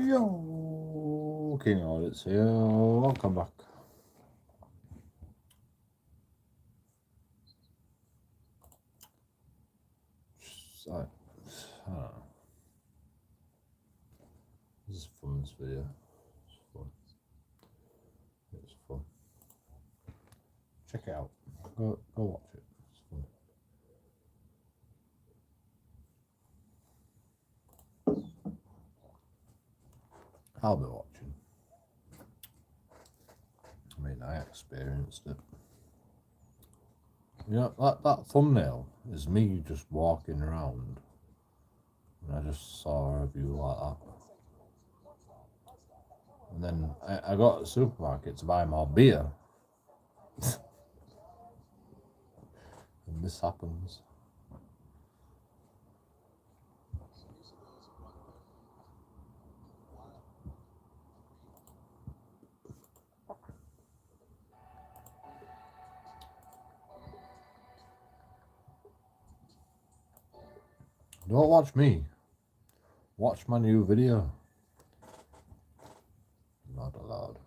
JoeKingAudits here. Welcome back. I don't know. This is fun, this video. It's fun. It's fun. Check it out. Go watch it. It's fun. I'll be watching. I mean, I experienced it. You know, that thumbnail is me just walking around, and I just saw a review like that. And then I got to the supermarket to buy more beer. And this happens. Don't watch me. Watch my new video. Not allowed.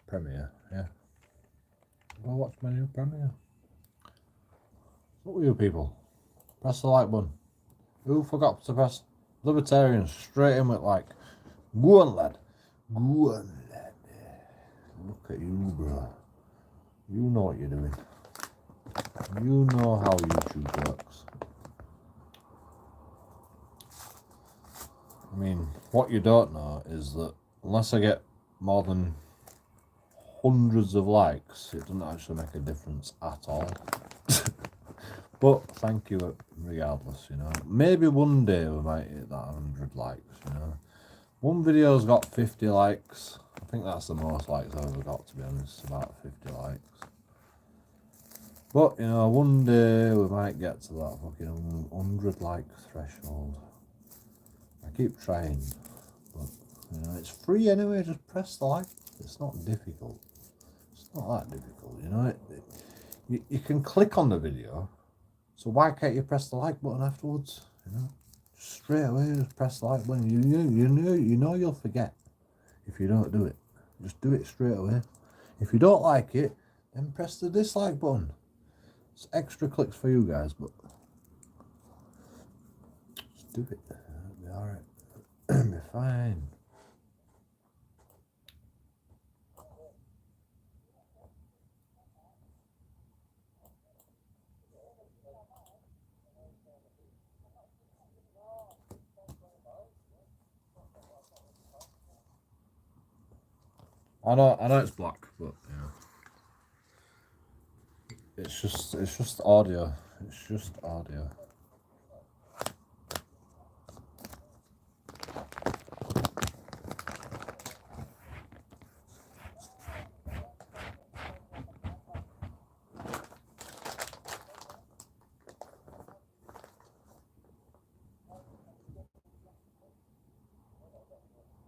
Premiere, yeah. Go watch my new premiere. What were you people? Press the like button. Who forgot to press? Libertarians straight in with like, go on lad. Go on lad. Look at you, bro. You know what you're doing. You know how YouTube works. I mean, what you don't know is that unless I get more than hundreds of likes, it doesn't actually make a difference at all. But thank you regardless, you know. Maybe one day we might hit that 100 likes, you know. One video's got 50 likes. I think that's the most likes I've ever got, to be honest, about 50 likes. But, you know, one day we might get to that fucking 100 like threshold. I keep trying, but, you know, it's free anyway, just press the like. It's not difficult. It's not that difficult, you know. You can click on the video. So why can't you press the like button afterwards? You know, just straight away, just press the like button. You know you'll forget if you don't do it. Just do it straight away. If you don't like it, then press the dislike button. It's extra clicks for you guys, but just do it. It'll be alright. It'll be fine. I know it's black, but yeah. It's just audio. It's just audio.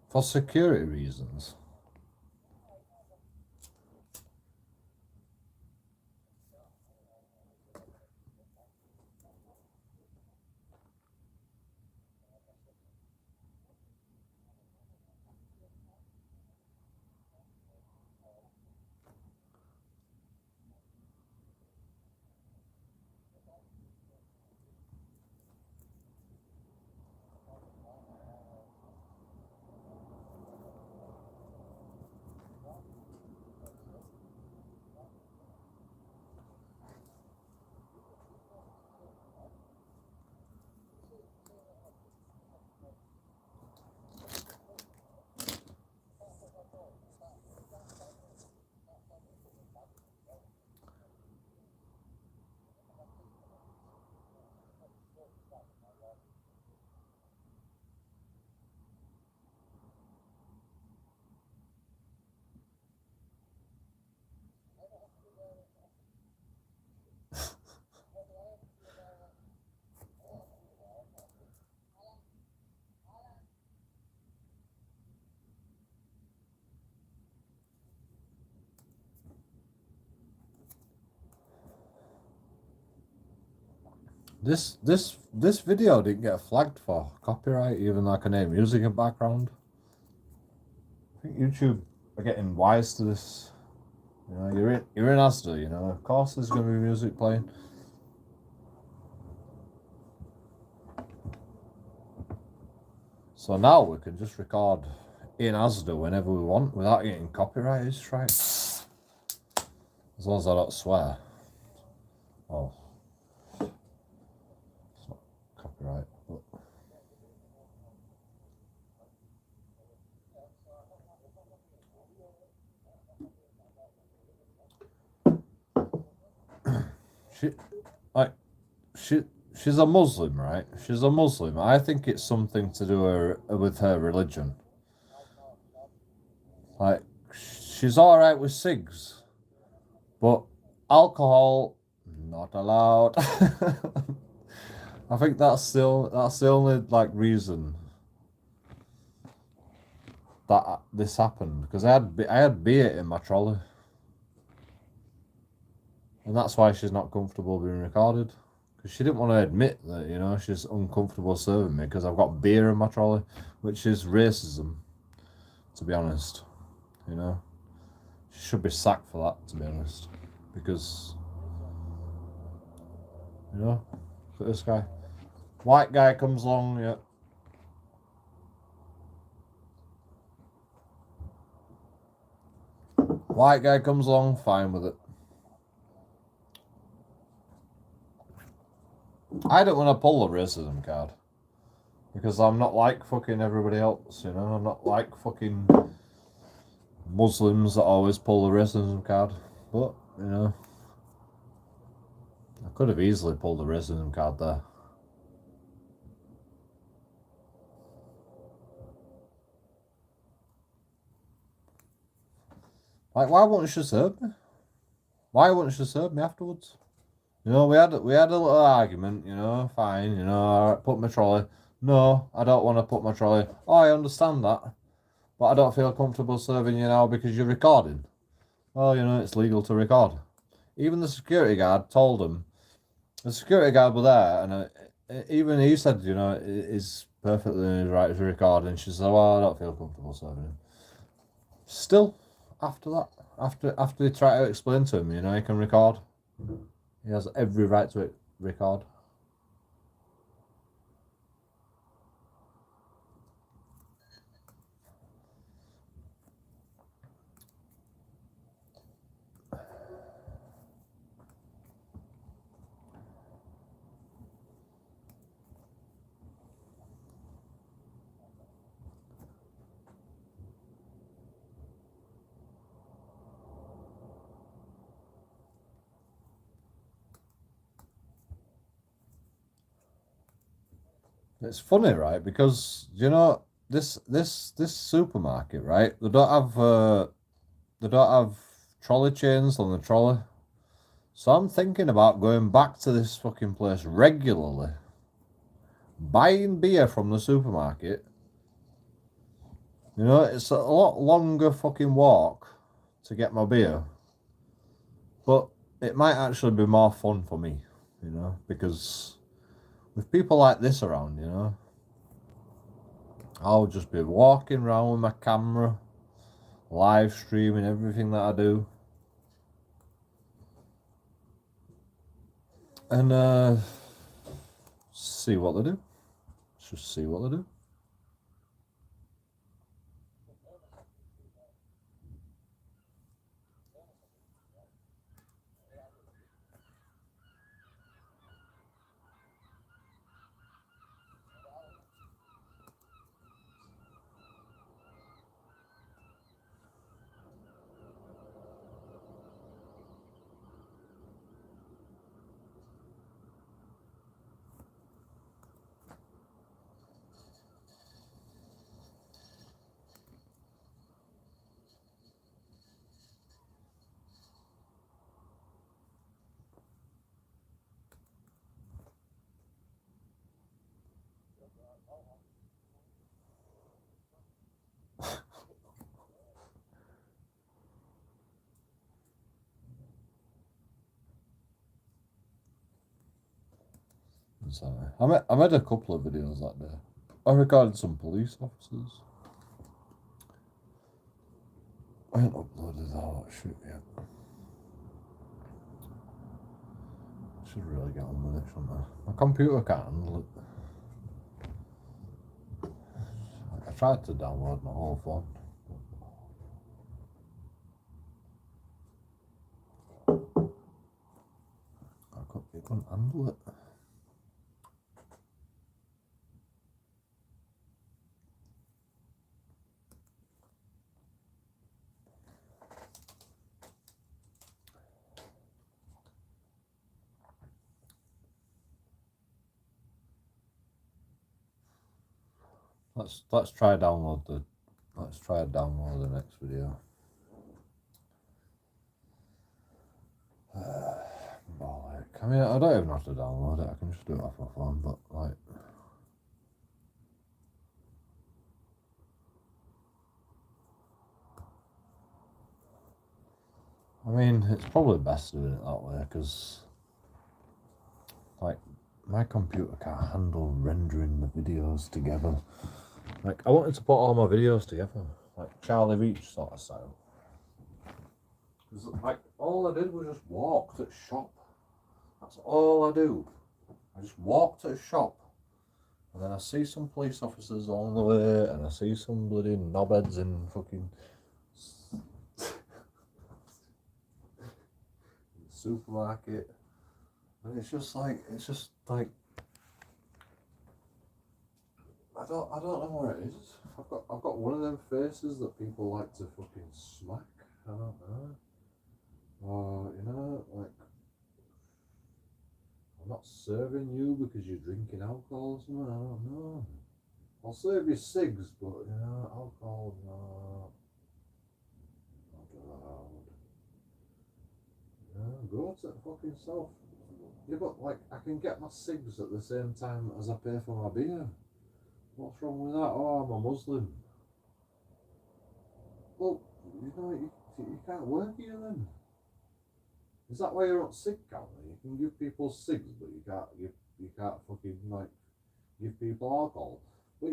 For security reasons. This video didn't get flagged for copyright, even though I can hear music in background. I think YouTube are getting wise to this. You know, you're in Asda, you know, of course there's gonna be music playing. So now we can just record in Asda whenever we want without getting copyrighted strikes. As long as I don't swear. Oh, it's not copyright, but she, like, she's a Muslim, right? She's a Muslim. I think it's something to do with her religion. Like, she's alright with cigs, but alcohol, not allowed. I think that's the only like reason that this happened, because I had beer in my trolley, and that's why she's not comfortable being recorded, because she didn't want to admit that, you know, she's uncomfortable serving me because I've got beer in my trolley, which is racism, to be honest. You know, she should be sacked for that, to be honest, because, you know, look at this guy, white guy comes along, yeah. White guy comes along, fine with it. I don't want to pull the racism card, because I'm not like fucking everybody else, you know. I'm not like fucking Muslims that always pull the racism card. But, you know, I could have easily pulled the racism card there. Like, why wouldn't she serve me? Why wouldn't she serve me afterwards? You know, we had a little argument, you know, fine, you know, alright, put my trolley. No, I don't want to put my trolley. Oh, I understand that, but I don't feel comfortable serving you now because you're recording. Well, you know, it's legal to record. Even the security guard told him. The security guard was there, and even he said, you know, it's perfectly in his right to record. And she said, well, I don't feel comfortable serving him. Still, after that, after they try to explain to him, you know, he can record. He has every right to record. It's funny, right? Because, you know, this supermarket, right? They don't have trolley chains on the trolley. So I'm thinking about going back to this fucking place regularly, buying beer from the supermarket. You know, it's a lot longer fucking walk to get my beer, but it might actually be more fun for me, you know, because with people like this around, you know, I'll just be walking around with my camera, live streaming everything that I do. And see what they do. Just see what they do. Sorry. I made a couple of videos that day. I recorded some police officers. I haven't uploaded all that shit yet. I should really get on with it, shouldn't I? My computer can't handle it. I tried to download my whole phone. It couldn't handle it. Let's try download the next video. I mean, I don't even have to download it. I can just do it off my phone. But like, I mean, it's probably best doing it that way because, like, my computer can't handle rendering the videos together. Like, I wanted to put all my videos together, like Charlie Reach sort of style. Because, like, all I did was just walk to the shop. That's all I do. I just walk to the shop. And then I see some police officers along the way, and I see some bloody knobheads in fucking supermarket. And it's just like, I don't know what it is. I've got one of them faces that people like to fucking smack. I don't know. Or, you know, like, I'm not serving you because you're drinking alcohol or something. I don't know. I'll serve you cigs, but, you know, alcohol, no. Not allowed. Yeah, go to the fucking self. Yeah, but, like, I can get my cigs at the same time as I pay for my beer. What's wrong with that? Oh, I'm a Muslim. Well, you know, you can't work here then. Is that why you're on sick count? You can give people cigs, but you can't fucking like give people alcohol. But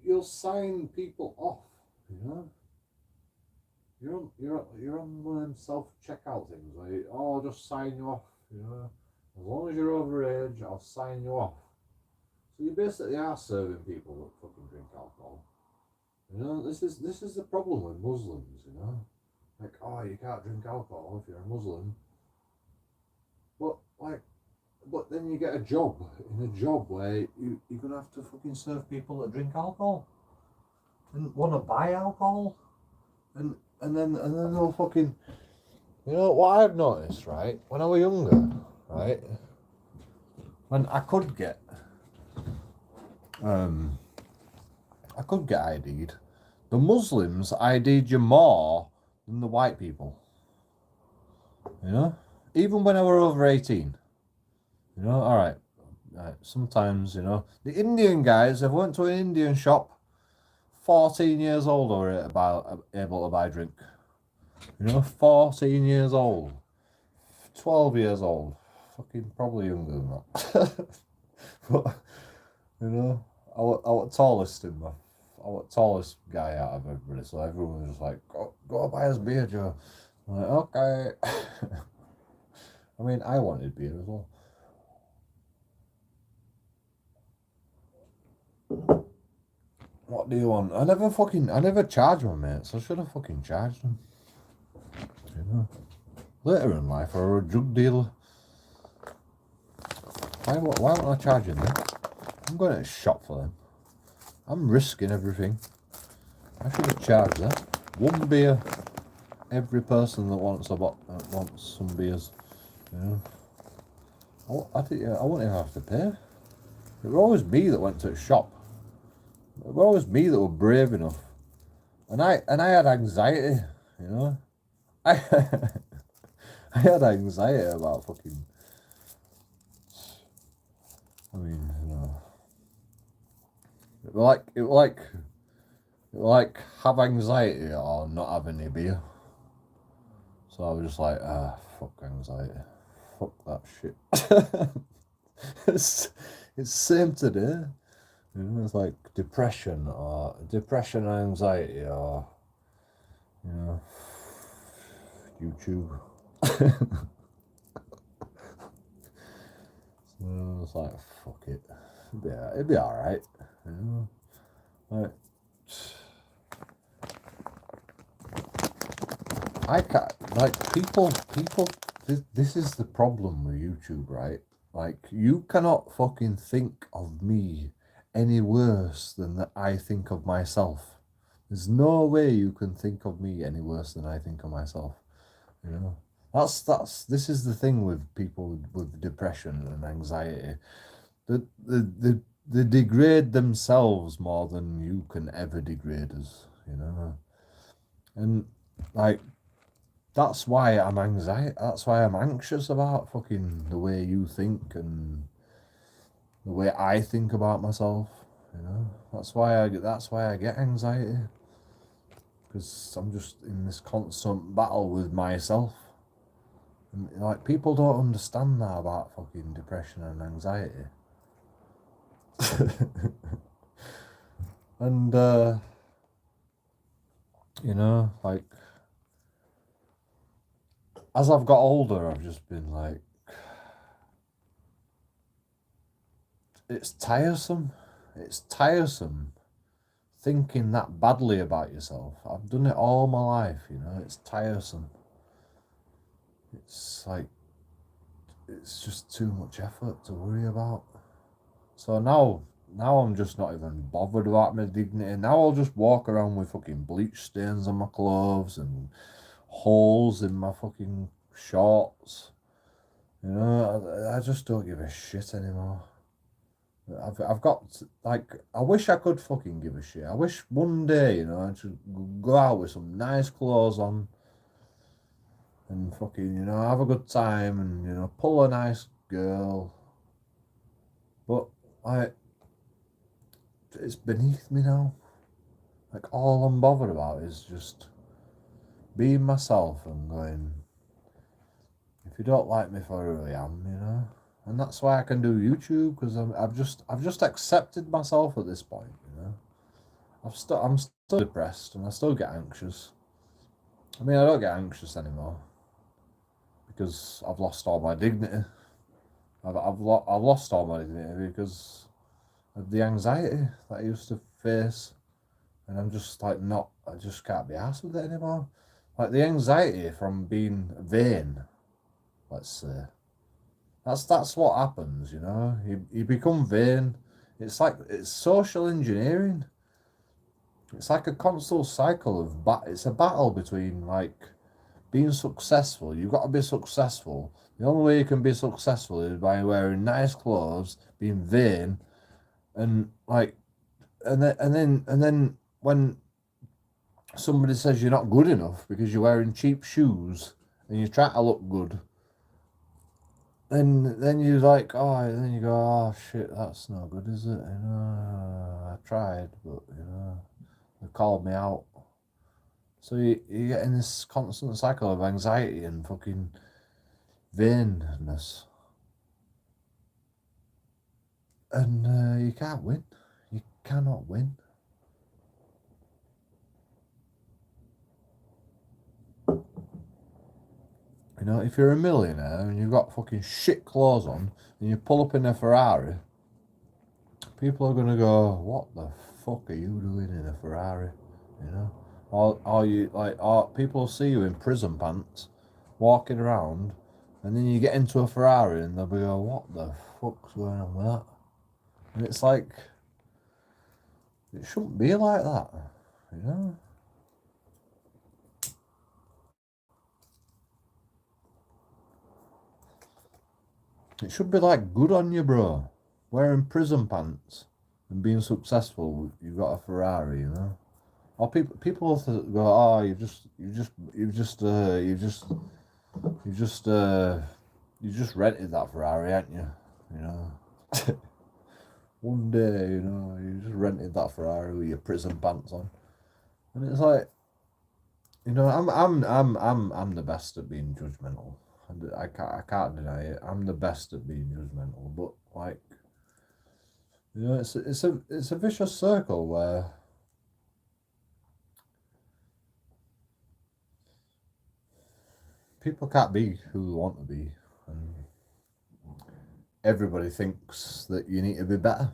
you'll sign people off, you know. You're on one of them self checkout things where I'll just sign you off, you know. As long as you're over age, I'll sign you off. So you basically are serving people that fucking drink alcohol. You know, this is the problem with Muslims, you know. Like, oh, you can't drink alcohol if you're a Muslim. But then you get a job where you're gonna have to fucking serve people that drink alcohol and want to buy alcohol, and then they'll fucking, you know what I've noticed, right? When I was younger, right, when I could get ID'd, the Muslims ID'd you more than the white people. You know, even when I were over 18. You know, all right. Sometimes, you know, the Indian guys, if I went to an Indian shop, 14 years old, or able to buy drink. You know, 14 years old, 12 years old, fucking probably younger than that. But, you know, I was tallest tallest guy out of everybody, so everyone was just like, go buy us beer, Joe. I'm like, okay. I mean, I wanted beer as well. What do you want? I never charged my mates. I should have fucking charged them. You know, later in life, I were a drug dealer. Why won't I charge them? I'm going to shop for them. I'm risking everything. I should have charged that. One beer, every person that wants some beers. You know, I wouldn't even have to pay. It was always me that went to a shop. It was always me that were brave enough, and I had anxiety. You know, I had anxiety about fucking. I mean, you know, it was like have anxiety or not have any beer. So I was just like, fuck anxiety, fuck that shit. it's same today. You know, it's like depression and anxiety or, you know, YouTube. So it's like, fuck it. It'd be alright. You know? Like, I can't, like, this is the problem with YouTube, right? Like, you cannot fucking think of me any worse than that I think of myself. There's no way you can think of me any worse than I think of myself. You know, this is the thing with people with depression and anxiety. They degrade themselves more than you can ever degrade us. You know, and like that's why I'm anxiety. That's why I'm anxious about fucking the way you think and the way I think about myself. You know, that's why I get anxiety, because I'm just in this constant battle with myself. And, like, people don't understand that about fucking depression and anxiety. And you know, like, as I've got older, I've just been like, it's tiresome. It's tiresome thinking that badly about yourself. I've done it all my life, you know. It's tiresome. It's like, it's just too much effort to worry about. So now I'm just not even bothered about my dignity. Now I'll just walk around with fucking bleach stains on my clothes and holes in my fucking shorts. You know, I just don't give a shit anymore. I've got, like, I wish I could fucking give a shit. I wish one day, you know, I should go out with some nice clothes on and fucking, you know, have a good time and, you know, pull a nice girl. But, like, it's beneath me now. Like, all I'm bothered about is just being myself and going, if you don't like me for who I am, you know. And that's why I can do YouTube, because I've just accepted myself at this point, you know. I'm still depressed and I still get anxious. I mean, I don't get anxious anymore because I've lost all my dignity. I've lost all my dignity because of the anxiety that I used to face, and I'm just like not. I just can't be arsed with it anymore. Like the anxiety from being vain, let's say. That's what happens, you know. You become vain. It's social engineering. It's like a constant cycle of it's a battle between, like, being successful. You've got to be successful. The only way you can be successful is by wearing nice clothes, being vain, and like, and then when somebody says you're not good enough because you're wearing cheap shoes and you try to look good, then you're like, then you go, oh shit, that's no good, is it? You know, I tried, but you know, they called me out. So you get in this constant cycle of anxiety and fucking vainness, and you can't win. You cannot win. You know, if you're a millionaire and you've got fucking shit clothes on and you pull up in a Ferrari, people are gonna go, "What the fuck are you doing in a Ferrari?" You know, or people see you in prison pants, walking around, and then you get into a Ferrari and they'll be go, "What the fuck's going on with that?" And it's like, it shouldn't be like that, you know. It should be like, good on you, bro. Wearing prison pants and being successful, you've got a Ferrari, you know. Or people go, oh, you just rented that Ferrari, haven't you? You know. One day, you know, you just rented that Ferrari with your prison pants on, and it's like, you know, I'm the best at being judgmental. I can't deny it. I'm the best at being judgmental, but like, you know, it's a vicious circle where people can't be who they want to be, and everybody thinks that you need to be better.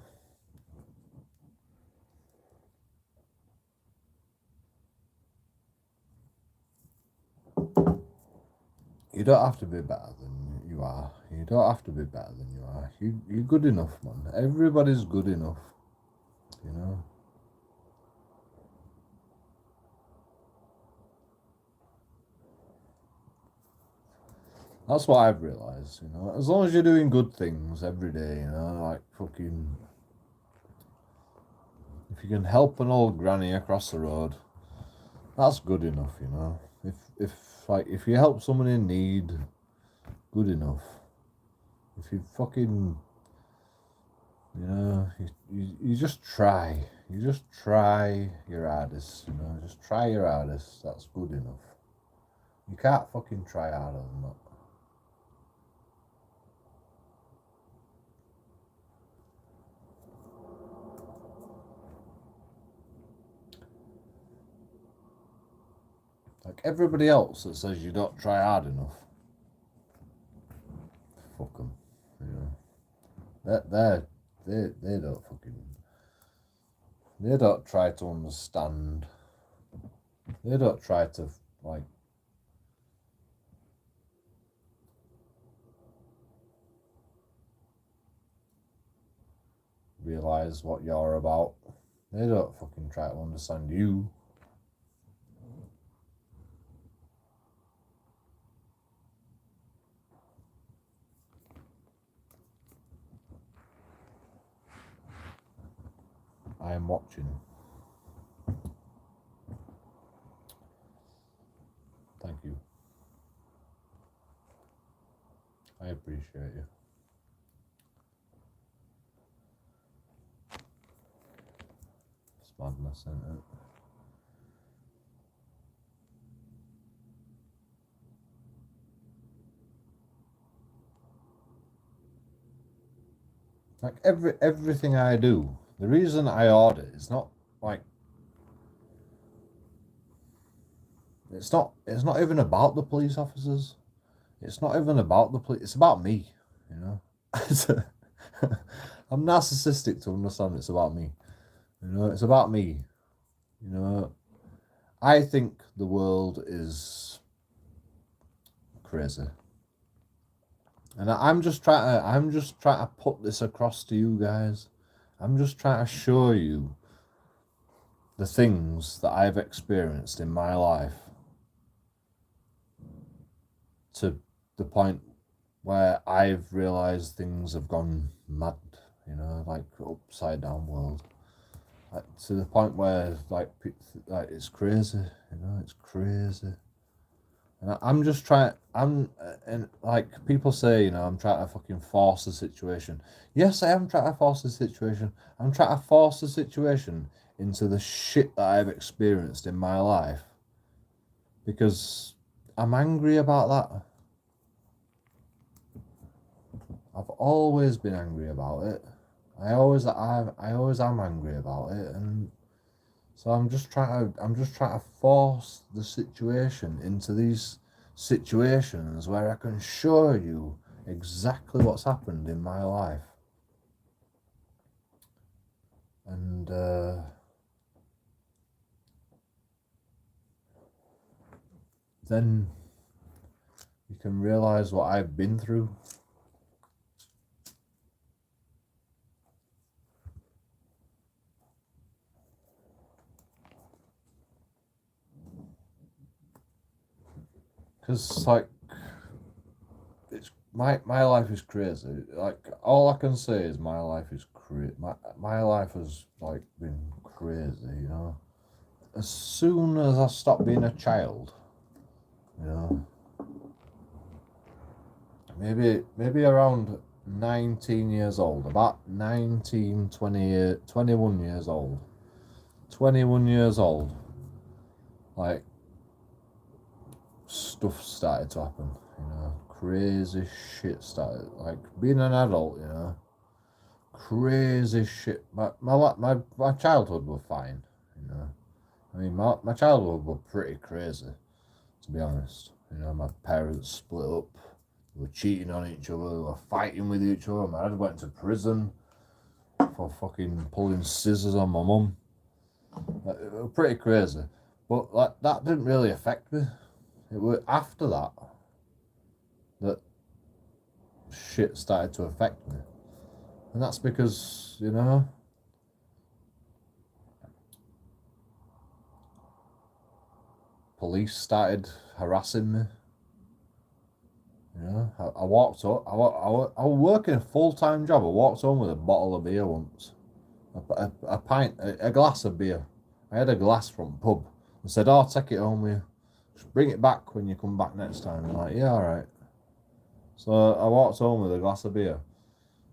You don't have to be better than you are. You don't have to be better than you are. You're good enough, man. Everybody's good enough, you know. That's what I've realised, you know. As long as you're doing good things every day, you know, like fucking... If you can help an old granny across the road, that's good enough, you know. If you help someone in need, good enough. If you fucking... You know, you just try. You just try your hardest, you know. Just try your hardest. That's good enough. You can't fucking try harder than that. Like everybody else that says you don't try hard enough, fuck them. You know, they don't fucking... They don't try to understand. They don't try to, like... realise what you're about. They don't fucking try to understand you. I am watching. Thank you. I appreciate you. It's madness, isn't it? Like everything I do, the reason I audit is not like... It's not even about the police officers. It's not even about the police. It's about me, you know. I'm narcissistic to understand it's about me. You know, it's about me. You know, I think the world is crazy, and I'm just trying to put this across to you guys. I'm just trying to show you the things that I've experienced in my life, to the point where I've realised things have gone mad, you know, like upside down world. Like, to the point where like it's crazy, you know, it's crazy. And I'm just trying. And like people say, you know, I'm trying to fucking force the situation. Yes, I am trying to force the situation. I'm trying to force the situation into the shit that I've experienced in my life, because I'm angry about that. I've always been angry about it. I always am angry about it, and so I'm just trying to force the situation into these situations where I can show you exactly what's happened in my life, and then you can realise what I've been through. Because like, it's my life is crazy. Like, all I can say is my life is crazy. My life has like been crazy, you know. As soon as I stopped being a child, you know, maybe around 19 years old, about 19, 20, 21 years old, 21 years old, like, stuff started to happen, you know, crazy shit started, like, being an adult, you know, crazy shit. My childhood was fine, you know. I mean, my childhood was pretty crazy, to be honest. You know, my parents split up, they were cheating on each other, they were fighting with each other. My dad went to prison for fucking pulling scissors on my mum. It was pretty crazy. But like that didn't really affect me. It was after that that shit started to affect me. And that's because, you know, police started harassing me. You know, I walked up, I was working a full-time job. I walked home with a bottle of beer once. A pint, a glass of beer. I had a glass from the pub. I said, "Oh, take it home with you. Just bring it back when you come back next time." I'm like, "Yeah, alright." So I walked home with a glass of beer.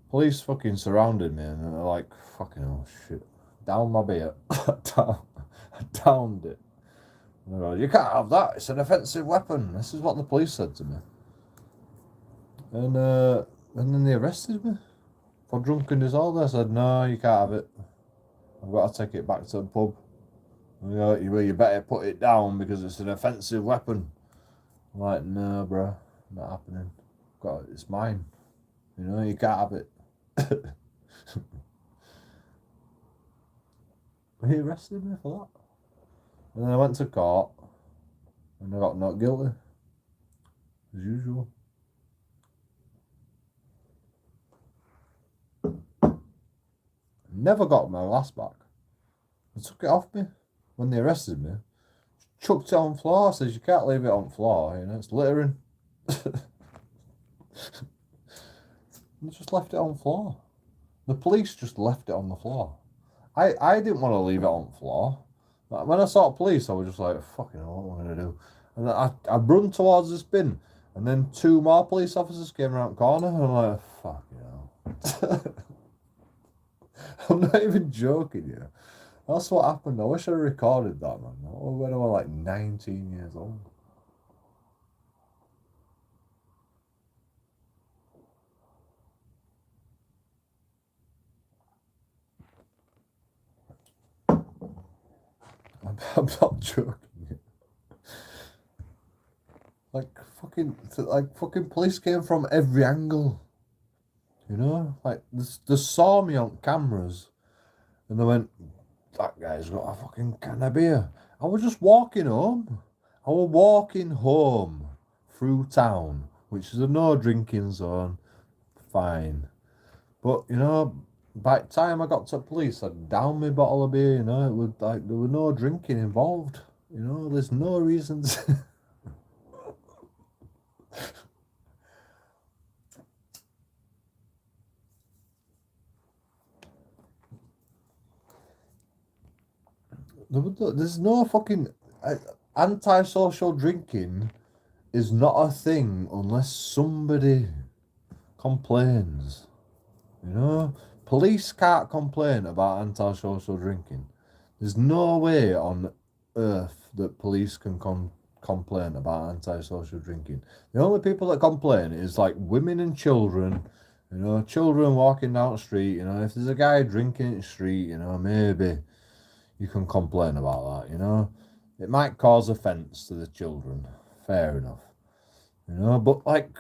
Police fucking surrounded me and they're like, "Fucking hell, shit." Down my beer. I downed it. And they're like, "You can't have that. It's an offensive weapon." This is what the police said to me. And then they arrested me for drunken disorder. I said, "No, you can't have it. I've got to take it back to the pub. You better put it down because it's an offensive weapon." I'm like, "No, bro, not happening. It's mine. You know, you can't have it." He arrested me for that. And then I went to court and I got not guilty, as usual. Never got my glass back. They took it off me when they arrested me. Chucked it on the floor. Says, "You can't leave it on the floor, you know, it's littering." They just left it on the floor. The police just left it on the floor. I didn't want to leave it on the floor. When I saw police, I was just like, "Fucking hell, what am I going to do?" And I run towards this bin, and then 2 more police officers came around the corner, and I'm like, "Fucking hell." I'm not even joking, you know. That's what happened. I wish I recorded that, man. When I was like 19 years old. I'm not joking. Like fucking police came from every angle. You know, like they saw me on cameras, and they went, "That guy's got a fucking can of beer." I was just walking home. I was walking home through town, which is a no drinking zone. Fine, but you know, by the time I got to police, I'd down my bottle of beer. You know, it was like there was no drinking involved. You know, there's no reasons. There's no fucking antisocial drinking is not a thing unless somebody complains. You know, police can't complain about antisocial drinking. There's no way on earth that police can complain about antisocial drinking. The only people that complain is like women and children. You know, children walking down the street. You know, if there's a guy drinking in the street, you know, maybe you can complain about that, you know. It might cause offence to the children. Fair enough. You know, but like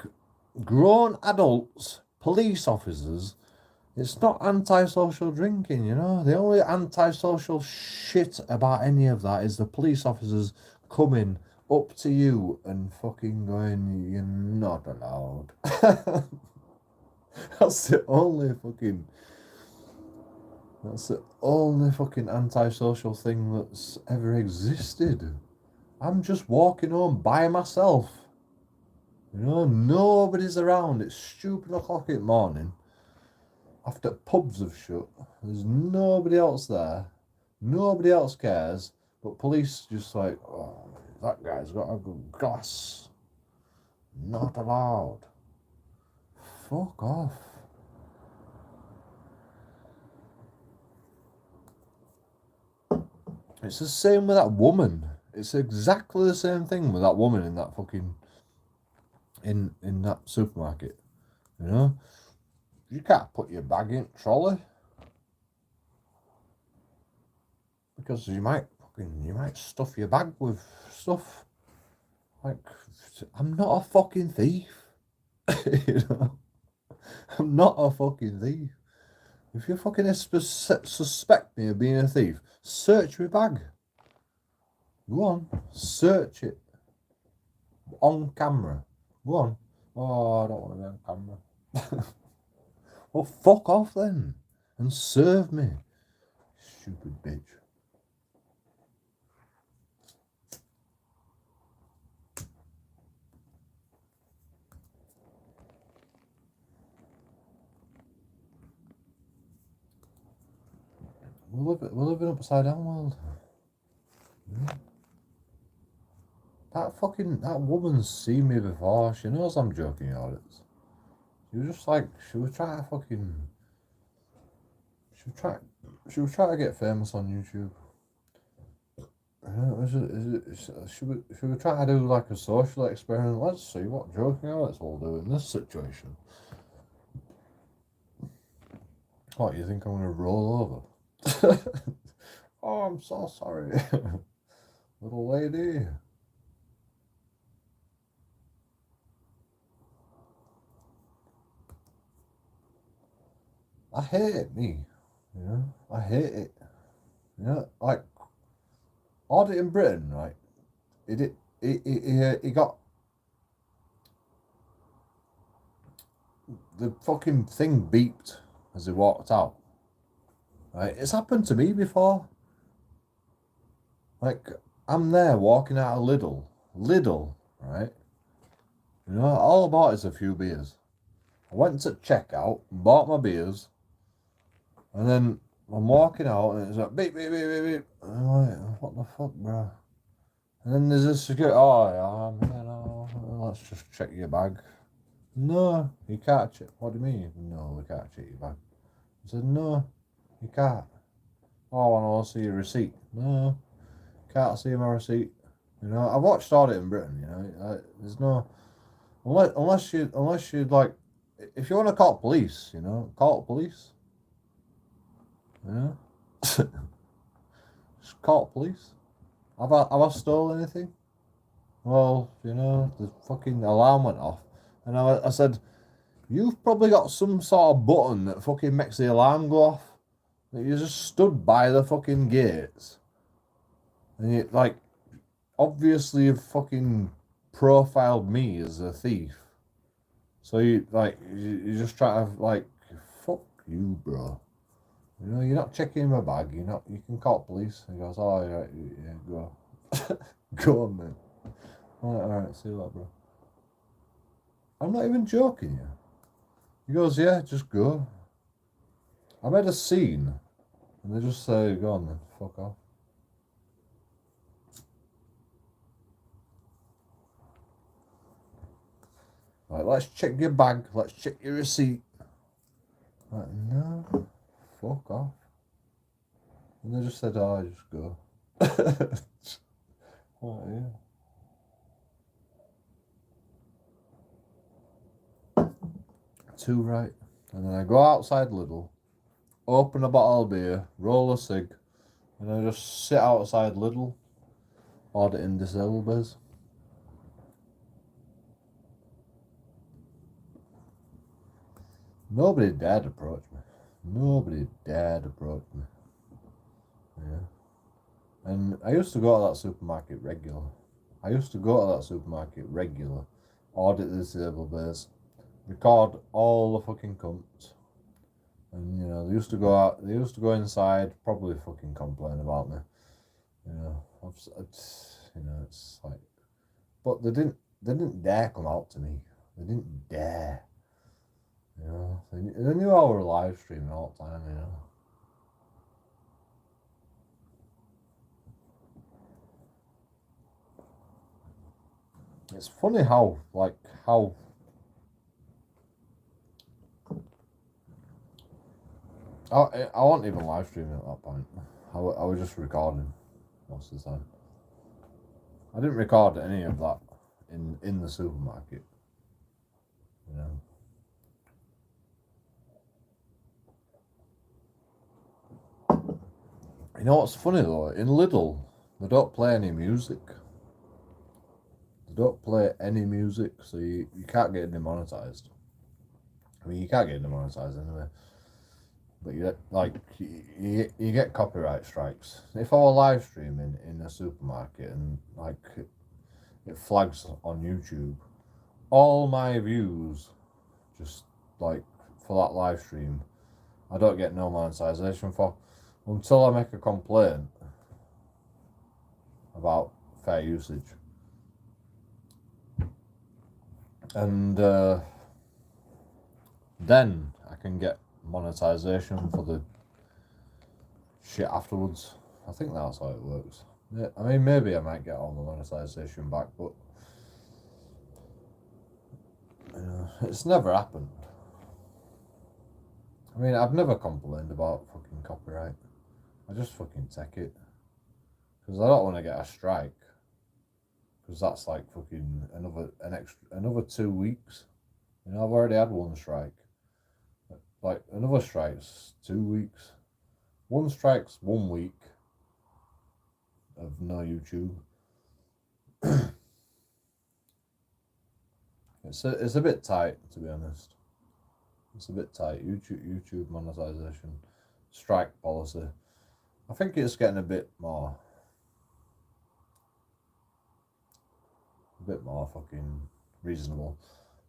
grown adults, police officers, it's not antisocial drinking, you know. The only antisocial shit about any of that is the police officers coming up to you and fucking going, "You're not allowed." That's the only fucking antisocial thing that's ever existed. I'm just walking home by myself. You know, nobody's around. It's stupid o'clock in the morning. After pubs have shut, there's nobody else there. Nobody else cares. But police just like, "Oh, that guy's got a good glass. Not allowed." Fuck off. It's the same with that woman. It's exactly the same thing with that woman in that fucking in that supermarket. You know? you can't put your bag in trolley because you might stuff your bag with stuff. Like, I'm not a fucking thief. You know, I'm not a fucking thief. If you fucking suspect me of being a thief, search my bag. Go on, search it on camera. Go on. Oh, I don't want to be on camera. Well, fuck off then and serve me, stupid bitch. We're living upside down world. Yeah. That woman's seen me before. She knows I'm JoeKingAudits. She was trying to get famous on YouTube. She was trying to do like a social experiment. Let's see what JoeKingAudits will do in this situation. What, you think I'm gonna roll over? Oh, I'm so sorry. Little lady. I hate it, me. You know, I hate it. You know, like Audit in Britain, right? He got the fucking thing beeped as he walked out. Right? It's happened to me before. Like, I'm there walking out of Lidl, right? You know, all I bought is a few beers. I went to checkout and bought my beers, and then I'm walking out and it's like beep beep beep beep beep. And I'm like, what the fuck, bro? And then there's this security. Oh yeah, man, let's just check your bag. No, you can't check. What do you mean? No, we can't check your bag. I said, no, you can't. Oh, I want to see your receipt. No, can't see my receipt. You know, I watched Audit in Britain. You know, there's no unless you like, if you want to call police, you know, call police. You know, just call police. Have I stolen anything? Well, you know, the fucking alarm went off, and I said, you've probably got some sort of button that fucking makes the alarm go off. That you just stood by the fucking gates, and you like, obviously you've fucking profiled me as a thief. So you just try to like, fuck you, bro. You know, you're not checking my bag. You can call police. And he goes, oh yeah, go, go on, mate. All right, see you later, bro. I'm not even joking you. He goes, yeah, just go. I made a scene, and they just say, go on then, fuck off. Like, let's check your bag, let's check your receipt. Like, no, fuck off. And they just said, oh, just go. Oh, yeah. Too right. And then I go outside Lidl, open a bottle of beer, roll a cig, and I just sit outside Lidl, auditing disabled. Nobody dared approach me. Nobody dared approach me. Yeah. And I used to go to that supermarket regular. Audit the disabled base, record all the fucking cunts. And you know, they used to go inside, probably fucking complain about me. You know, it's like, but they didn't dare come out to me. They didn't dare. You know, they knew I were live streaming all the time. You know. It's funny how I wasn't even live streaming at that point. I was just recording most of the time. I didn't record any of that in the supermarket. You know. You know what's funny though? In Lidl, they don't play any music. They don't play any music, so you can't get demonetized. I mean, you can't get demonetized anyway. But you get copyright strikes. If I were live streaming in a supermarket and like it flags on YouTube, all my views just like for that live stream, I don't get no monetization for until I make a complaint about fair usage. And then I can get monetization for the shit afterwards. I think that's how it works. Yeah, I mean, maybe I might get all the monetization back, but it's never happened. I mean, I've never complained about fucking copyright. I just fucking take it. Because I don't want to get a strike. Because that's like fucking another 2 weeks. You know, I've already had one strike. Like, another strike's 2 weeks. One strike's 1 week of no YouTube. It's a bit tight, to be honest. It's a bit tight. YouTube monetization, strike policy. I think it's getting a bit more fucking reasonable.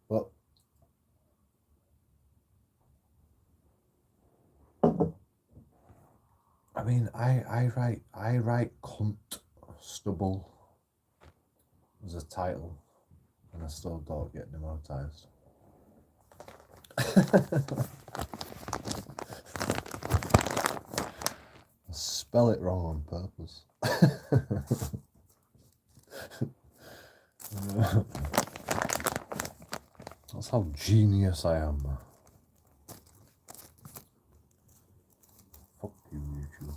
But I mean, I write cunt stubble as a title, and I still don't get demonetized. I spell it wrong on purpose. That's how genius I am. Fuck you, YouTube.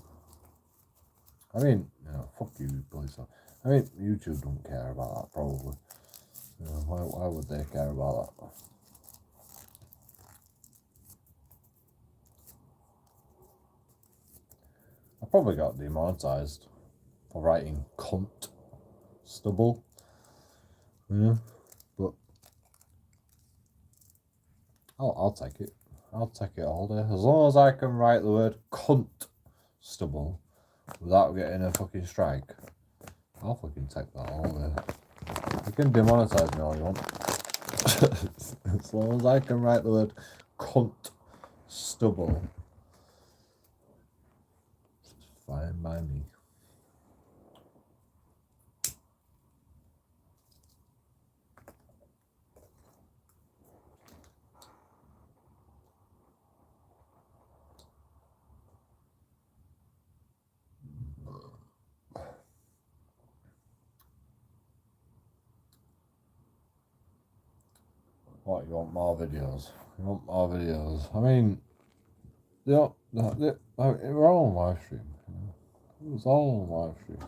I mean, fuck you, please. I mean, YouTube don't care about that, probably. Why would they care about that? I probably got demonetized for writing cunt stubble. Yeah, but I'll take it. I'll take it all day. As long as I can write the word cunt stubble without getting a fucking strike, I'll fucking take that all day. You can demonetize me all you want. As long as I can write the word cunt stubble, it's fine by me. What, you want more videos? You want more videos? I mean, we're all on live stream. It was all on live stream.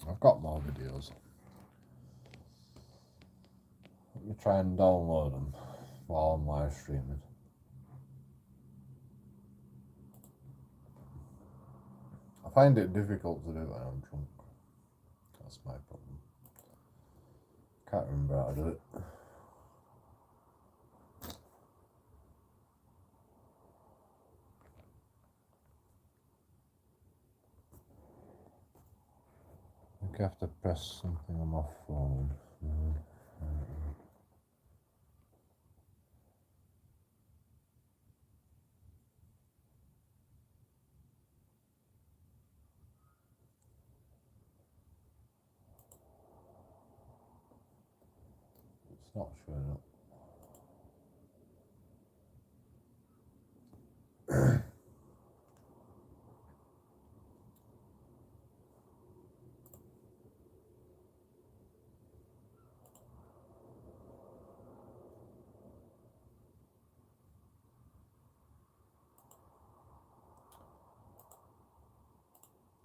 I've got more videos. Let me try and download them while I'm live streaming. I find it difficult to do when I'm drunk. That's my problem. Can't remember how to do it. I think I have to press something on my phone. It's not showing up.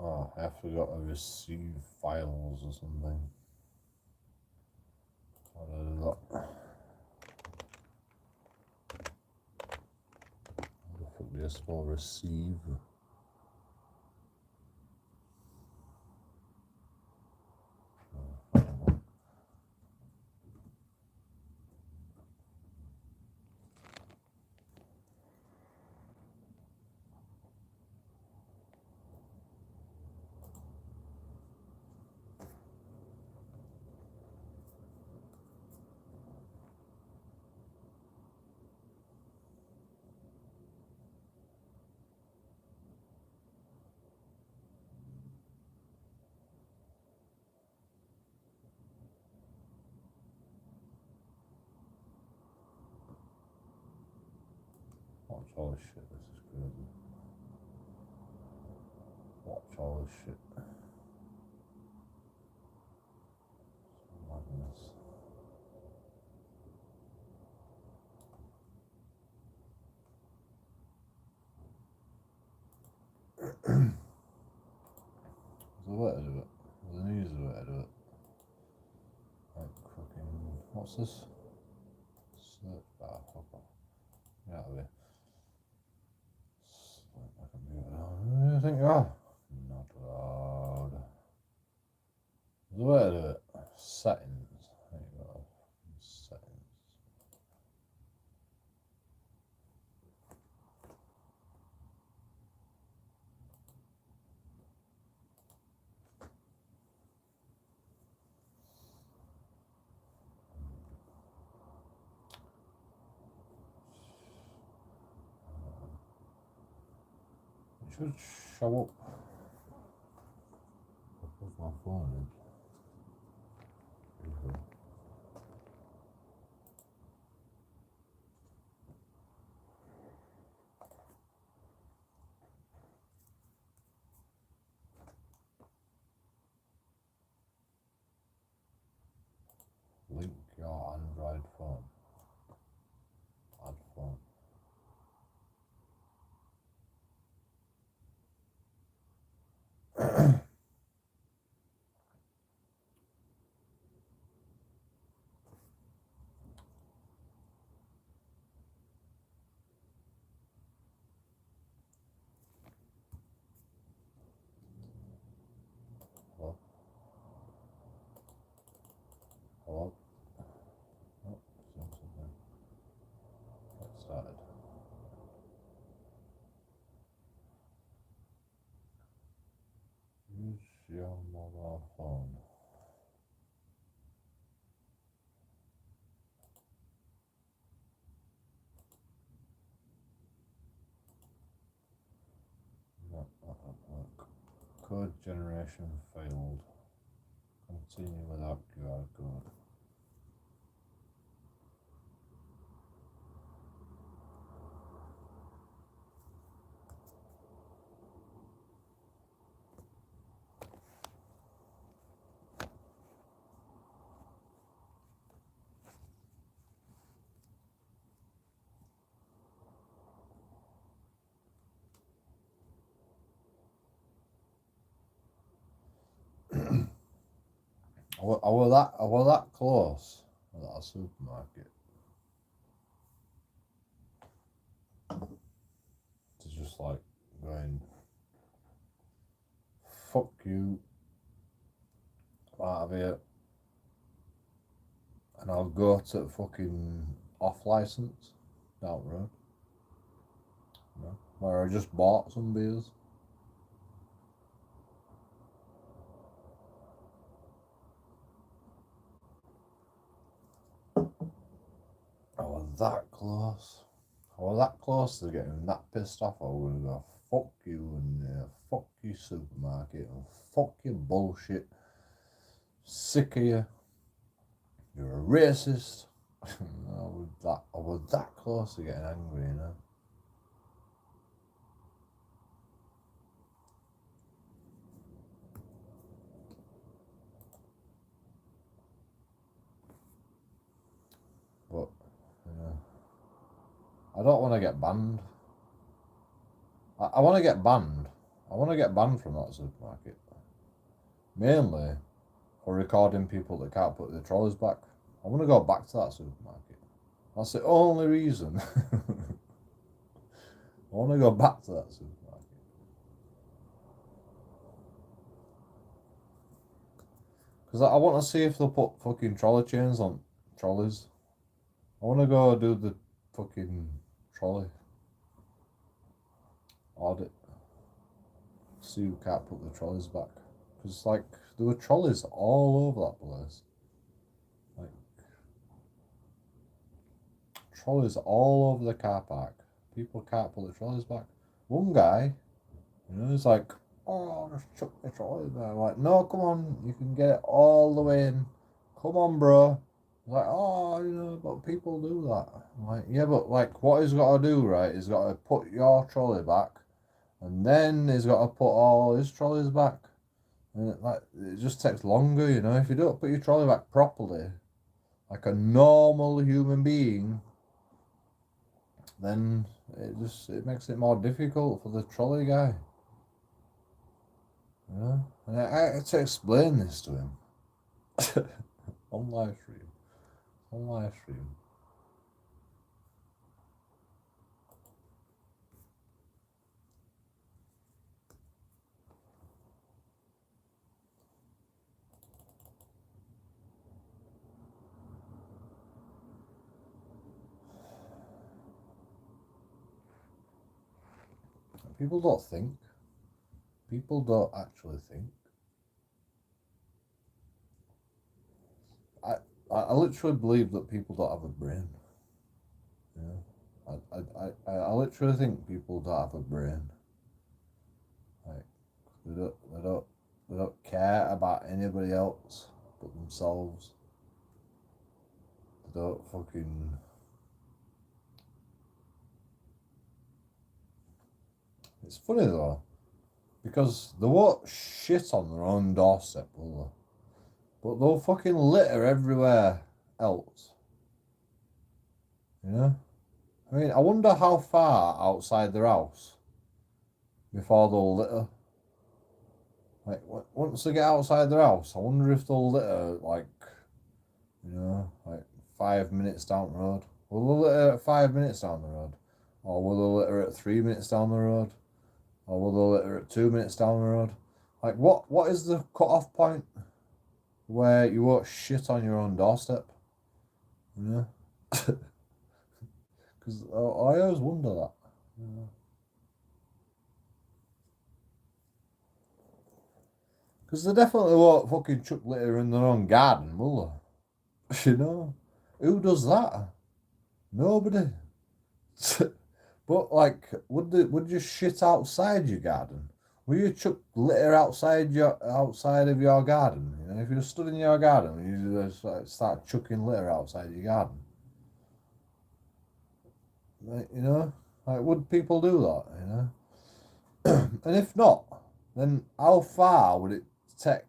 Oh, I forgot to receive files or something. How do I do that? How the fuck do easiest will receive. Watch all this shit, this is crazy. Watch all this shit. Madness. There's a way to do it. There's an easy way to do it. Like fucking, what's this? Search bar, hopper. Get out of here. Select my computer. I think, oh, not allowed. There's a way to do it. Settings. There you go. Settings. It should show up. I'll put my phone in. Link your Android phone. Add phone. Hello? Hello? Oh, something. Get started. Use your mobile phone. No, that won't work. Code generation failed. Continue without QR code. I was that close at that supermarket to just like going, fuck you, out of here, and I'll go to fucking off license down the road, you know, where I just bought some beers. I was that close. I was that close to getting that pissed off. I was gonna go, fuck you, and fuck you supermarket, and fuck your bullshit. Sick of you. You're a racist. I was that close to getting angry, you know. But, you know, I don't want to get banned. I want to get banned. I want to get banned from that supermarket. Mainly for recording people that can't put their trolleys back. I want to go back to that supermarket. That's the only reason. I want to go back to that supermarket. Because I want to see if they'll put fucking trolley chains on trolleys. I want to go do the fucking trolley audit. See who can't put the trolleys back. Because, like, there were trolleys all over that place. Like, trolleys all over the car park. People can't put the trolleys back. One guy, he's like, oh, just chuck the trolley there. I'm like, no, come on, you can get it all the way in. Come on, bro. I'm like, oh, but people do that. I'm like, yeah, but, like, what he's got to do, right, he's got to put your trolley back, and then he's got to put all his trolleys back. And it just takes longer, if you don't put your trolley back properly, like a normal human being, then it makes it more difficult for the trolley guy. And I had to explain this to him on live stream. People don't think. People don't actually think. I literally believe that people don't have a brain. I literally think people don't have a brain. Like, they don't care about anybody else but themselves. They don't fucking. It's funny though, because they won't shit on their own doorstep, will they? But they'll fucking litter everywhere else. I mean, I wonder how far outside their house before they'll litter. Like, once they get outside their house, I wonder if they'll litter, like 5 minutes down the road. Will they litter at 5 minutes down the road? Or will they litter at 3 minutes down the road? Or will they litter at 2 minutes down the road? Like, what is the cut-off point where you won't shit on your own doorstep? Because I always wonder that. Because they definitely won't fucking chuck litter in their own garden, will they? Who does that? Nobody. But, like, would you shit outside your garden? Will you chuck litter outside of your garden? If you're stood in your garden, you just start chucking litter outside your garden. Like, would people do that? And if not, then how far would it take?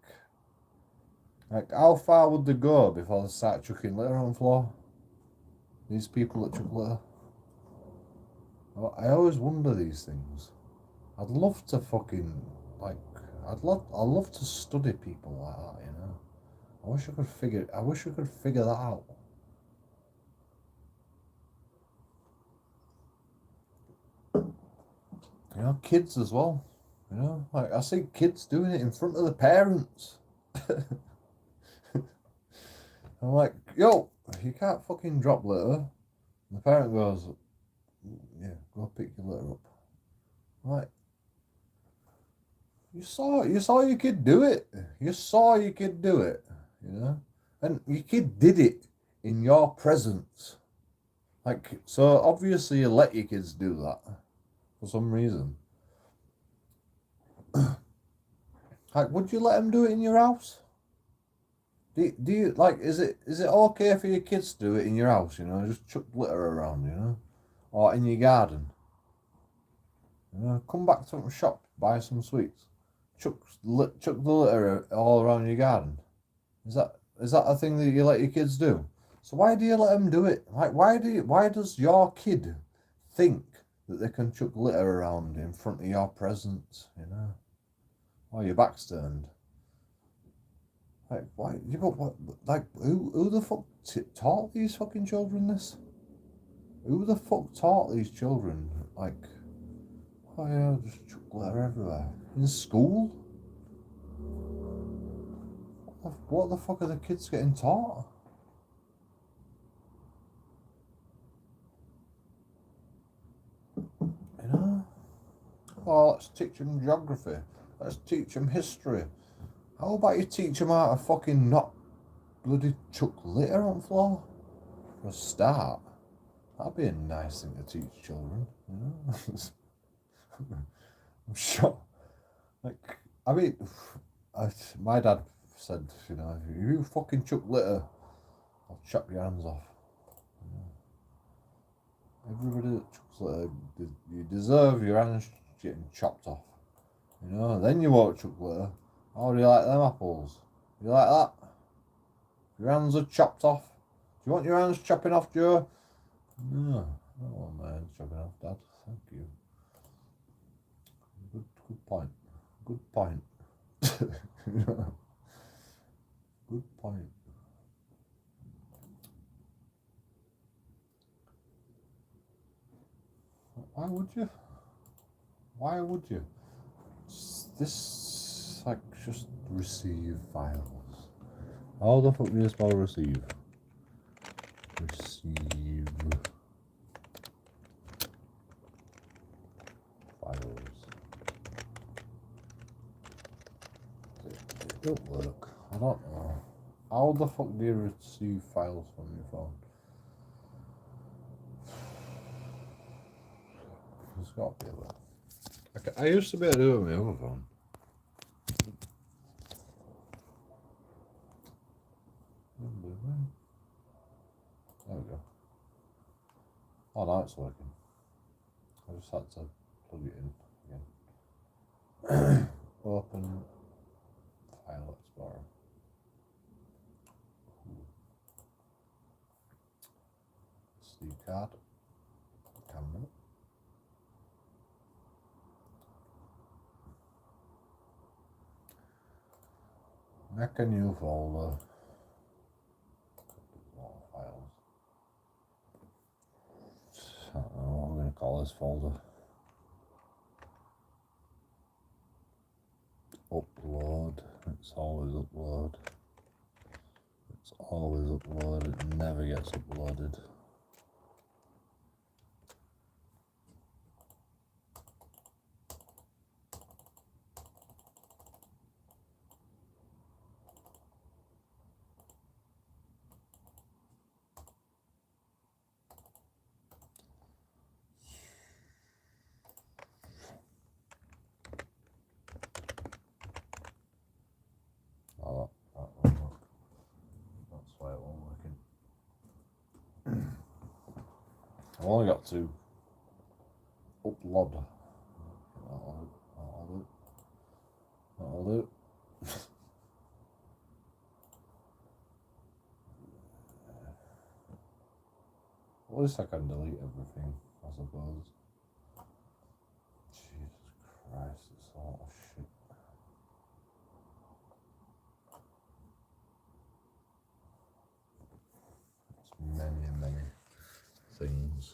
Like, how far would they go before they start chucking litter on the floor? These people that chuck litter. I always wonder these things. I'd love to fucking, like, I'd love to study people like that, I wish I could figure that out. Kids as well. Like, I see kids doing it in front of the parents. I'm like, yo, you can't fucking drop litter. And the parent goes, yeah, go pick your litter up. I'm like, you saw your kid do it. And your kid did it in your presence. Like, so obviously you let your kids do that for some reason. Like, would you let them do it in your house? Do you, like, is it okay for your kids to do it in your house, just chuck litter around, or in your garden? Come back from the shop, buy some sweets, chuck the litter all around your garden. Is that a thing that you let your kids do? So why do you let them do it? Like, why does your kid think that they can chuck litter around in front of your presence, Or your back's turned? Like, why? Like, who the fuck taught these fucking children this? Who the fuck taught these children, like, Oh yeah, just chuck glitter everywhere. In school? What the fuck are the kids getting taught? You know? Oh, let's teach them geography. Let's teach them history. How about you teach them how to fucking not bloody chuck litter on the floor? For a start. That'd be a nice thing to teach children, you know? I'm sure. Like, I mean, my dad said, you know, if you fucking chuck litter, I'll chop your hands off. Everybody that chucks litter, you deserve your hands getting chopped off. You know, then you won't chuck litter. How do you like them apples? You like that? Your hands are chopped off. Do you want your hands chopping off, Joe? No, I don't want my hands chopping off, Dad. Thank you. Good point. Good point. Good point. Why would you? Why would you? This, like, just receive files. How the fuck do you spell receive? Receive files. It don't work. I don't know. How the fuck do you receive files from your phone? There's got to be a way. Okay, I used to be able to do it with my other phone. There we go. Oh, now it's working. I just had to plug it in again. Open File Explorer. SD card. Camera. Make a new folder. More files. I don't know what I'm going to call this folder. Upload. It's always upload. It's always upload. It never gets uploaded. Oh, that won't work. That's why it won't work. I've only got to upload. That'll do. At least I can delete everything, I suppose. Jesus Christ, it's a lot of shit. It's many things.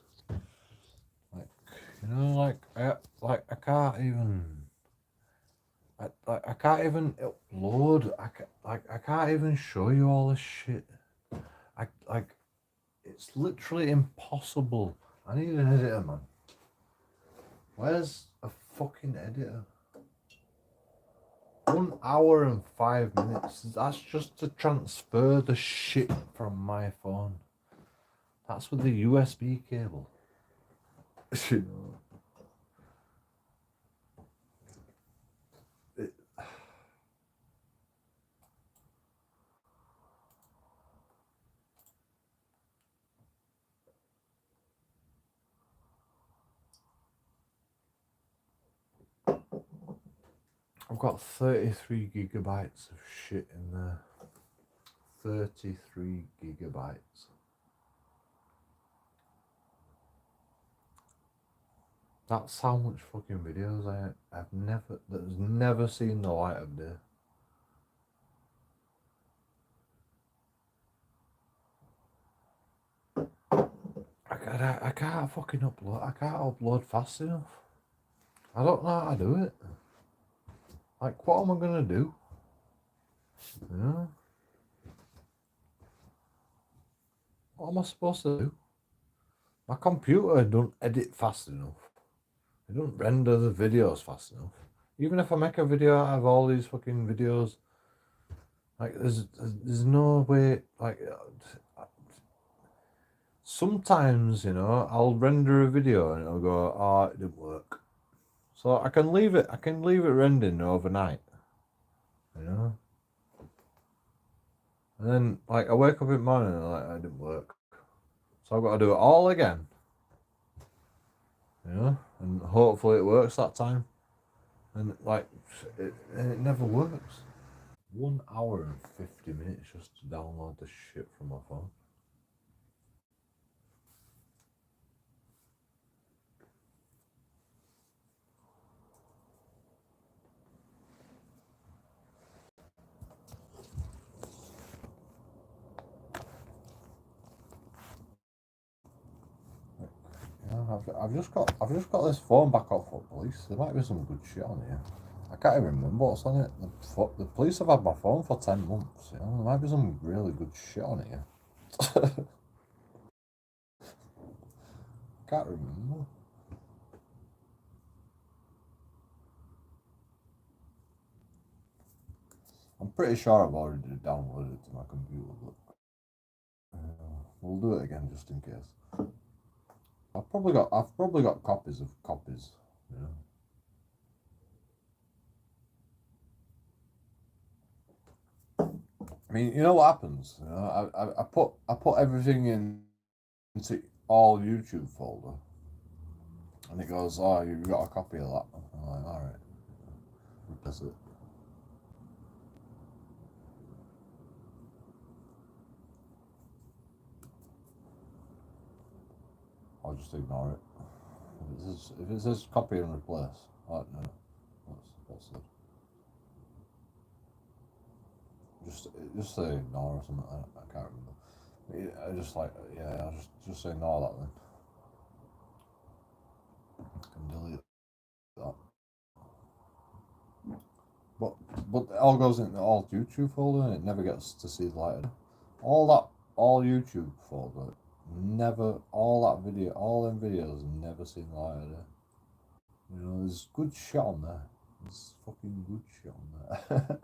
Like, you know, I can't even. I can't even upload. I can't even show you all this shit. It's literally impossible. I need an editor, man. Where's a fucking editor? 1 hour and 5 minutes. That's just to transfer the shit from my phone. That's with the USB cable. You know. I've got 33 gigabytes of shit in there. 33 gigabytes. That's how much fucking videos I've never seen the light of day. I can't fucking upload. I can't upload fast enough. I don't know how to do it. Like, what am I gonna do? You know? What am I supposed to do? My computer don't edit fast enough. It don't render the videos fast enough. Even if I make a video out of all these fucking videos, like there's no way. Like sometimes, you know, I'll render a video and it'll go, oh, it didn't work. So I can leave it. I can leave it rendering overnight. You know. And then, like, I wake up in the morning and like, it didn't work. So I've got to do it all again. You know, and hopefully it works that time. And like, it never works. 1 hour and 50 minutes just to download the shit from my phone. Yeah, I've just got this phone back off for police. There might be some good shit on here. I can't even remember what's on it. The police have had my phone for 10 months. You know, there might be some really good shit on here. Can't remember. I'm pretty sure I've already downloaded it to my computer, but we'll do it again just in case. I've probably got copies of copies. You know. I mean, you know what happens? You know, I put everything into all YouTube folder, and it goes, "Oh, you've got a copy of that." I'm like, "All right, replace it." I'll just ignore it. If it says copy and replace, oh no, what's it? Just say ignore or something. I can't remember. I just like yeah. I'll just say ignore that then. And delete that. But it all goes into all YouTube folder and it never gets to see the light of day. All YouTube folder, never all that video, all them videos never seen the light of day. You know, there's good shit on there. There's fucking good shit on there.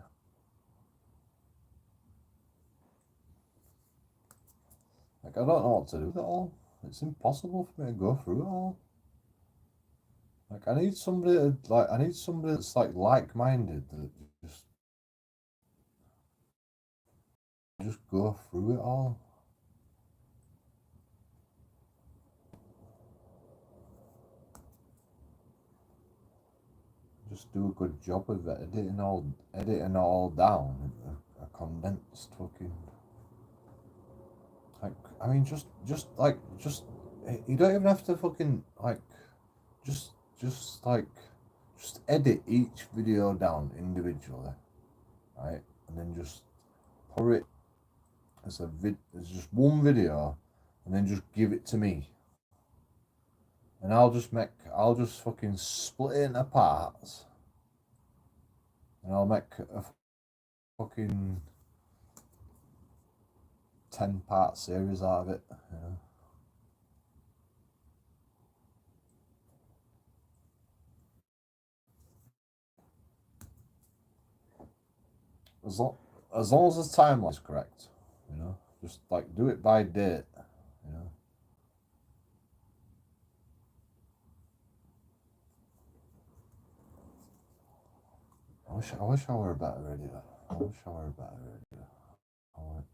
Like I don't know what to do with it all. It's impossible for me to go through it all. Like I need somebody that's like minded that just go through it all. Just do a good job of it, editing it all down into a condensed fucking. Like I mean, just you don't even have to fucking like just just like just edit each video down individually, right? And then just put it as just one video, and then just give it to me, and I'll just fucking split it into parts, and I'll make a fucking 10-part series out of it. You know? As long as long as the timeline is correct, you know, just like do it by date, you know. I wish I were a better editor. I wish I were a better editor. I like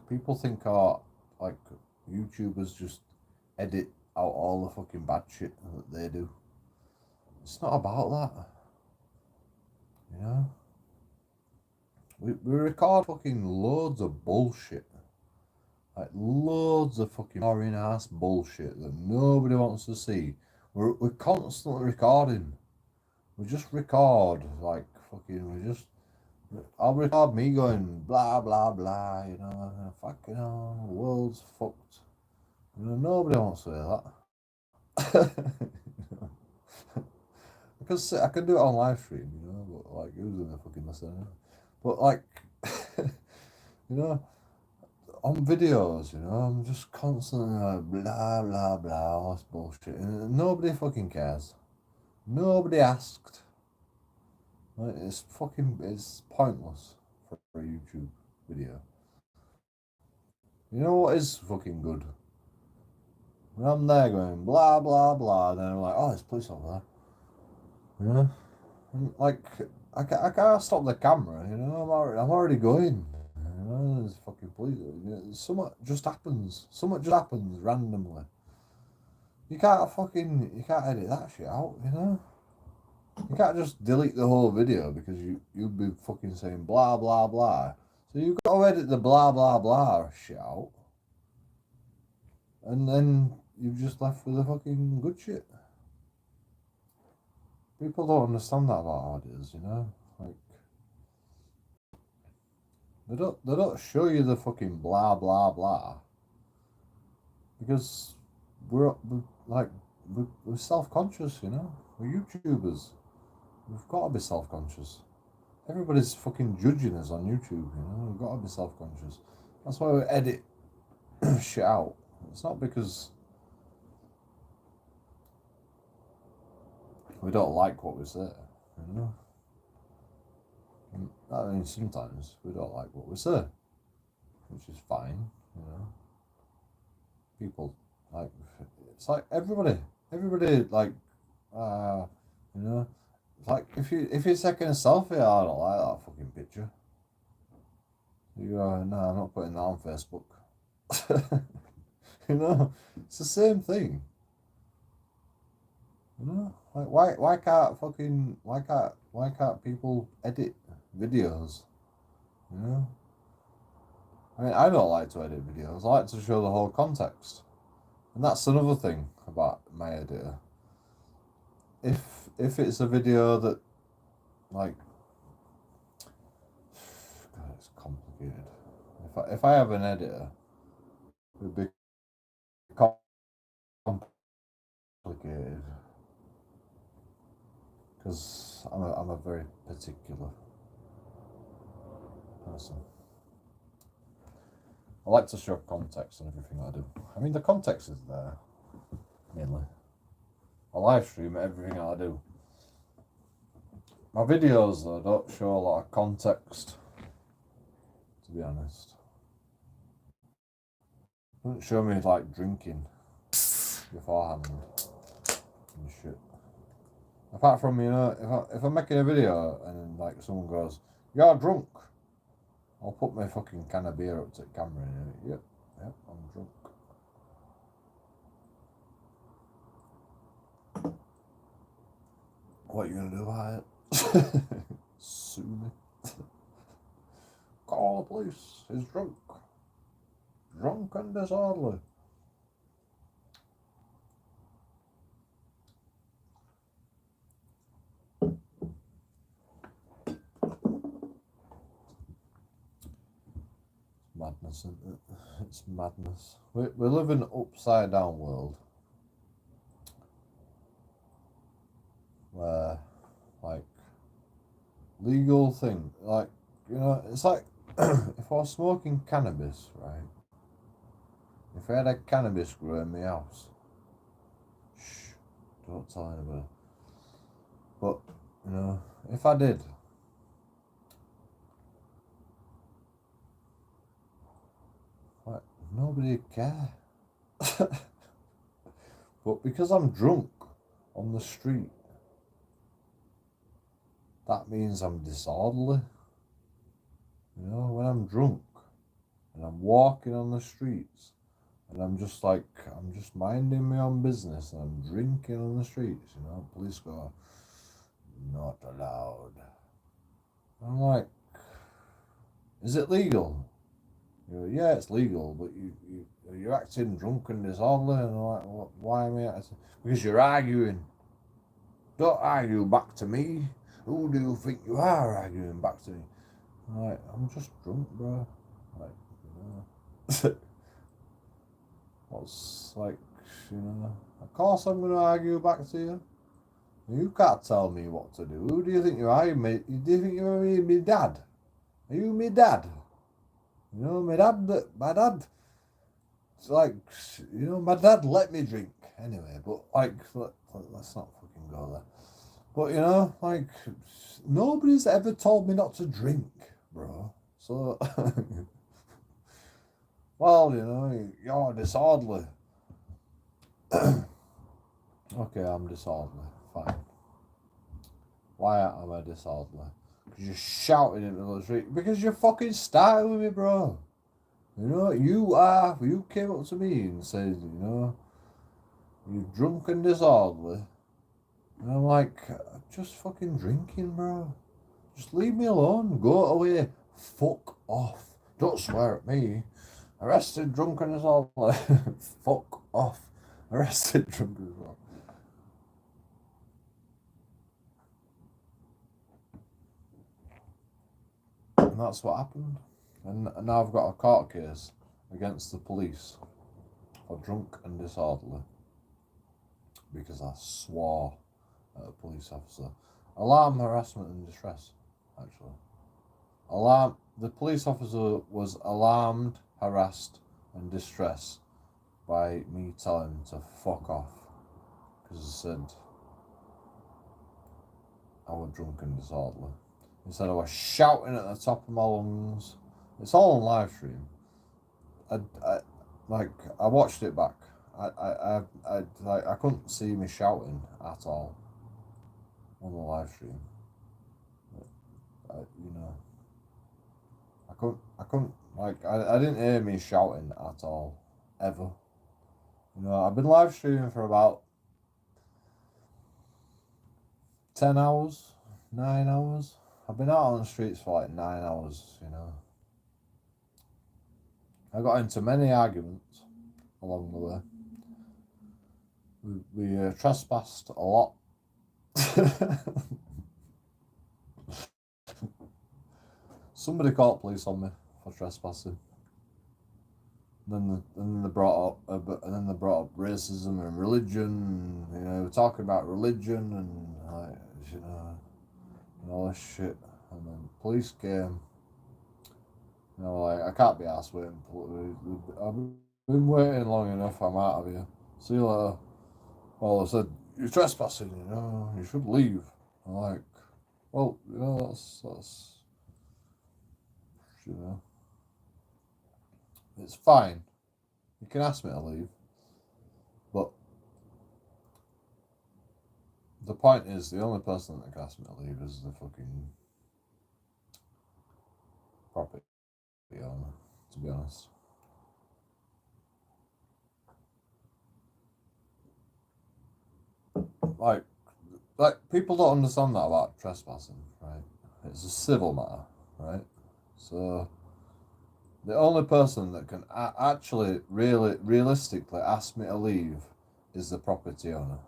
people think our like YouTubers just edit out all the fucking bad shit that they do. It's not about that, you know. We record fucking loads of bullshit. Like loads of fucking boring ass bullshit that nobody wants to see. We're constantly recording. We just record like fucking. We just I'll record me going blah blah blah, you know, fucking hell, the world's fucked. You know, nobody wants to hear that. Because I can do it on live stream, you know, but like who's gonna fucking listen? But like, you know, on videos, you know, I'm just constantly like blah blah blah, all this bullshit, and nobody fucking cares. Nobody asked. Like, it's pointless for a YouTube video. You know what is fucking good? When I'm there going blah blah blah, then I'm like, oh, there's police over there. You know, and like I can't stop the camera. You know, I'm already going. You know, there's fucking police. You know, something just happens. Something just happens randomly. You can't edit that shit out. You know, you can't just delete the whole video because you'd be fucking saying blah blah blah. So you've got to edit the blah blah blah shit out, and then you've just left with the fucking good shit. People don't understand that about audios, you know. Like they don't show you the fucking blah blah blah because we're self-conscious, you know. We're YouTubers. We've got to be self-conscious. Everybody's fucking judging us on YouTube, you know. We've got to be self-conscious. That's why we edit shit out. It's not because we don't like what we say, you know. I mean, sometimes we don't like what we say, which is fine, you know. People like it's like everybody like you know, it's like if you're taking a selfie, I don't like that fucking picture. You go, no, I'm not putting that on Facebook. You know, it's the same thing. You know, like why can't people edit videos? You know, I mean, I don't like to edit videos. I like to show the whole context, and that's another thing about my editor. If it's a video that like, God, it's complicated. If I have an editor, it would be complicated because I'm a very particular person. I like to show context on everything I do. I mean, the context is there, mainly. I live stream everything I do. My videos, though, don't show a lot of context, to be honest. Don't show me, like, drinking beforehand and shit. Apart from, you know, if I'm making a video and, like, someone goes, you're drunk, I'll put my fucking can of beer up to the camera and yep, I'm drunk. What are you gonna do about it? Sue me? Call the police. He's drunk. Drunk and disorderly. Madness, isn't it? It's madness. We live in an upside down world where, like, legal thing, like, you know, it's like if I was smoking cannabis, right? If I had a cannabis grow in my house, shh, don't tell anybody. But, you know, if I did, like, nobody would care. But because I'm drunk on the street, that means I'm disorderly. You know, when I'm drunk and I'm walking on the streets and I'm just minding my own business and I'm drinking on the streets, you know, police go, not allowed. I'm like, is it legal? You go, yeah, it's legal, but you're acting drunk and disorderly. And I'm like, well, why am I acting? Because you're arguing. Don't argue back to me. Who do you think you are arguing back to me? Like, I'm just drunk, bro. Like, you know. What's like, you know? Of course I'm gonna argue back to you. You can't tell me what to do. Who do you think you are? Do you think you're me dad? Are you me dad? You know, my dad, it's like, you know, my dad let me drink anyway, but like, let's not fucking go there. But, you know, like, nobody's ever told me not to drink, bro. So, well, you know, you're disorderly. Okay, I'm disorderly. Fine. Why am I disorderly? Because you're shouting into the street. Because you're fucking starting with me, bro. You know, you came up to me and said, you know, you're drunk and disorderly. And I'm like, I'm just fucking drinking, bro. Just leave me alone. Go away. Fuck off. Don't swear at me. Arrested drunk and disorderly. Fuck off. Arrested drunk and disorderly. And that's what happened. And now I've got a court case against the police for drunk and disorderly because I swore at a police officer. Alarm, harassment, and distress, actually. The police officer was alarmed, harassed, and distressed by me telling him to fuck off because he said I was drunk and disorderly. He said I was shouting at the top of my lungs. It's all on live stream. I watched it back. I couldn't see me shouting at all on the live stream. You know, I didn't hear me shouting at all, ever. You know, I've been live streaming for about 10 hours, 9 hours. I've been out on the streets for like 9 hours, you know. I got into many arguments along the way. We trespassed a lot. Somebody called police on me for trespassing. Then they brought up racism and religion. You know, we're talking about religion and like, you know, and all this shit. And then police came. You know, like, I can't be asked waiting. I've been waiting long enough. I'm out of here. See you later. Well, I said, you're trespassing, you know, you should leave. I'm like, well, you know, that's, you know, it's fine. You can ask me to leave. But the point is, the only person that can ask me to leave is the fucking property owner, to be honest. Like people don't understand that about trespassing, right? It's a civil matter, right? So the only person that can actually realistically ask me to leave is the property owner.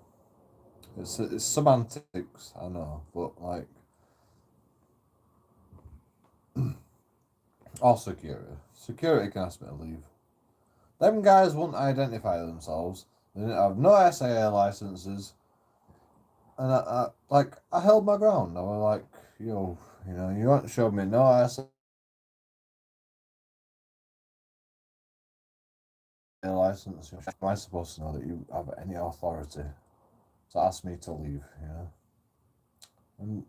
It's semantics, I know, but like, or security. Security can ask me to leave. Them guys wouldn't identify themselves. They didn't have no SAA licenses, and I held my ground. I was like, yo, you know, you haven't showed me no SAA license. How am I supposed to know that you have any authority to ask me to leave? You know, and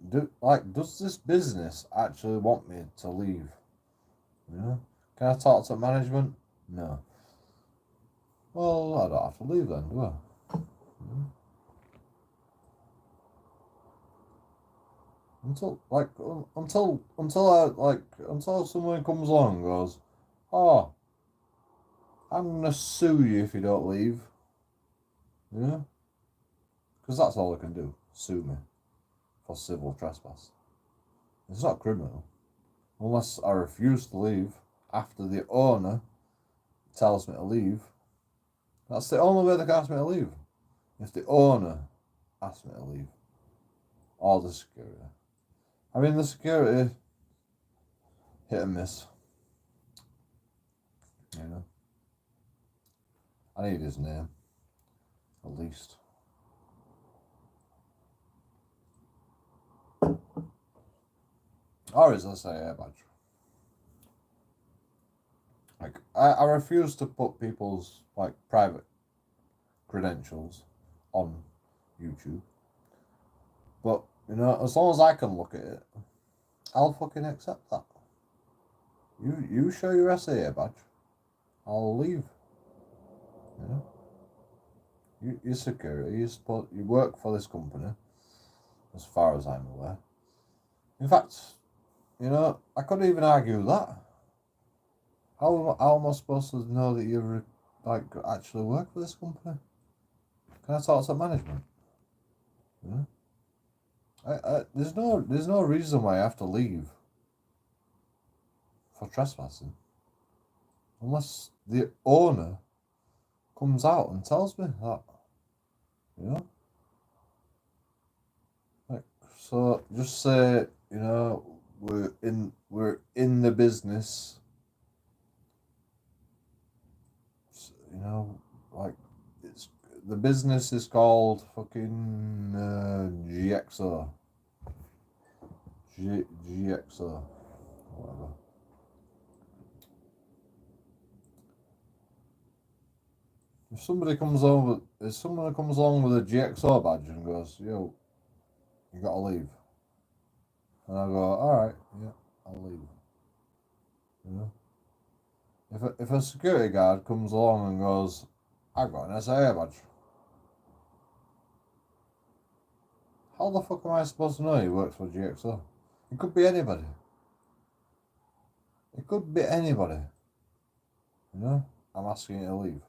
does this business actually want me to leave? You know, can I talk to management? No. Well, I don't have to leave then, do I? You know? Until someone comes along and goes, oh, I'm gonna sue you if you don't leave. You know, because that's all I can do. Sue me for civil trespass. It's not criminal unless I refuse to leave after the owner tells me to leave. That's the only way they can ask me to leave. If the owner asks me to leave, or the security. I mean, the security. hit and miss. You know, I need his name at least. Or his SAA badge. Like I refuse to put people's like private credentials on YouTube. But you know, as long as I can look at it, I'll fucking accept that. You show your SAA badge, I'll leave. You know, you're security. You work for this company, as far as I'm aware. In fact, you know, I could even argue that. How am I supposed to know that you like actually work for this company? Can I talk to management? You know? There's no reason why I have to leave for trespassing, unless the owner comes out and tells me that. You know, like, so just say, you know, we're in the business. You know, like the business is called fucking GXO. GXO, whatever. If somebody comes along with a GXO badge and goes, "Yo, you gotta leave," and I go, "All right, yeah, I'll leave." You know, if a security guard comes along and goes, "I've got an SIA badge," how the fuck am I supposed to know he works for GXO? It could be anybody. It could be anybody. You know, I'm asking you to leave.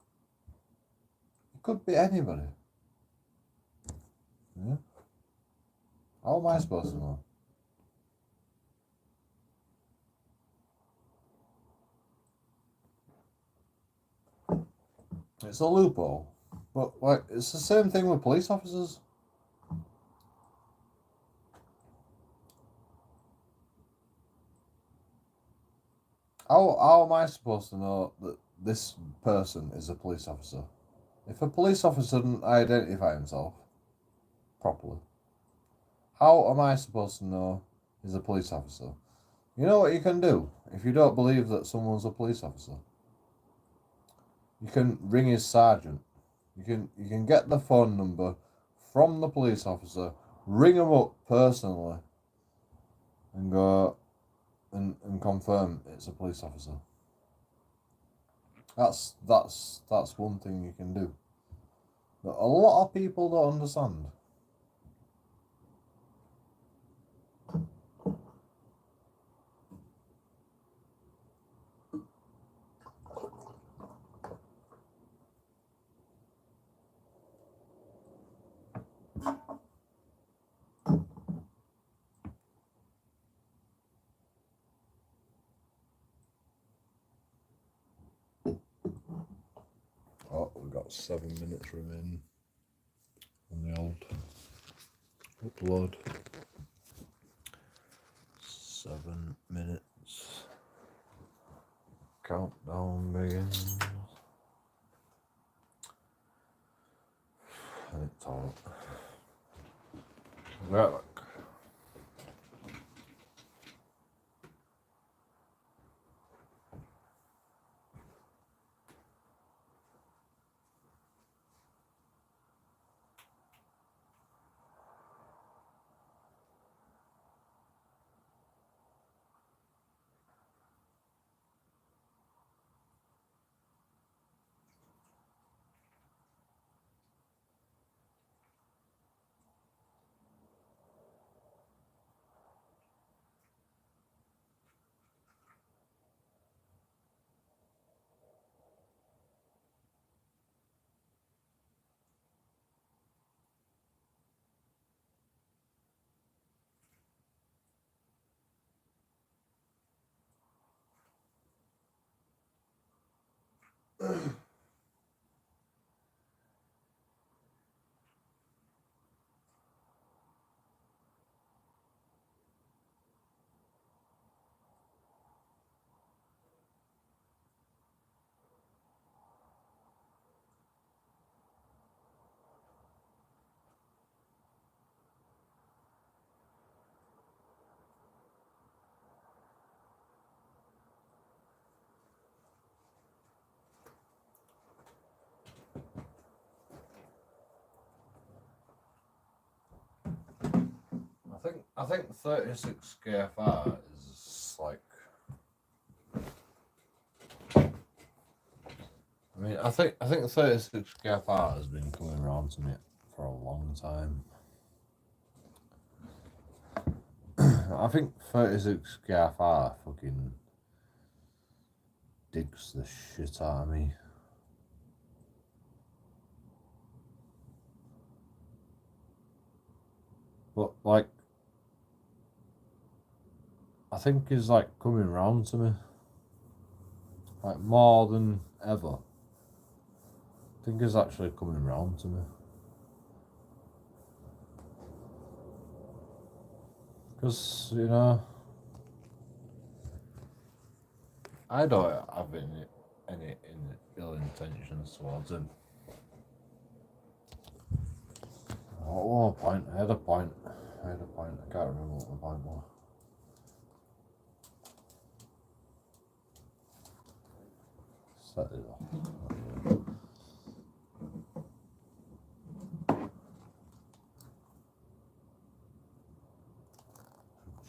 It could be anybody. Yeah. How am I supposed to know? It's a loophole. But like it's the same thing with police officers. How am I supposed to know that this person is a police officer? If a police officer doesn't identify himself properly, how am I supposed to know he's a police officer? You know what you can do if you don't believe that someone's a police officer? You can ring his sergeant. You can get the phone number from the police officer, ring him up personally, and go and confirm it's a police officer. That's one thing you can do that a lot of people don't understand. Oh, we've got 7 minutes remaining on the old upload. 7 minutes. Countdown begins. And it's all. Right, look. I think 36 KFR is like. I mean, I think 36 KFR has been coming around to me for a long time. I think 36 KFR fucking digs the shit out of me. But like, I think he's like coming round to me, like more than ever. I think he's actually coming round to me. Because, you know, I don't have any ill intentions towards him. Oh, point. I had a point. I can't remember what the point was. Set it off.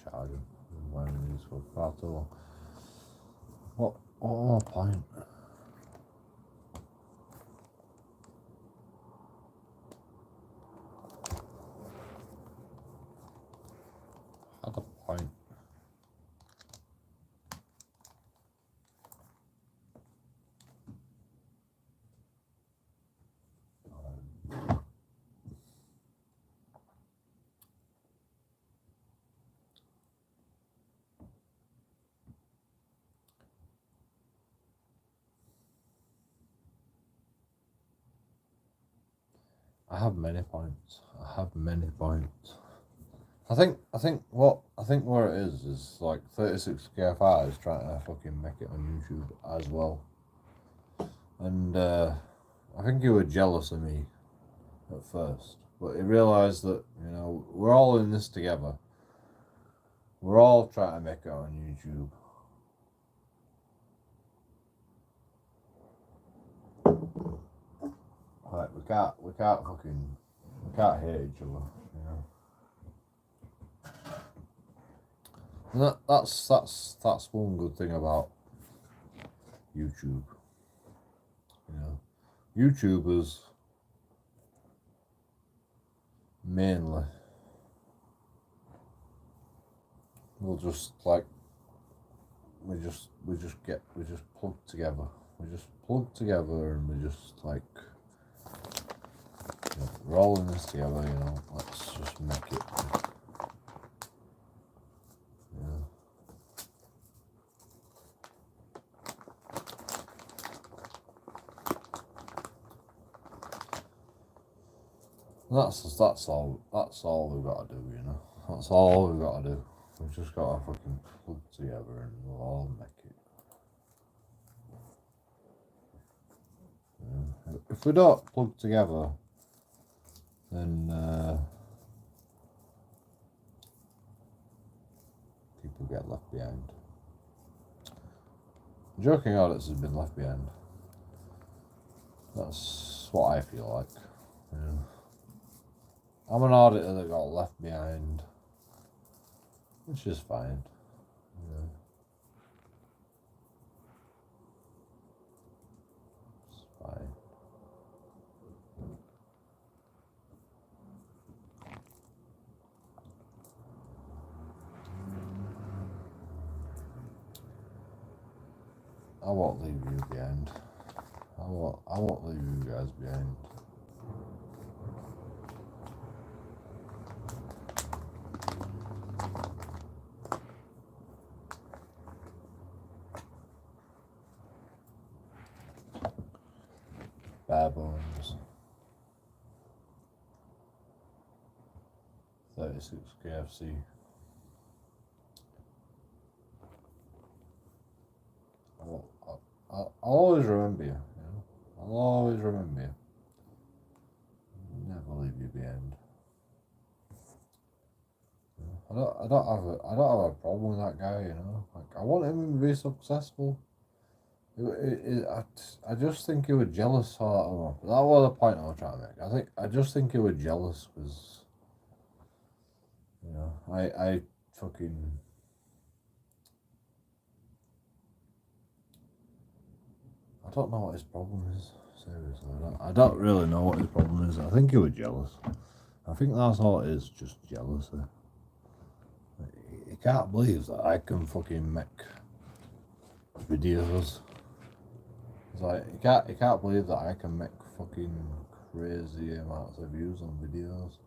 Charge him. Wearing these for far too long. What more point? Had a point. I have many points. I think what it is like 36 KFR is trying to fucking make it on YouTube as well. And I think he was jealous of me at first, but he realised that, you know, we're all in this together. We're all trying to make it on YouTube. Like we can't hate each other, you know. And that's one good thing about YouTube. You know, YouTubers mainly will just like we just plug together. We just plug together and we just like, you know, we're all in this together, you know, let's just make it. That's all we've got to do, you know. That's all we've got to do. We've just got to fucking plug together and we'll all make it. Yeah. If we don't plug together, then people get left behind. JoeKingAudits has been left behind. That's what I feel like. Yeah. I'm an auditor that got left behind, which is fine. Yeah. It's fine. I won't leave you behind. I won't leave you guys behind. Bare bones. 36 KFC. I'll always remember you, you know. I'll always remember you. Never leave you behind. I don't have a problem with that guy, you know. Like, I want him to be successful. I just think he was jealous. I don't know. That was the point I was trying to make. I just think he was jealous because, You know, I fucking, I don't know what his problem is. Seriously, I don't really know what his problem is. I think he was jealous. I think that's all it is, just jealousy. He can't believe that I can fucking make videos. It's like he can't believe that I can make fucking crazy amounts of views on videos.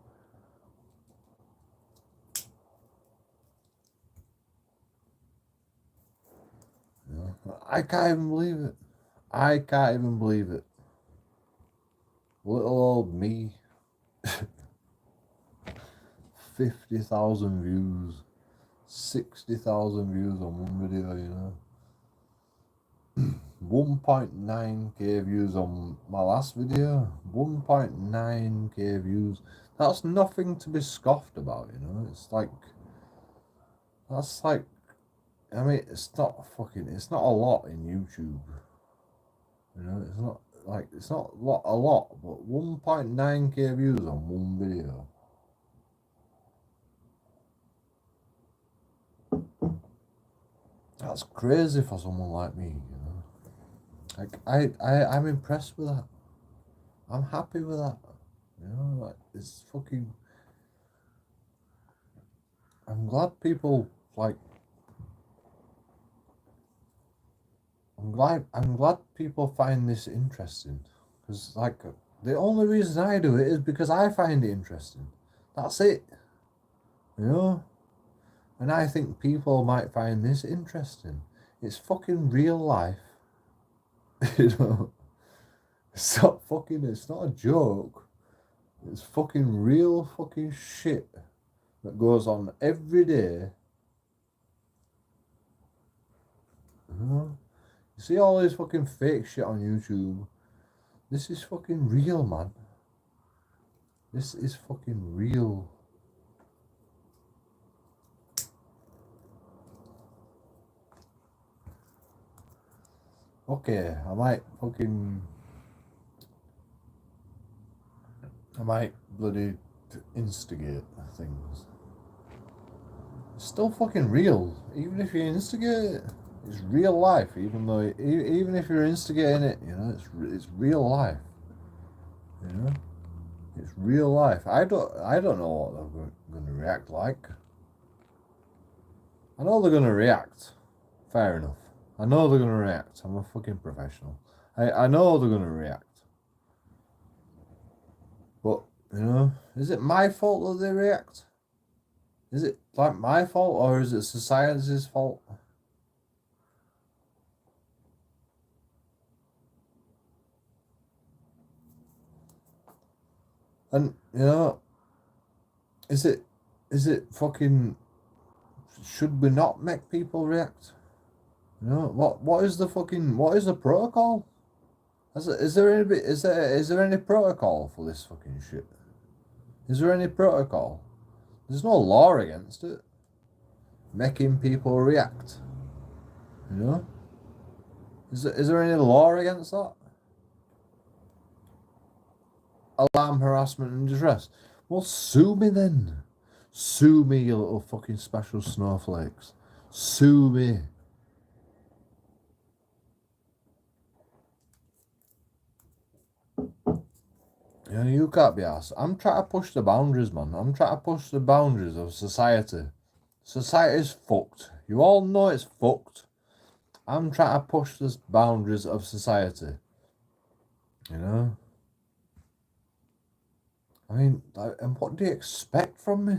You know? I can't even believe it. I can't even believe it. Little old me. 50,000 views. 60,000 views on one video, you know. 1.9k views on my last video. 1.9k views. That's nothing to be scoffed about, you know. It's like, that's like, I mean, it's not a lot in YouTube. You know, it's not like, it's not a lot, but 1.9k views on one video. That's crazy for someone like me, you know. Like, I'm impressed with that. I'm happy with that. You know, like, it's fucking, I'm glad people, like, I'm glad people find this interesting. Because, like, the only reason I do it is because I find it interesting. That's it. You know? And I think people might find this interesting. It's fucking real life. You know? It's not a joke. It's fucking real fucking shit that goes on every day. You know? You see all this fucking fake shit on YouTube. This is fucking real, man. This is fucking real. Okay, I might bloody instigate things. It's still fucking real, even if you instigate it. It's real life, even if you're instigating it, you know, it's real life. You know, it's real life. I don't know what they're gonna react like. I know they're gonna react. Fair enough. I know they're gonna react. I'm a fucking professional. I know they're gonna react. But, you know, is it my fault that they react? Is it like my fault or is it society's fault? And, you know, is it fucking, should we not make people react? You know, what is the protocol? Is there any protocol for this fucking shit? Is there any protocol? There's no law against it. Making people react. You know? Is there any law against that? Alarm, harassment and distress. Well, sue me then. Sue me, you little fucking special snowflakes. Sue me. You know, you can't be asked. I'm trying to push the boundaries, man. I'm trying to push the boundaries of society. Society's fucked. You all know it's fucked. I'm trying to push the boundaries of society. You know? I mean, and what do you expect from me?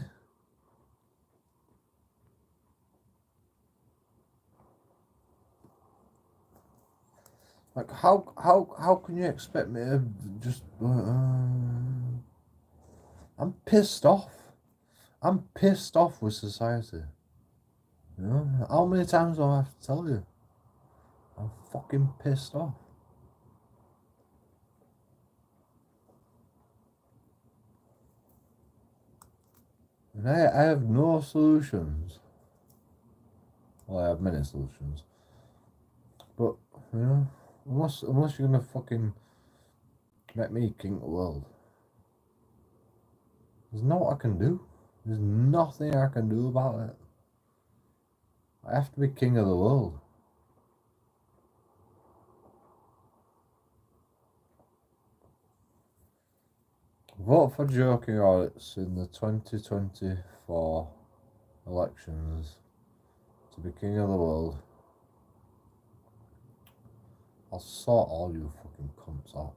Like, how can you expect me to just... I'm pissed off. I'm pissed off with society. You know? How many times do I have to tell you? I'm fucking pissed off. And I have no solutions. Well, I have many solutions. But, you know, unless you're gonna fucking make me king of the world, there's not what I can do. There's nothing I can do about it. I have to be king of the world. Vote for JoeKingAudits in the 2024 elections to be king of the world. I'll sort all you fucking cunts out.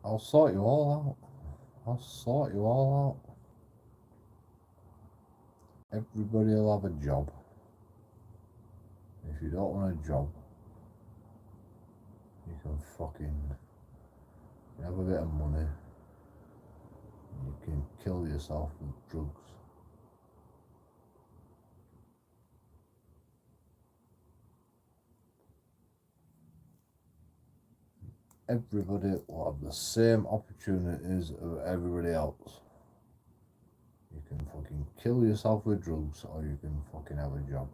I'll sort you all out. I'll sort you all out. Everybody will have a job. If you don't want a job, you can fucking have a bit of money. You can kill yourself with drugs. Everybody will have the same opportunities of everybody else. You can fucking kill yourself with drugs, or you can fucking have a job.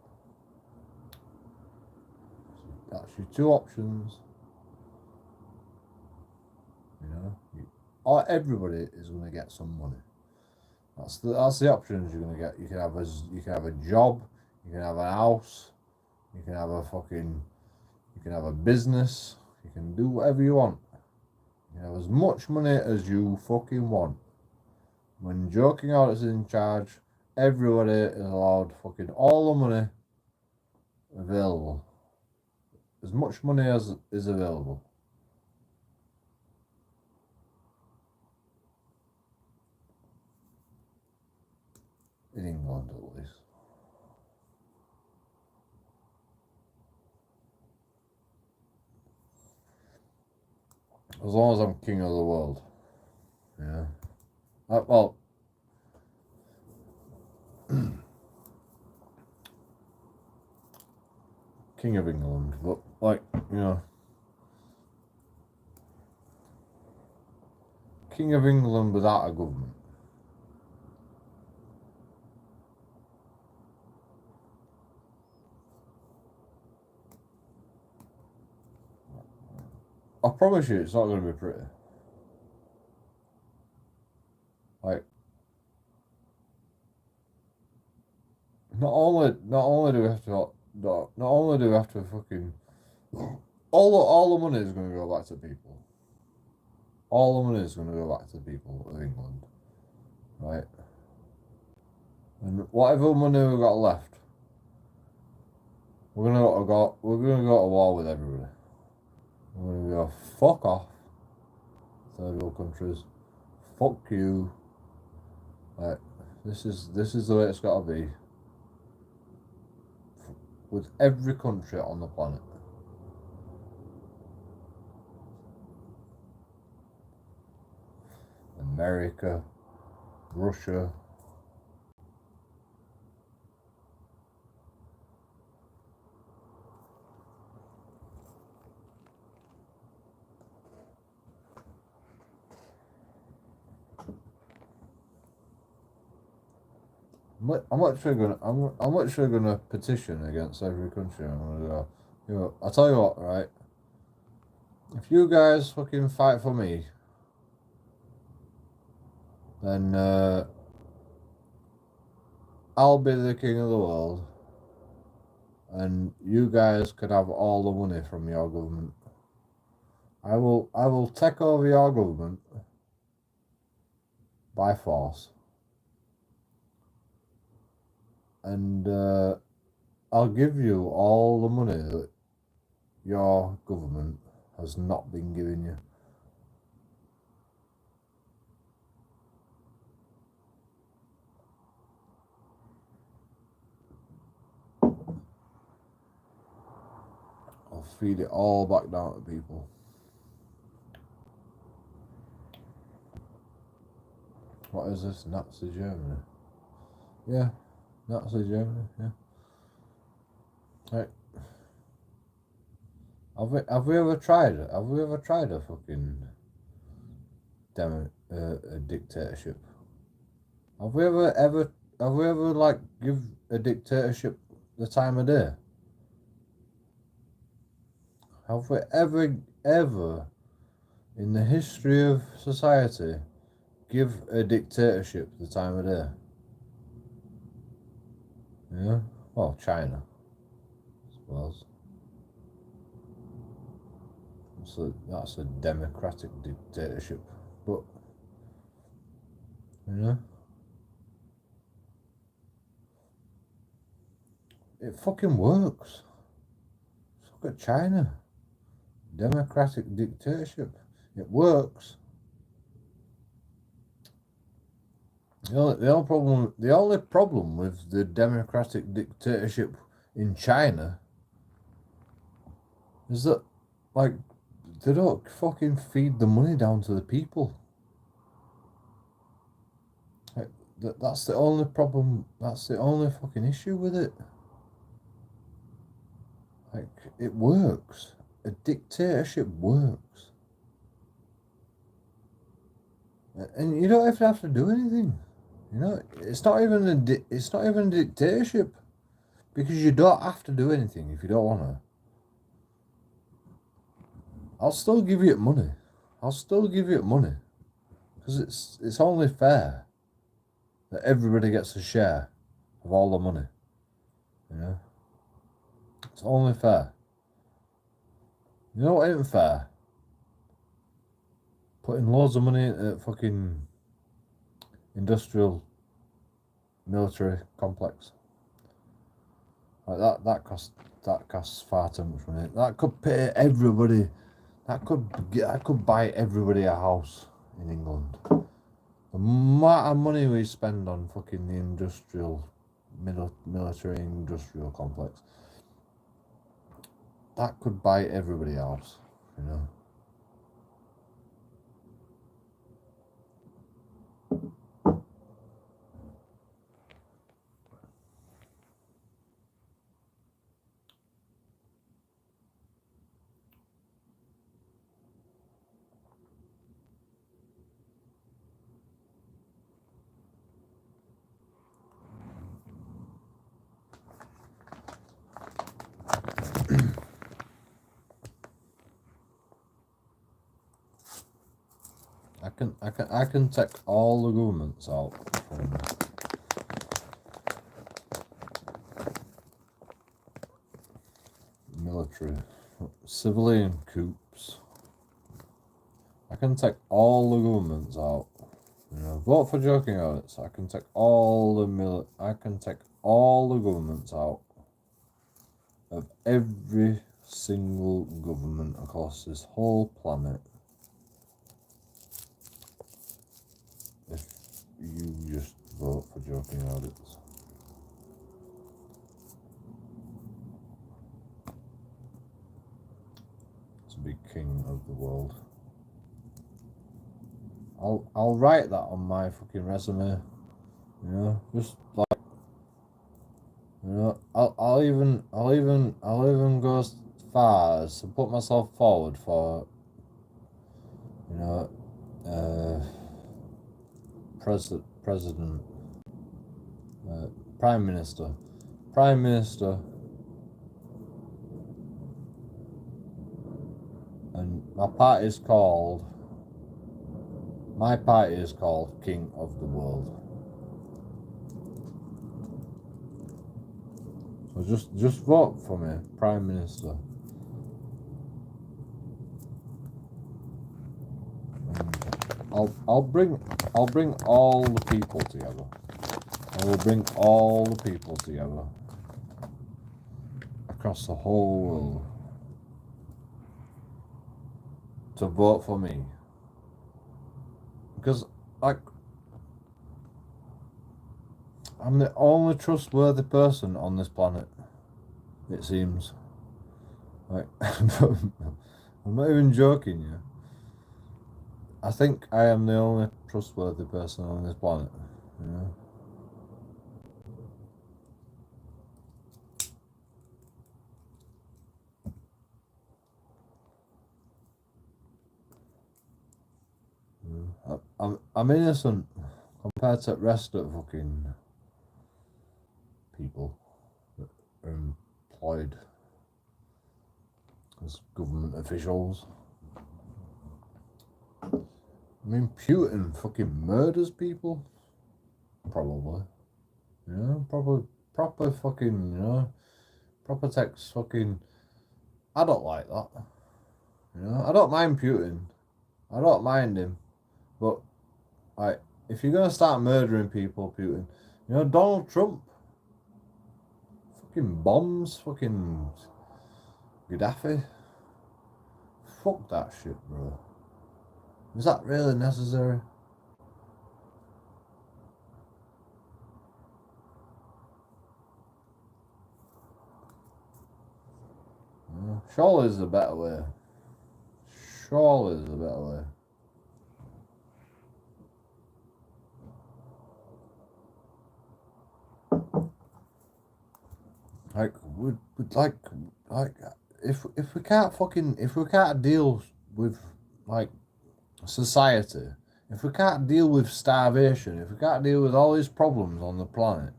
So that's your two options. You know, or everybody is going to get some money. That's the options you're going to get. You can have a job. You can have a house. You can have a business. You can do whatever you want. You have as much money as you fucking want. When JoeKingAudits is in charge, everybody is allowed fucking all the money available. As much money as is available. In England, at least. As long as I'm king of the world. Yeah. Well, king of England, but like, you know, king of England without a government. I promise you, it's not going to be pretty. Like, not only do we have to fucking all the money is going to go back to people. All the money is going to go back to the people of England, right? And whatever money we've got left, we're gonna go to war with everybody. We're gonna go fuck off, third world countries. Fuck you. Like, this is the way it's got to be with every country on the planet. America, Russia. I'm actually gonna petition against every country. I'm gonna go. You know, I'll tell you what, right? If you guys fucking fight for me, then I'll be the king of the world, and you guys could have all the money from your government. I will take over your government by force, and I'll give you all the money that your government has not been giving you. I'll feed it all back down to people. What is this? Nazi Germany? Yeah, Nazi Germany, yeah. Right. Have we ever tried a fucking a dictatorship? Have we ever like give a dictatorship the time of day? Have we ever in the history of society give a dictatorship the time of day? Yeah? Well, China, I suppose. That's a democratic dictatorship. But, you know, it fucking works. Look at China. Democratic dictatorship. It works. The only problem with the democratic dictatorship in China is that, like, they don't fucking feed the money down to the people. Like, that's the only problem. That's the only fucking issue with it. Like, it works. A dictatorship works. And you don't even have to do anything. You know, it's not even a dictatorship, because you don't have to do anything if you don't want to. I'll still give you money. Because it's only fair that everybody gets a share of all the money. You know, it's only fair. You know what ain't fair? Putting loads of money into fucking industrial military complex. Like that costs far too much money. That could pay everybody. That could buy everybody a house in England. The amount of money we spend on fucking the military industrial complex, that could buy everybody a house, you know. I can take all the governments out from military, civilian coups. I can take all the governments out. You know, vote for JoeKingAudits. I can take all the governments out of every single government across this whole planet. If you just vote for JoeKingAudits. To be king of the world. I'll write that on my fucking resume. You know, just like, you know, I'll even go as far as to put myself forward for, you know, president, prime minister, and my party is called King of the World. So just vote for me, Prime Minister. And I'll bring all the people together. I will bring all the people together across the whole world to vote for me. Because, like, I'm the only trustworthy person on this planet, it seems. Like, I'm not even joking, yeah. I think I am the only trustworthy person on this planet, you know. I'm innocent compared to the rest of fucking people that are employed as government officials. I mean, Putin fucking murders people. Probably. You know, proper fucking, you know, proper text fucking. I don't like that. You know, I don't mind Putin. I don't mind him. But, like, if you're gonna start murdering people, Putin, you know, Donald Trump, fucking bombs, fucking Gaddafi. Fuck that shit, bro. Is that really necessary? Yeah. Surely there's a better way. Surely there's a better way. Like, would like if we can't deal with like society, if we can't deal with starvation, if we can't deal with all these problems on the planet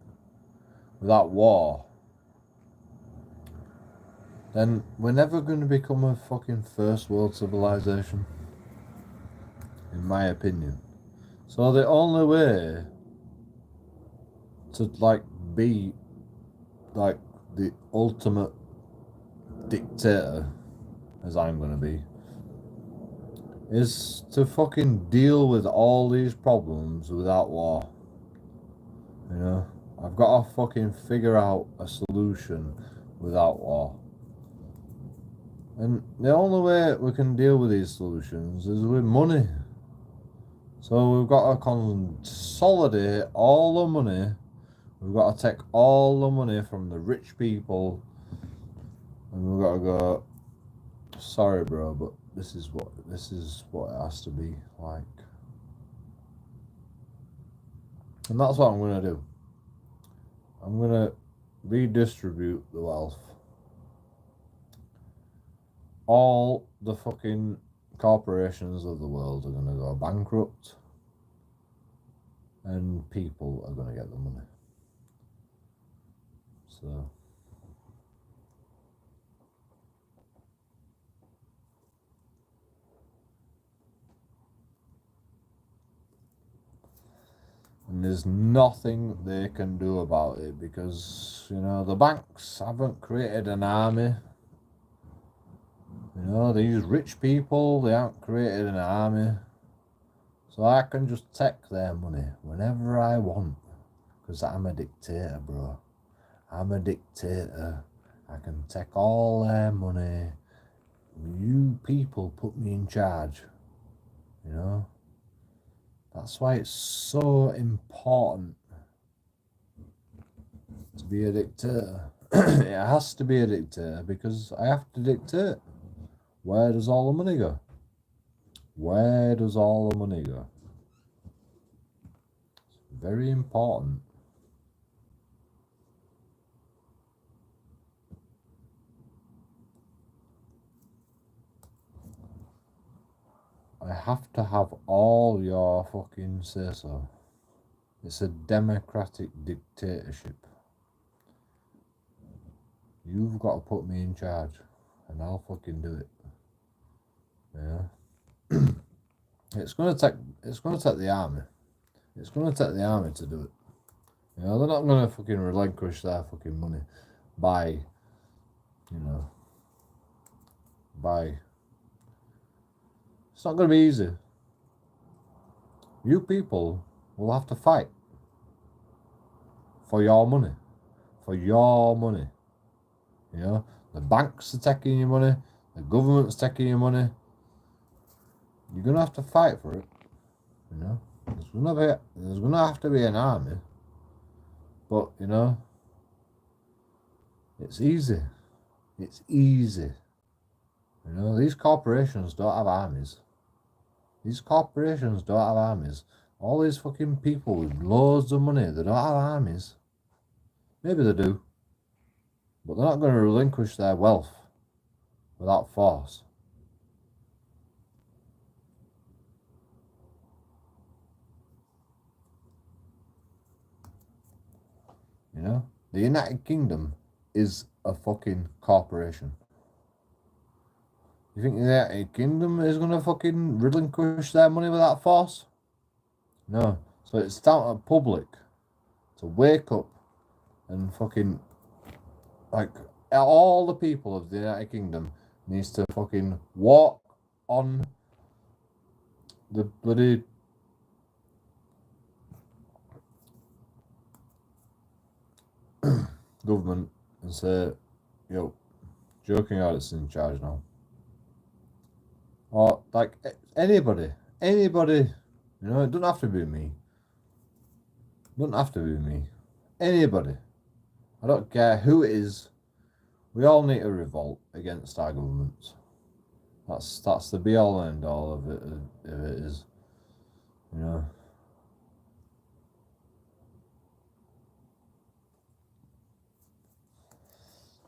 without war, then we're never going to become a fucking first world civilization, in my opinion. So the only way to like be like the ultimate dictator, as I'm going to be, is to fucking deal with all these problems without war. You know, I've got to fucking figure out a solution without war. And the only way we can deal with these solutions is with money. So we've got to consolidate all the money. We've got to take all the money from the rich people, and we've got to go, sorry bro, but this is what it has to be like. And that's what I'm going to do. I'm going to redistribute the wealth. All the fucking corporations of the world are going to go bankrupt, and people are going to get the money. So and there's nothing they can do about it, because, you know, the banks haven't created an army. You know, these rich people, they haven't created an army. So I can just take their money whenever I want, because I'm a dictator, bro. I'm a dictator. I can take all their money. You people put me in charge. You know? That's why it's so important to be a dictator. It has to be a dictator, because I have to dictate. Where does all the money go? Where does all the money go? It's very important. I have to have all your fucking say so. It's a democratic dictatorship. You've got to put me in charge, and I'll fucking do it. Yeah. It's gonna take the army. It's gonna take the army to do it. You know, they're not gonna fucking relinquish their fucking money by, you know, by. It's not gonna be easy. You people will have to fight for your money. For your money. You know, the banks are taking your money, the government's taking your money. You're gonna have to fight for it. You know, there's gonna have to be an army. But, you know, it's easy. It's easy. You know, these corporations don't have armies. These corporations don't have armies. All these fucking people with loads of money, they don't have armies. Maybe they do. But they're not going to relinquish their wealth without force. You know? The United Kingdom is a fucking corporation. You think the United Kingdom is going to fucking relinquish their money with that force? No. So it's down to the public to wake up and fucking, like, all the people of the United Kingdom needs to fucking walk on the bloody government and say, yo, JoeKingAudits in charge now. Or, like, anybody, you know, it doesn't have to be me. Anybody. I don't care who it is. We all need to revolt against our governments. That's the be all and end all of it. If it is, you know.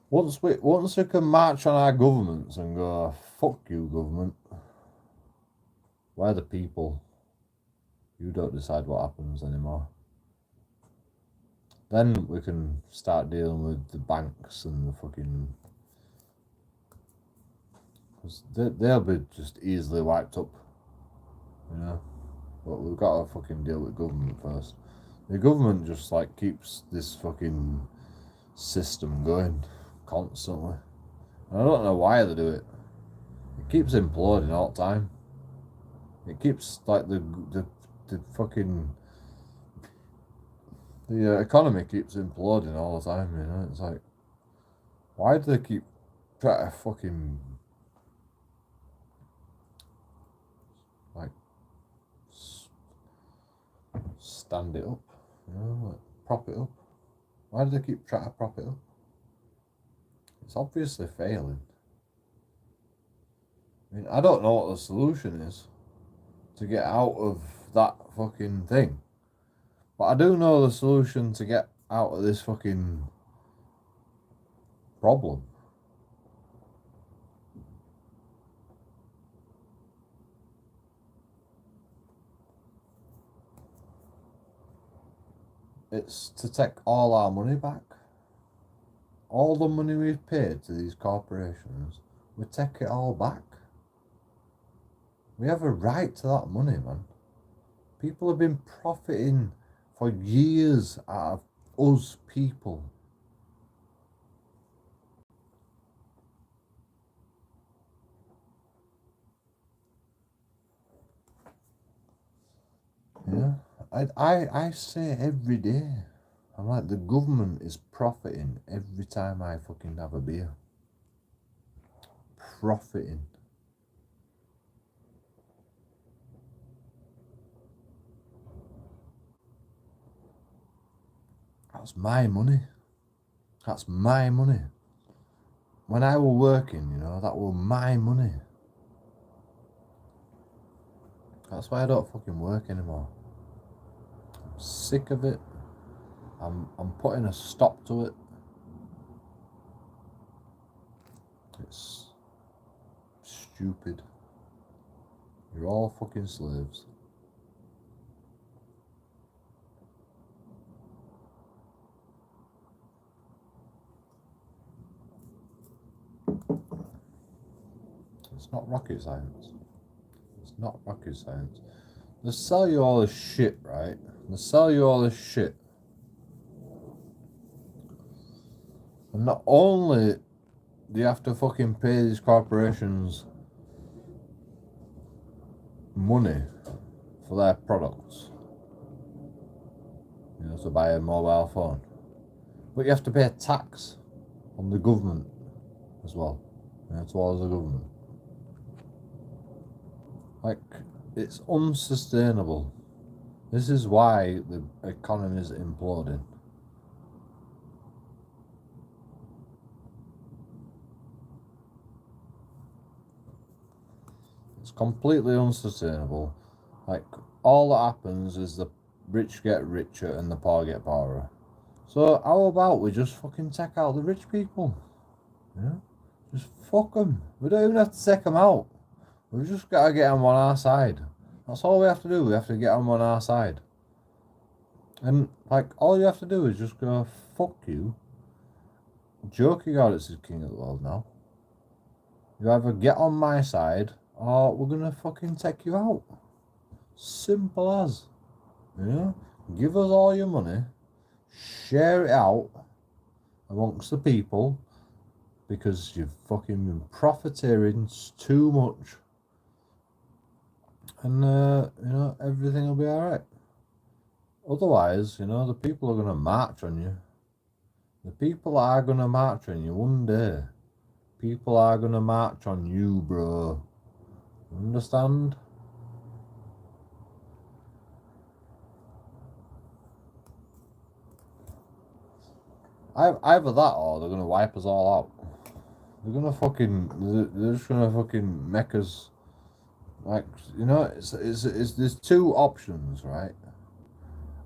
Once we can march on our governments and go, fuck you, government. We're the people. You don't decide what happens anymore. Then we can start dealing with the banks and the fucking. Because they'll be just easily wiped up, you know. But we've got to fucking deal with government first. The government just like keeps this fucking system going constantly. And I don't know why they do it. It keeps imploding all the time. It keeps like the fucking the economy keeps imploding all the time. You know, it's like, why do they keep trying to fucking like stand it up? You know, like prop it up. Why do they keep trying to prop it up? It's obviously failing. I mean, I don't know what the solution is to get out of that fucking thing. But I do know the solution to get out of this fucking problem. It's to take all our money back. All the money we've paid to these corporations, we take it all back. We have a right to that money, man. People have been profiting for years out of us people. Yeah, I say every day, I'm like, the government is profiting every time I fucking have a beer. Profiting. That's my money. That's my money. When I were working, you know, that were my money. That's why I don't fucking work anymore. I'm sick of it. I'm putting a stop to it. It's stupid. You're all fucking slaves. It's not rocket science. It's not rocket science. They sell you all this shit, right? They sell you all this shit. And not only do you have to fucking pay these corporations money for their products, you know, to buy a mobile phone, but you have to pay a tax on the government as well, you know, towards the government. Like, it's unsustainable. This is why the economy is imploding. It's completely unsustainable. Like, all that happens is the rich get richer and the poor get poorer. So how about we just fucking take out the rich people? You know? Just fuck them. We don't even have to take them out. We've just got to get them on our side. That's all we have to do. We have to get them on our side. And, like, all you have to do is just go, fuck you. JoeKingAudits is king of the world now. You either get on my side or we're gonna fucking take you out. Simple as. You know? Give us all your money, share it out amongst the people because you've fucking been profiteering too much. And, you know, everything will be alright. Otherwise, you know, the people are going to march on you. The people are going to march on you one day. People are going to march on you, bro. Understand? Either that or they're going to wipe us all out. They're going to fucking... They're just going to fucking make us... Like, you know, it's there's two options, right?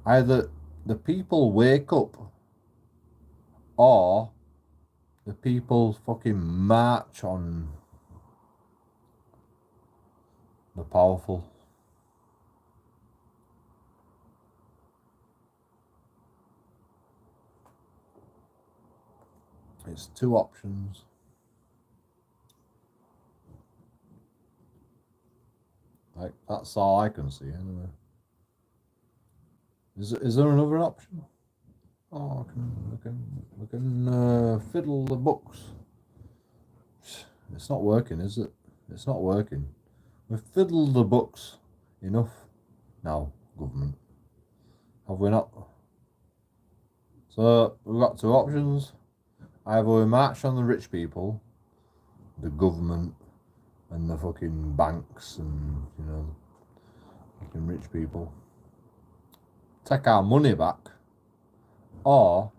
Either the people wake up or the people fucking march on the powerful. It's two options. Like, that's all I can see anyway. Is there another option? Oh, we can fiddle the books. It's not working, is it? It's not working. We've fiddled the books enough now, government. Have we not? So we've got two options. Either we march on the rich people, the government, and the fucking banks, and you know, fucking rich people. Take our money back, or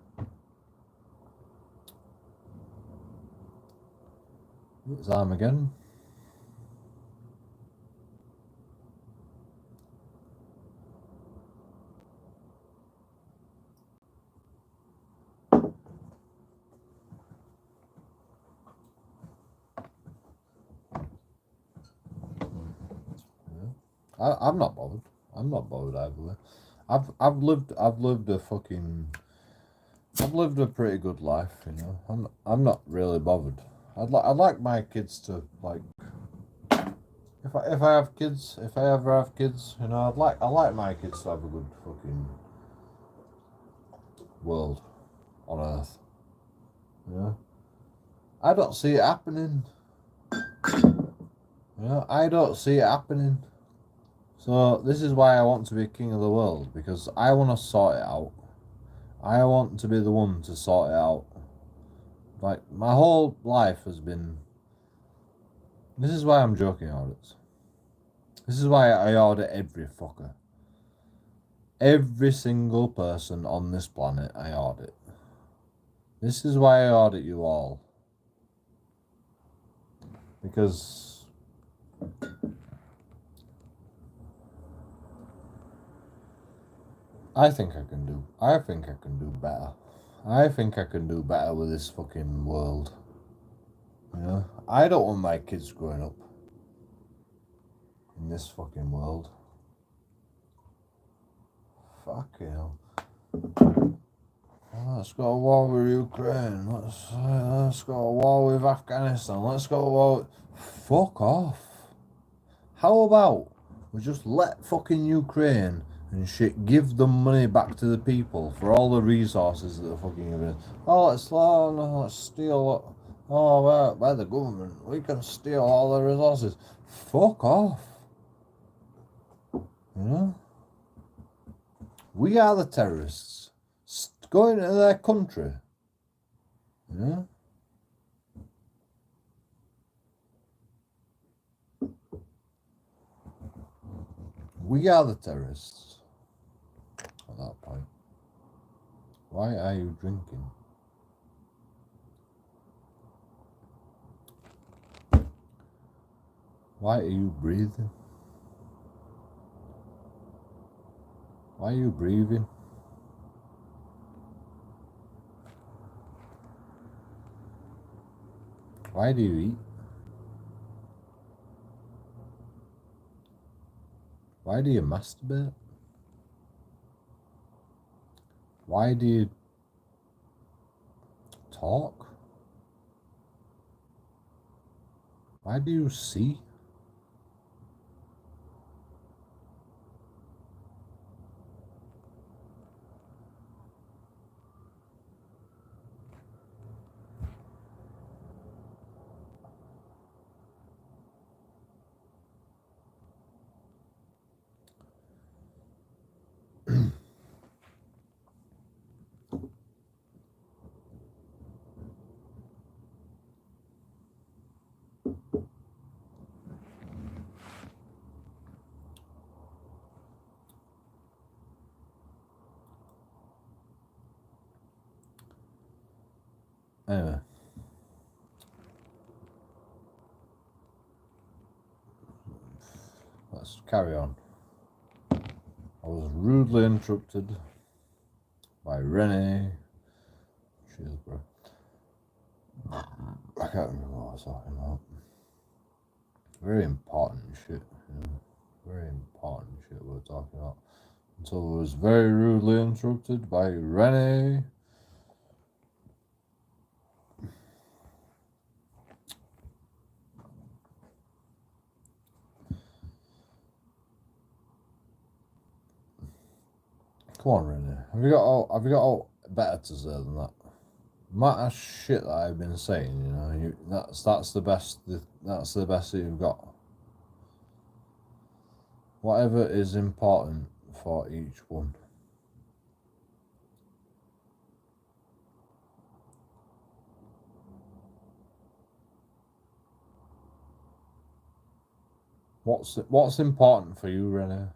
it's Armageddon. I'm not bothered. I'm not bothered either way. I've lived a pretty good life, you know. I'm not really bothered. I'd like my kids to like if I have kids, if I ever have kids, you know, I like my kids to have a good fucking world on Earth. You know? I don't see it happening. You know, I don't see it happening. So this is why I want to be king of the world, because I want to sort it out. I want to be the one to sort it out. Like, my whole life has been... This is why I'm joking audits. This is why I audit every fucker. Every single person on this planet I audit. This is why I audit you all. Because... I think I can do better. I think I can do better with this fucking world. You know? I don't want my kids growing up in this fucking world. Fuck you know. Let's go to war with Ukraine. Let's go to war with Afghanistan. Let's go to war. Fuck off. How about we just let fucking Ukraine and shit give them money back to the people for all the resources that they're fucking giving us? Oh, let's steal. Oh, we're the government. We can steal all the resources. Fuck off. You know? We are the terrorists. Go into their country. You know? We are the terrorists. At that point. Why are you drinking? Why are you breathing? Why are you breathing? Why do you eat? Why do you masturbate? Why do you talk? Why do you see? Anyway. Let's carry on. I was rudely interrupted by Rennie. Cheers, bro. I can't remember what I was talking about. Very important shit, you know. Very important shit we were talking about. Until I was very rudely interrupted by Rennie. Come on, Rennie. Have you got better to say than that? Matter shit that I've been saying, you know. That's the best. That's the best that you've got. Whatever is important for each one. What's important for you, Renee?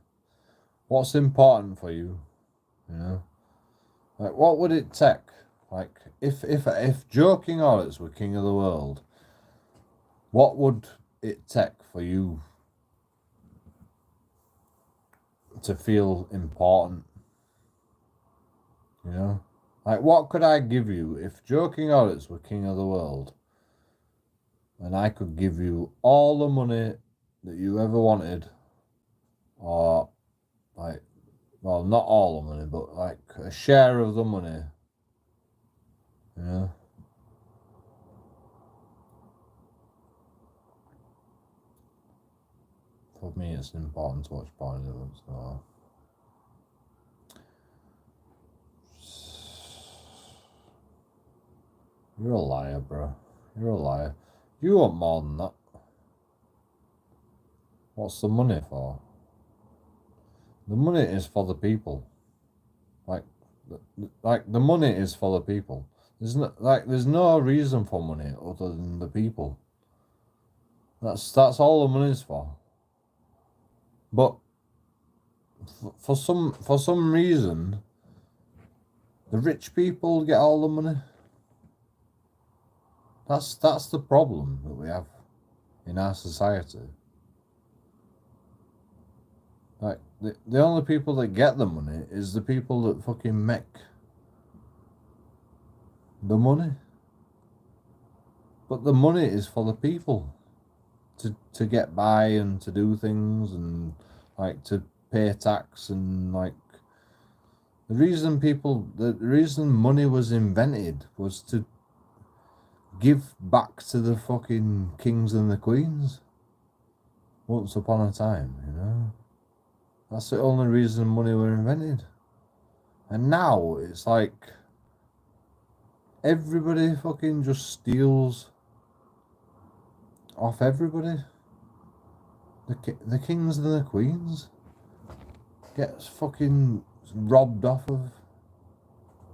What's important for you? You know, like what would it take? Like if JoeKingAudits were king of the world, what would it take for you to feel important? You know, like what could I give you if JoeKingAudits were king of the world, and I could give you all the money that you ever wanted, or like, well, not all the money, but like a share of the money, you know? For me, it's important to watch porn once in a while. You're a liar, bro. You're a liar. You want more than that. What's the money for? The money is for the people. Like the money is for the people. There's no reason for money other than the people. That's all the money's for. But for some reason, the rich people get all the money. That's the problem that we have in our society. Like the only people that get the money is the people that fucking make the money. But the money is for the people to get by and to do things and like to pay tax and like the reason money was invented was to give back to the fucking kings and the queens once upon a time, you know. That's the only reason money were invented. And now it's like everybody fucking just steals off everybody. The kings and the queens gets fucking robbed off of,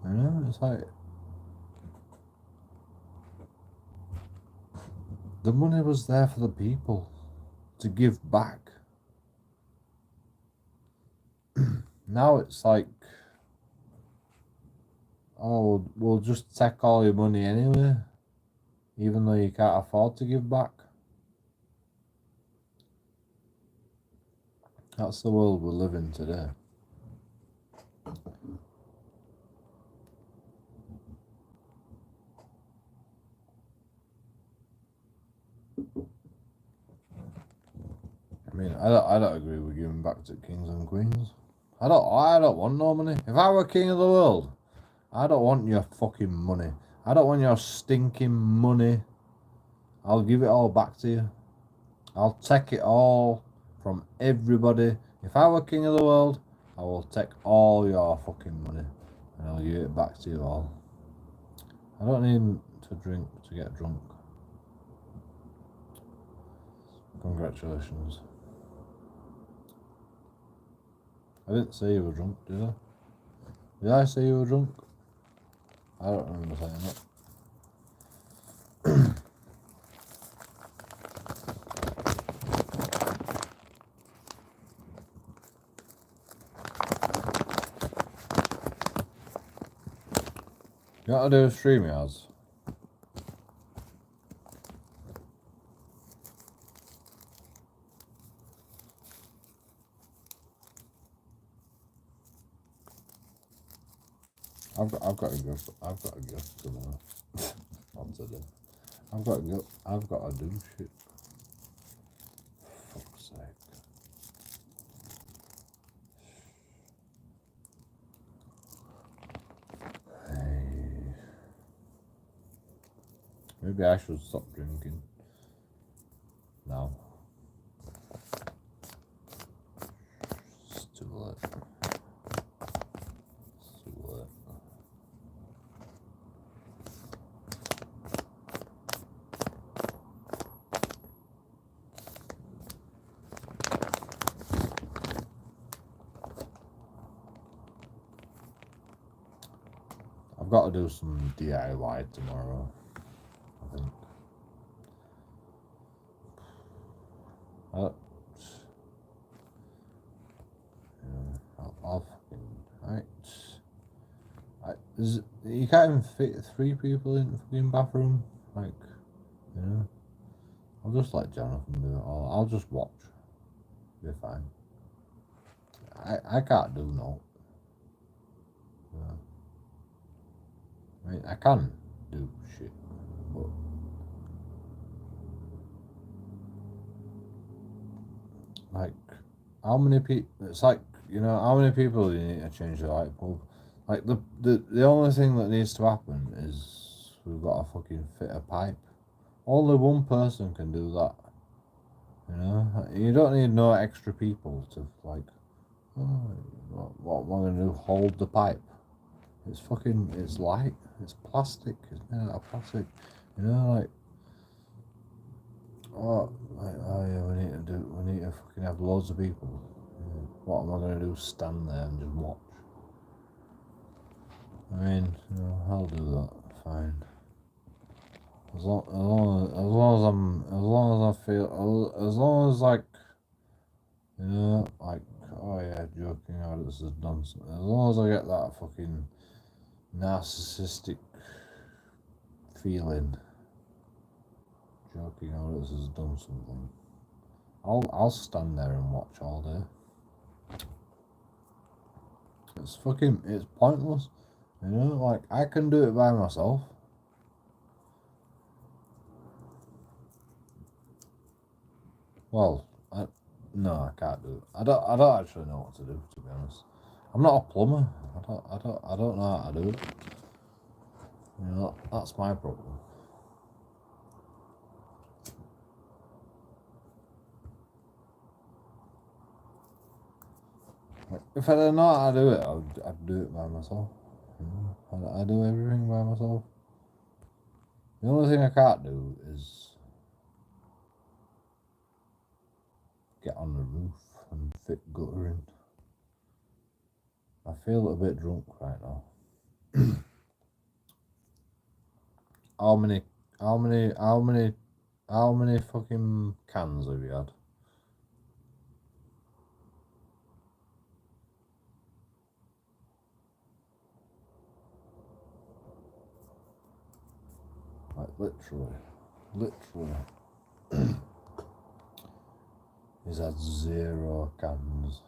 you know. It's like the money was there for the people to give back. Now it's like, oh, we'll just take all your money anyway, even though you can't afford to give back. That's the world we live in today. I mean, I don't agree with giving back to kings and queens. I don't want no money. If I were king of the world, I don't want your fucking money. I don't want your stinking money. I'll give it all back to you. I'll take it all from everybody. If I were king of the world, I will take all your fucking money and I'll give it back to you all. I don't need to drink to get drunk. Congratulations. I didn't say you were drunk, did I? Did I say you were drunk? I don't remember saying that. You know what to do with StreamYards? I've got a gift tomorrow. Not today. I've got to do shit. Fuck's sake. Hey. Maybe I should stop drinking now. It's too late. It's too late. I've got to do some DIY tomorrow, I think. I'll fucking... you can't even fit 3 people in the fucking bathroom. Like, you know. I'll just let Jonathan do it all. I'll just watch. Be fine. I can't do no. Yeah. I mean, I can do shit, but like, how many people? It's like, you know, how many people do you need to change the light bulb? Like the only thing that needs to happen is we've got to fucking fit a pipe. Only one person can do that. You know, you don't need no extra people to like. Oh, what am I gonna do? Hold the pipe? It's fucking. It's light. It's plastic. It's made out of plastic. You know, like. Oh yeah, we need to fucking have loads of people. Yeah. What am I gonna do? Stand there and just watch? I mean, you know, I'll do that. Fine. As long as like, you know, like, oh yeah, JoeKingAudits has done something. As long as I get that fucking narcissistic feeling, JoeKingAudits has done something. I'll stand there and watch all day. It's pointless. You know, like, I can do it by myself. Well, no, I can't do it. I don't actually know what to do, to be honest. I'm not a plumber. I don't know how to do it. You know, that's my problem. Like, if I didn't know how to do it, I'd do it by myself. You know, I do everything by myself. The only thing I can't do is get on the roof and fit guttering. I feel a bit drunk right now. How many fucking cans have you had? Like, literally. He's had 0 cans.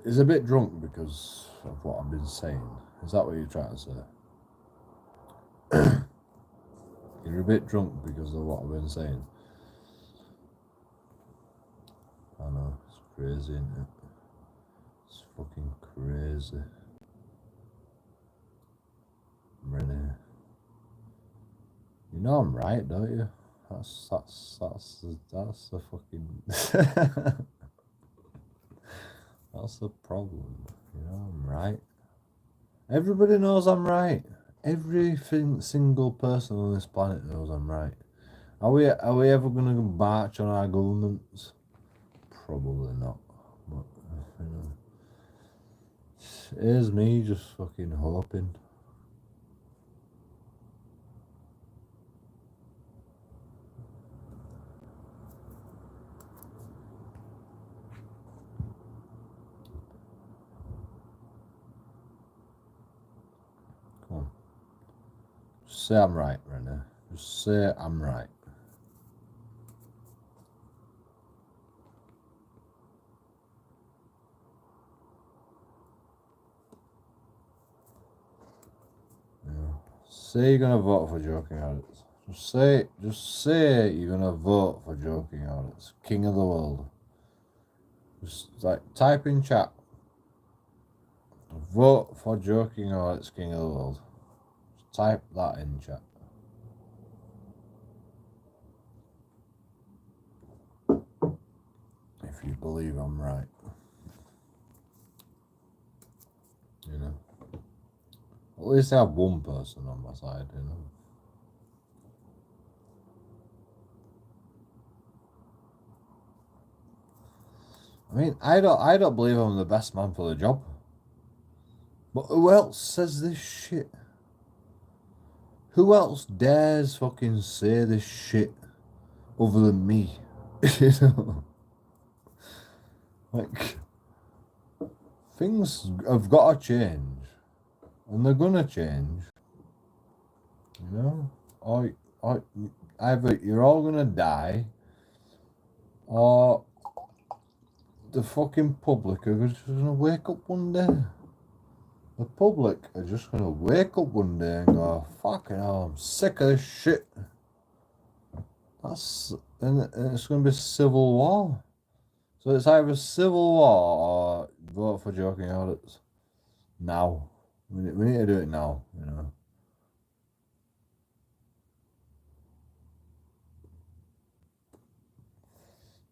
He's a bit drunk because of what I've been saying. Is that what you're trying to say? You're a bit drunk because of what I've been saying. I know, it's crazy, isn't it? It's fucking crazy. know I'm right, don't you? That's the fucking that's the problem. You know I'm right. Everybody knows I'm right. Every single person on this planet knows I'm right. Are we ever gonna march on our governments? Probably not. But you know, here's me just fucking hoping. Come on. Just say I'm right, Renee. Just say I'm right. Yeah. Say you're gonna vote for JoeKingAudits. Just say you're gonna vote for JoeKingAudits. King of the world. Just like type in chat. Vote for JoeKingAudits, King of the world. Just type that in chat. If you believe I'm right. You know. At least I have one person on my side, you know. I mean, I don't believe I'm the best man for the job. But who else says this shit? Who else dares fucking say this shit other than me? You know? Like, things have got to change. And they're gonna change. You know? Or either you're all gonna die, or the fucking public are just gonna wake up one day. The public are just gonna wake up one day and go, fucking hell, I'm sick of this shit. And it's gonna be civil war. So it's either civil war or vote for JoeKingAudits. Now. We need to do it now, you know.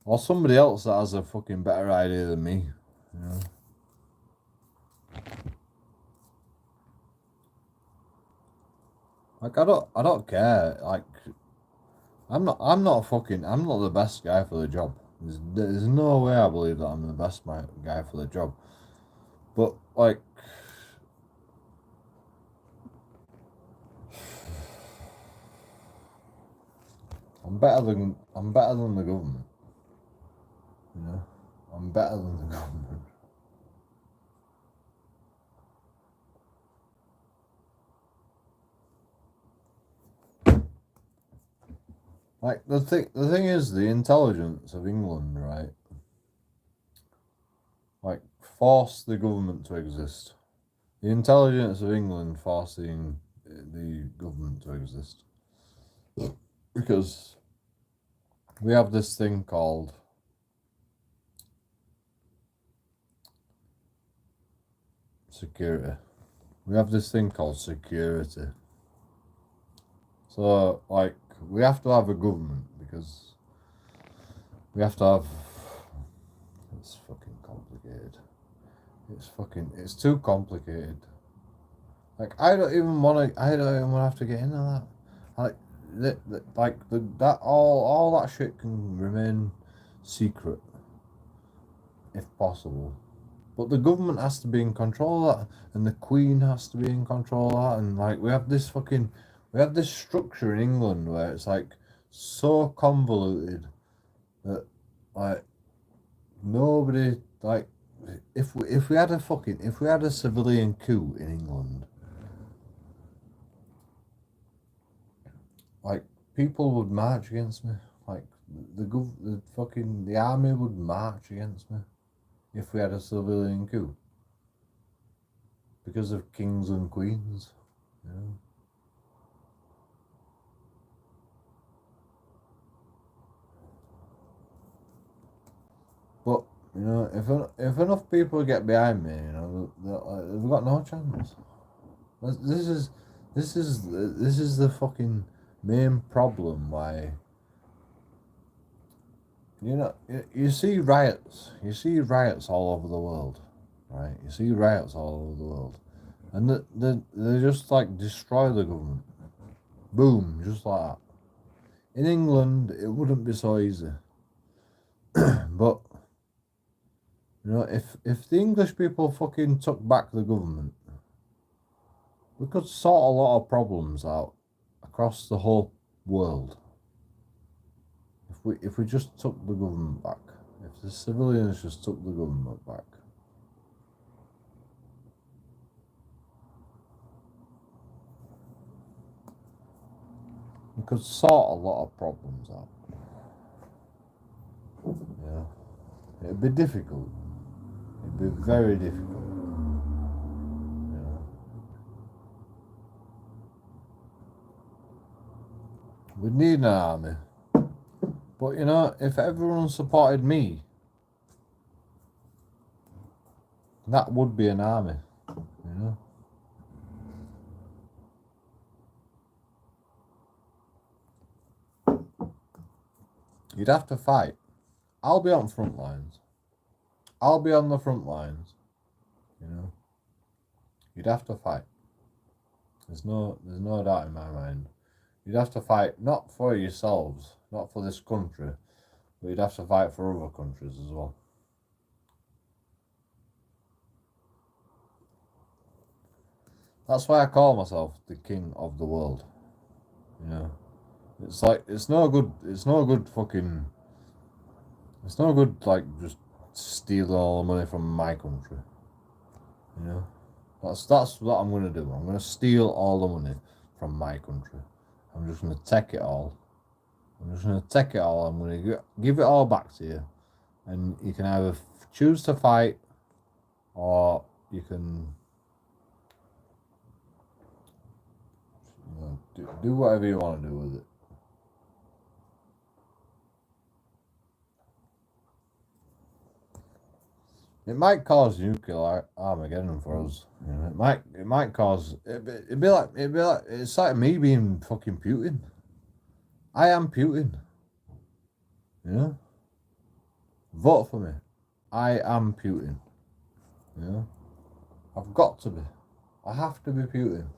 Or somebody else that has a fucking better idea than me, you know. Like I don't care. Like I'm not the best guy for the job. There's no way I believe that I'm the best guy for the job. But like I'm better than the government. You know? I'm better than the government. Like the thing is the intelligence of England, right? Like force the government to exist. The intelligence of England forcing the government to exist. Because we have this thing called security. We have this thing called security. So, like, we have to have a government because we have to have. It's fucking complicated. It's too complicated. Like, I don't even want to have to get into that. Like, all that shit can remain secret if possible. But the government has to be in control of that, and the Queen has to be in control of that, and like we have this structure in England where it's like so convoluted that like nobody like if we had a civilian coup in England, like people would march against me, like the army would march against me if we had a civilian coup because of kings and queens, you know. But you know, if enough people get behind me, you know, they've got no chance. This is the fucking main problem why, you know, you see riots. You see riots all over the world, right? You see riots all over the world. And they just like destroy the government. Boom, just like that. In England, it wouldn't be so easy. But, you know, if the English people fucking took back the government, we could sort a lot of problems out across the whole world. If we just took the government back. If the civilians just took the government back. We could sort a lot of problems out. Yeah. It'd be difficult. It'd be very difficult. Yeah. We'd need an army. But you know, if everyone supported me, that would be an army. You know? You'd have to fight. I'll be on front lines. I'll be on the front lines. You know? You'd have to fight. There's no doubt in my mind. You'd have to fight not for yourselves, not for this country, but you'd have to fight for other countries as well. That's why I call myself the king of the world. You know? It's like, it's no good like just stealing all the money from my country. You know? That's what I'm gonna do. I'm gonna steal all the money from my country. I'm just gonna take it all. I'm gonna give it all back to you. And you can either choose to fight, or you can, you know, do whatever you want to do with it. It might cause nuclear Armageddon for us. You know, it might cause it'd be like it's like me being fucking Putin. I am Putin. You know? Vote for me. I am Putin. You know? I've got to be. I have to be Putin.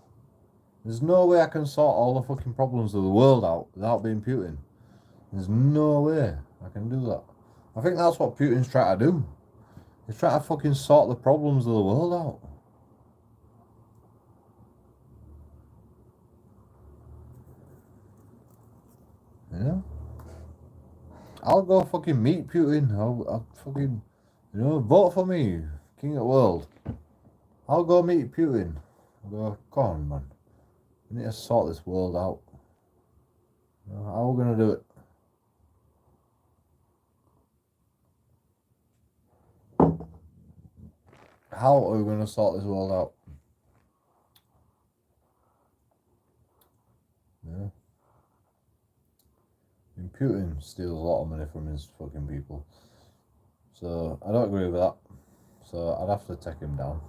There's no way I can sort all the fucking problems of the world out without being Putin. There's no way I can do that. I think that's what Putin's trying to do. He's trying to fucking sort the problems of the world out. You know? I'll go fucking meet Putin. I'll fucking, you know, vote for me, king of the world. I'll go meet Putin. I'll go, come on, man. We need to sort this world out. You know, how are we going to do it? How are we going to sort this world out? Yeah. And Putin steals a lot of money from his fucking people. So I don't agree with that. So I'd have to take him down.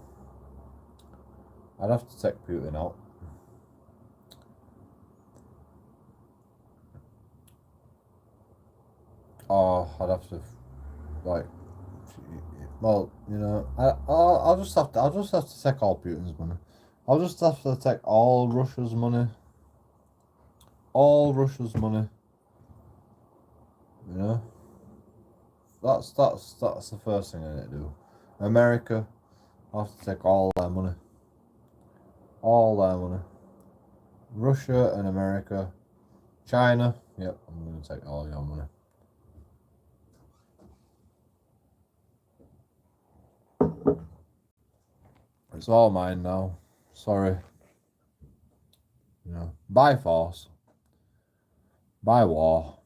I'd have to take Putin out. Or I'd have to, like, well, you know, I'll just have to take all Putin's money. I'll just have to take all Russia's money. All Russia's money. You know? That's the first thing I need to do. America, I have to take all their money. All their money. Russia and America. China, yep, I'm going to take all your money. It's all mine now. Sorry. You know, by force. By war.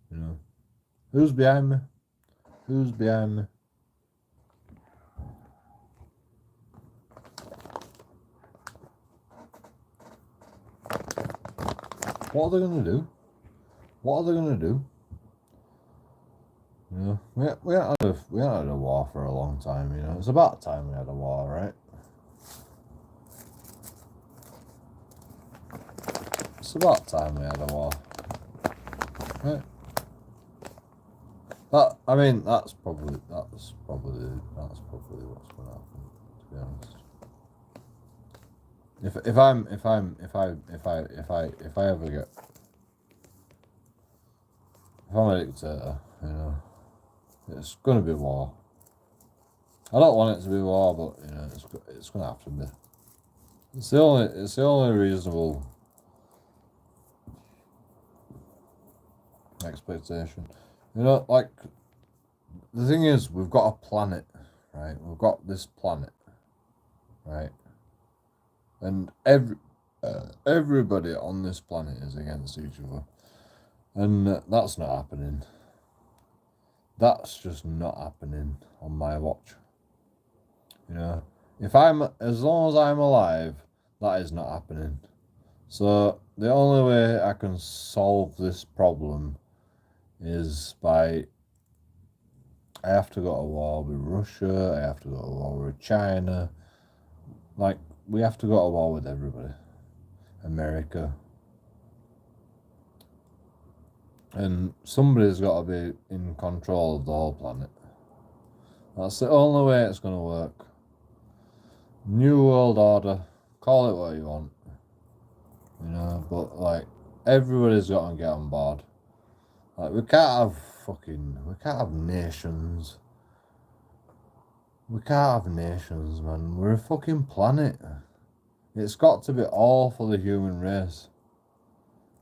You know. Who's behind me? Who's behind me? What are they going to do? What are they going to do? You know, we haven't had a war for a long time, you know. It's about time we had a war, right? It's about time we had a war. Right. That, I mean, that's probably what's going to happen, to be honest. If I'm a dictator, you know, it's going to be war. I don't want it to be war, but you know, it's going to have to be. It's the only reasonable expectation. You know, like, the thing is, we've got a planet, right? We've got this planet, right? And everybody on this planet is against each other. And that's not happening. That's just not happening on my watch. You know, as long as I'm alive, that is not happening. So the only way I can solve this problem is by, I have to go to war with Russia, I have to go to war with China. Like, we have to go to war with everybody. America. And somebody's got to be in control of the whole planet. That's the only way it's going to work. New World Order, call it what you want. You know, but like, everybody's got to get on board. Like, we can't have nations. We can't have nations, man. We're a fucking planet. It's got to be all for the human race.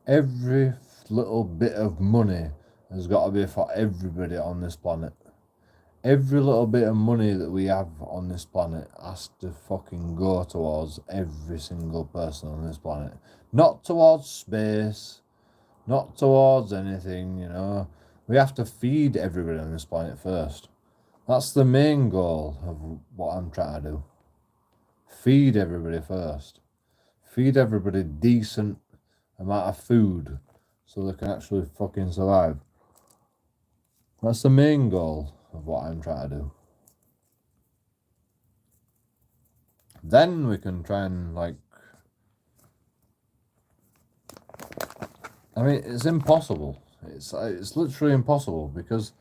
Every little bit of money has got to be for everybody on this planet. Every little bit of money that we have on this planet has to fucking go towards every single person on this planet. Not towards space, not towards anything, you know. We have to feed everybody on this planet first. That's the main goal of what I'm trying to do. Feed everybody first. Feed everybody decent amount of food so they can actually fucking survive. That's the main goal of what I'm trying to do. Then we can try and, like, I mean, it's impossible. It's literally impossible because,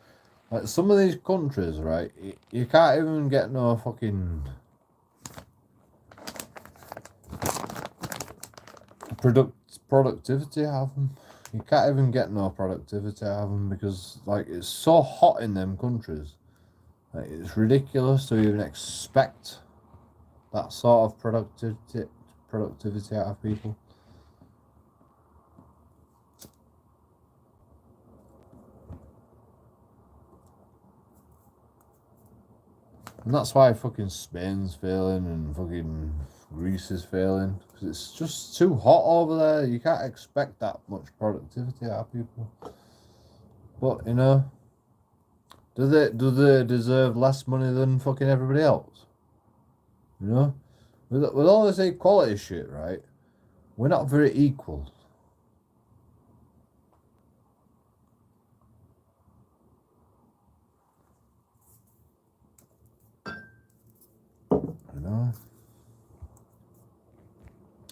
like, some of these countries, right, you can't even get no fucking productivity out of them. You can't even get no productivity out of them because, like, it's so hot in them countries. Like, it's ridiculous to even expect that sort of productivity out of people. And that's why fucking Spain's failing and fucking Greece is failing. Because it's just too hot over there. You can't expect that much productivity out of people. But, you know, do they deserve less money than fucking everybody else? You know? With all this equality shit, right? We're not very equal. You know?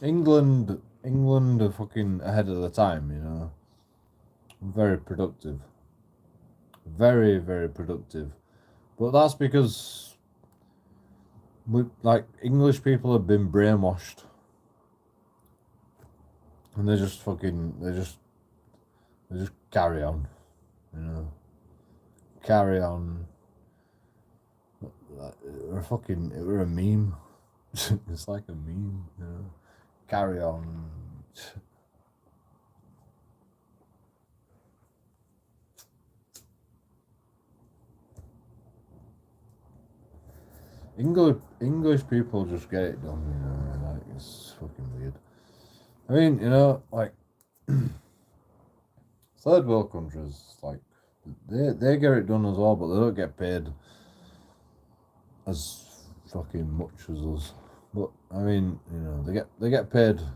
England are fucking ahead of the time, you know? Very productive. Very, very productive. But that's because English people have been brainwashed. And they just carry on, you know. Carry on. We're a meme. It's like a meme, you know. Carry on. English people just get it done, you know. Like, it's fucking weird. I mean, you know, like, third world countries, like, they get it done as well, but they don't get paid as fucking much as us. But I mean, you know, they get paid a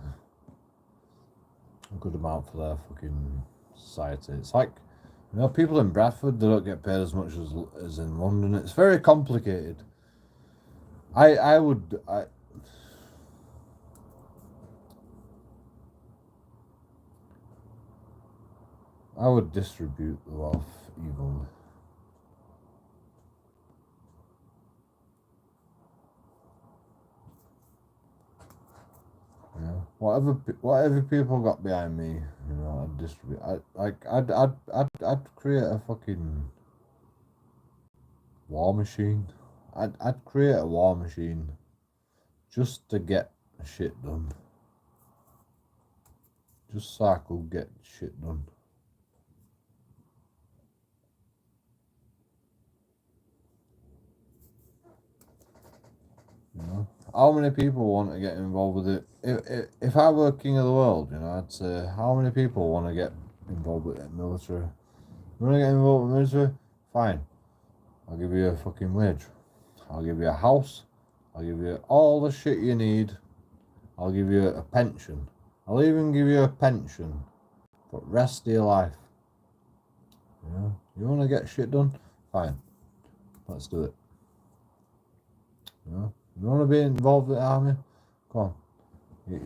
good amount for their fucking society. It's like, you know, people in Bradford, they don't get paid as much as in London. It's very complicated. I would distribute the wealth evenly. Yeah, whatever people got behind me, you know, I'd distribute. I'd create a fucking war machine. I'd create a war machine just to get shit done. Just so I could get shit done. You know, how many people want to get involved with it? If I were king of the world, you know, I'd say, how many people want to get involved with the military? You want to get involved with the military? Fine, I'll give you a fucking wage. I'll give you a house. I'll give you all the shit you need. I'll give you a pension. I'll even give you a pension for the rest of your life. You know, you want to get shit done? Fine, let's do it. You know, you want to be involved with the army? Come on.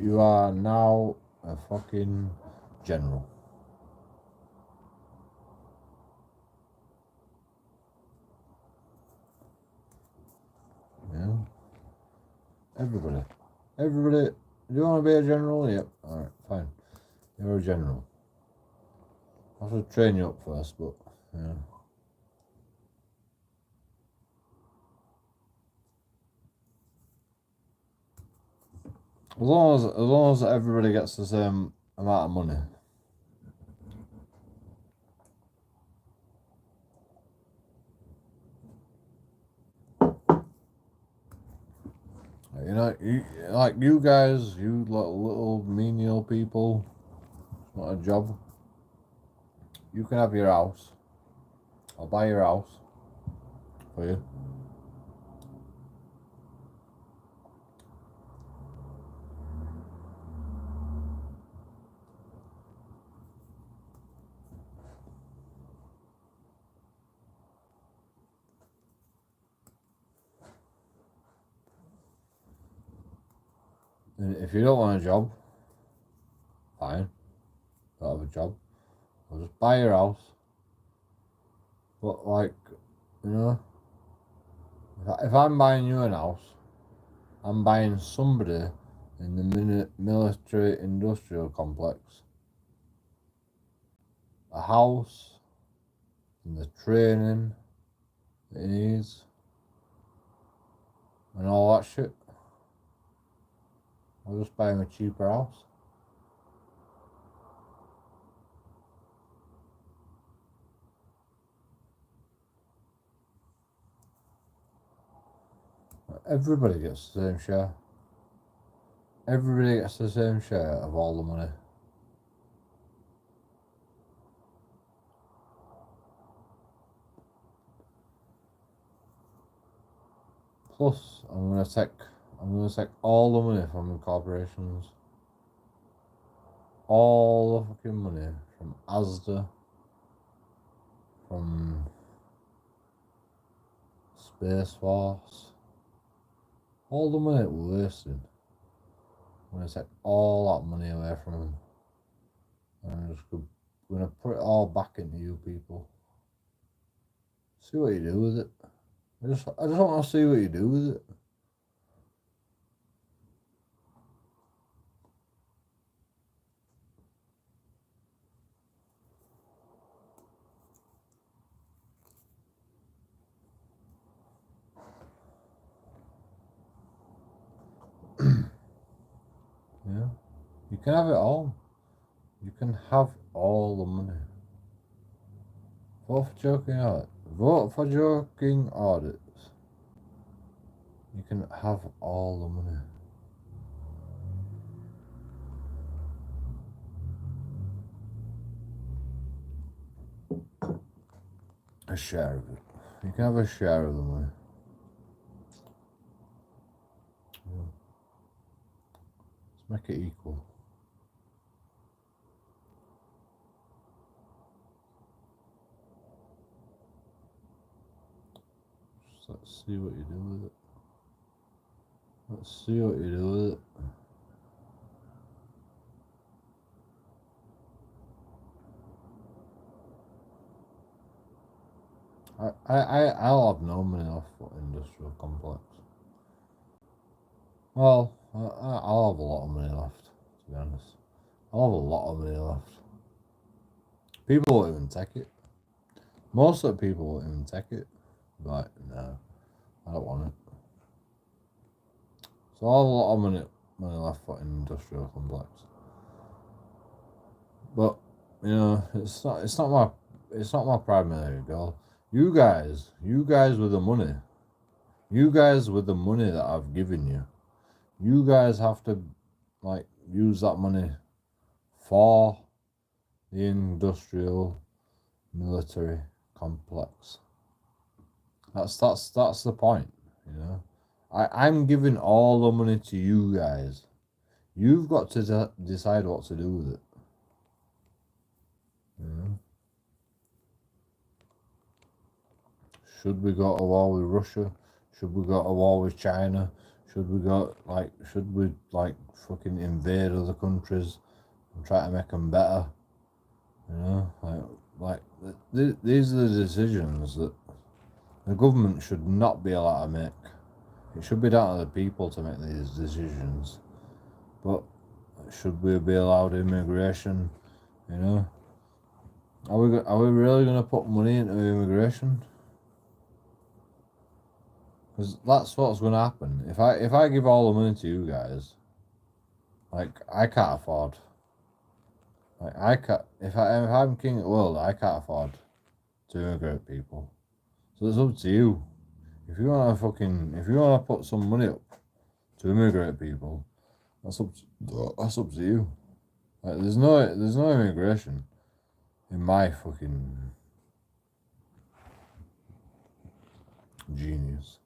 You are now a fucking general. Yeah. Everybody. Everybody. Do you want to be a general? Yep. Alright, fine. You're a general. I have to train you up first, but yeah. As long as everybody gets the same amount of money. You know, like you guys, you little menial people, it's not a job. You can have your house. I'll buy your house for you. And if you don't want a job, fine. Don't have a job. I'll just buy your house. But like, you know, if I'm buying you an house, I'm buying somebody in the military industrial complex a house and the training it needs and all that shit. I'll just buy him a cheaper house. Everybody gets the same share. Everybody gets the same share of all the money. Plus, I'm gonna take all the money from the corporations. All the fucking money from Asda, from Space Force. All the money we're wasting. I'm gonna take all that money away from them. And I'm just gonna put it all back into you people. See what you do with it. I just want to see what you do with it. Yeah. You can have it all. You can have all the money. Vote for JoeKingAudits. Vote for JoeKingAudits. You can have all the money. A share of it. You can have a share of the money. Yeah. Let's make it equal. Just let's see what you do with it. Let's see what you do with it. I'll have no money left for industrial complex. Well, I'll have a lot of money left, to be honest. I'll have a lot of money left. People won't even take it. Most of the people won't even take it. Like, no, I don't want it. So I'll have a lot of money left for industrial complex. But it's not my primary goal. You guys with the money, that I've given you, you guys have to use that money for the industrial military complex. That's the point, I'm giving all the money to you guys. You've got to decide what to do with it. Should we go to war with Russia? Should we go to war with China? Should we fucking invade other countries and try to make them better? These are the decisions that the government should not be allowed to make. It should be down to the people to make these decisions. But should we be allowed immigration? Are we really going to put money into immigration? Because that's what's going to happen. If I give all the money to you guys, I can't afford. If I'm king of the world, I can't afford to immigrate people. So it's up to you. If you want to put some money up to immigrate people, that's up to you. There's no immigration in my fucking genius.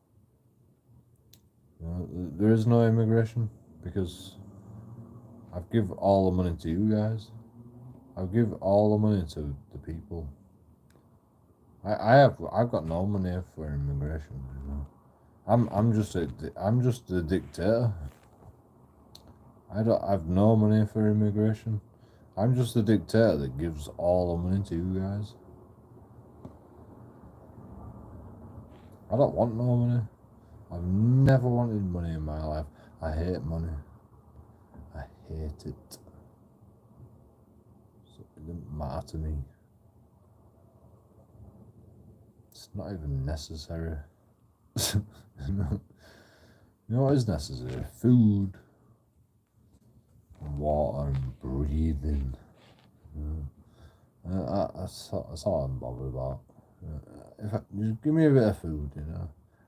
There is no immigration because I've give all the money to you guys. I've give all the money to the people. I've got no money for immigration. I'm just a dictator. I have no money for immigration. I'm just a dictator that gives all the money to you guys. I don't want no money. I've never wanted money in my life. I hate money. I hate it. So it doesn't matter to me. It's not even necessary. You know what is necessary? Food, and water, and breathing. That's all I'm bothered about. Just give me a bit of food,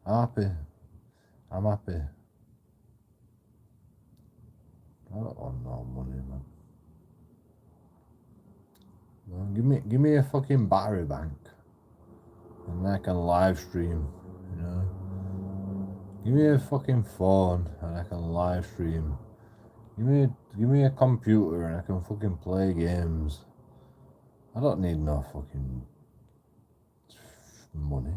I'm happy. I'm happy. I don't want no money, man. Give me a fucking battery bank, and I can live stream. Give me a fucking phone, and I can live stream. Give me a computer, and I can fucking play games. I don't need no fucking money.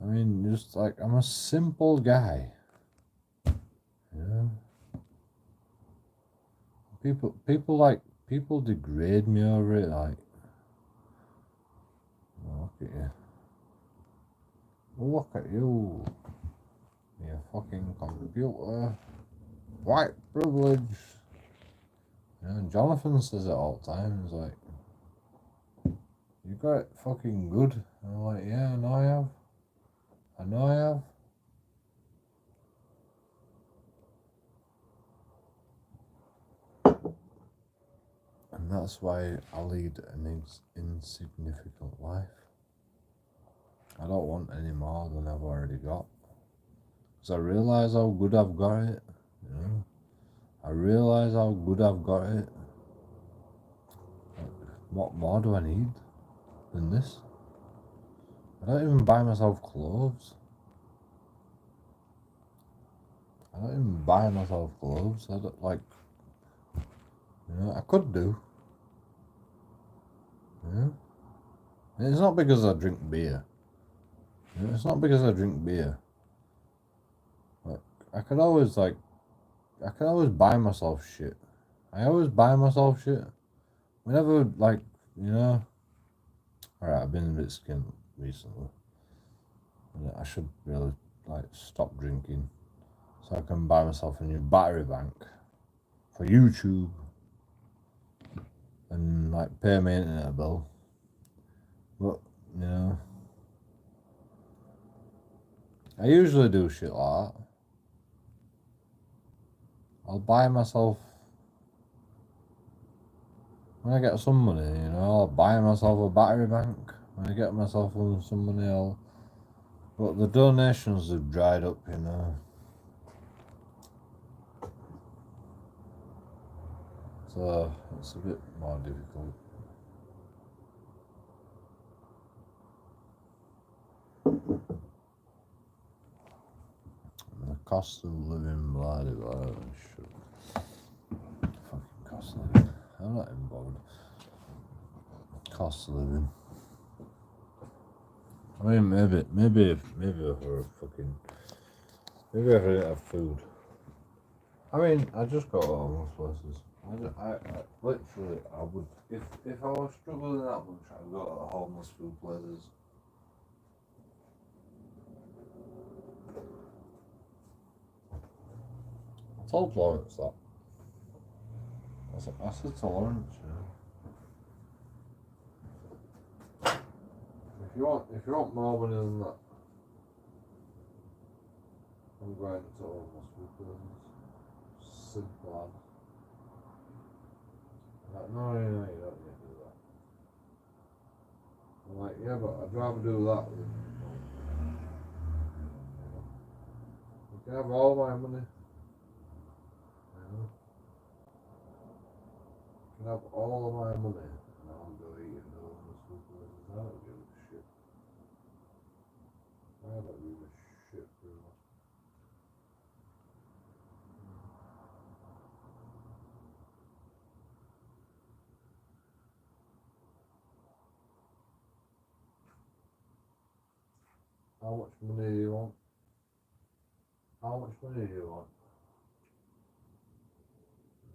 I'm a simple guy. People degrade me over it. Look at you. Look at you. Your fucking computer. White privilege. Jonathan says it all the time. He's like, you got it fucking good. And I'm like, yeah, I know I have. And that's why I lead an insignificant life. I don't want any more than I've already got. Because I realise how good I've got it. I realise how good I've got it. What more do I need than this? I don't even buy myself clothes. I don't I could do. And it's not because I drink beer. I could always buy myself shit. I always buy myself shit. Whenever I Alright, I've been a bit skint recently. I should really like stop drinking so I can buy myself a new battery bank for YouTube and like pay my internet bill. But you know, I usually do shit like that. I'll buy myself, when I get some money, you know, I'll buy myself a battery bank. When I get myself some money, but the donations have dried up, you know. So it's a bit more difficult. The cost of living, bloody shit. Fucking cost of living. I'm not even bothered. Cost of living. I mean, maybe for fucking, maybe if I didn't have food. I mean, I just go to homeless places. I literally, I would, if I was struggling that much, I'd go to homeless food places. I told Lawrence that. I said to Lawrence, you know, if you want more money than that, I'm going to homeless food places. Simple as. Like, no, you don't need to do that. I'm like, yeah, but I'd rather do that than, you can have all my money. You can have all of my money and I'll go eat in homeless food places. I don't give a shit. I don't give a shit for that. How much money do you want? How much money do you want?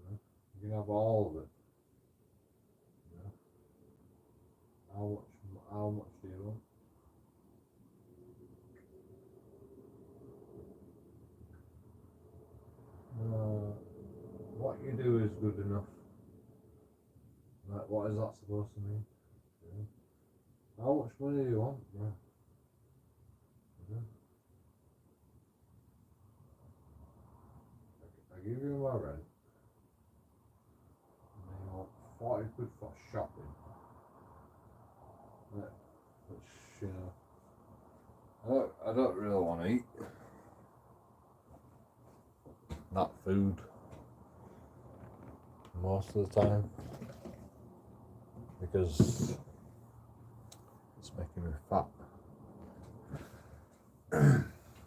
You can have all of it. How much do you want? What you do is good enough. Like, what is that supposed to mean? Yeah. How much money do you want, bro? Yeah. I give you my rent. And then you want 40 quid for shopping. Yeah. Which, you know, I don't really want to eat that food most of the time because it's making me fat.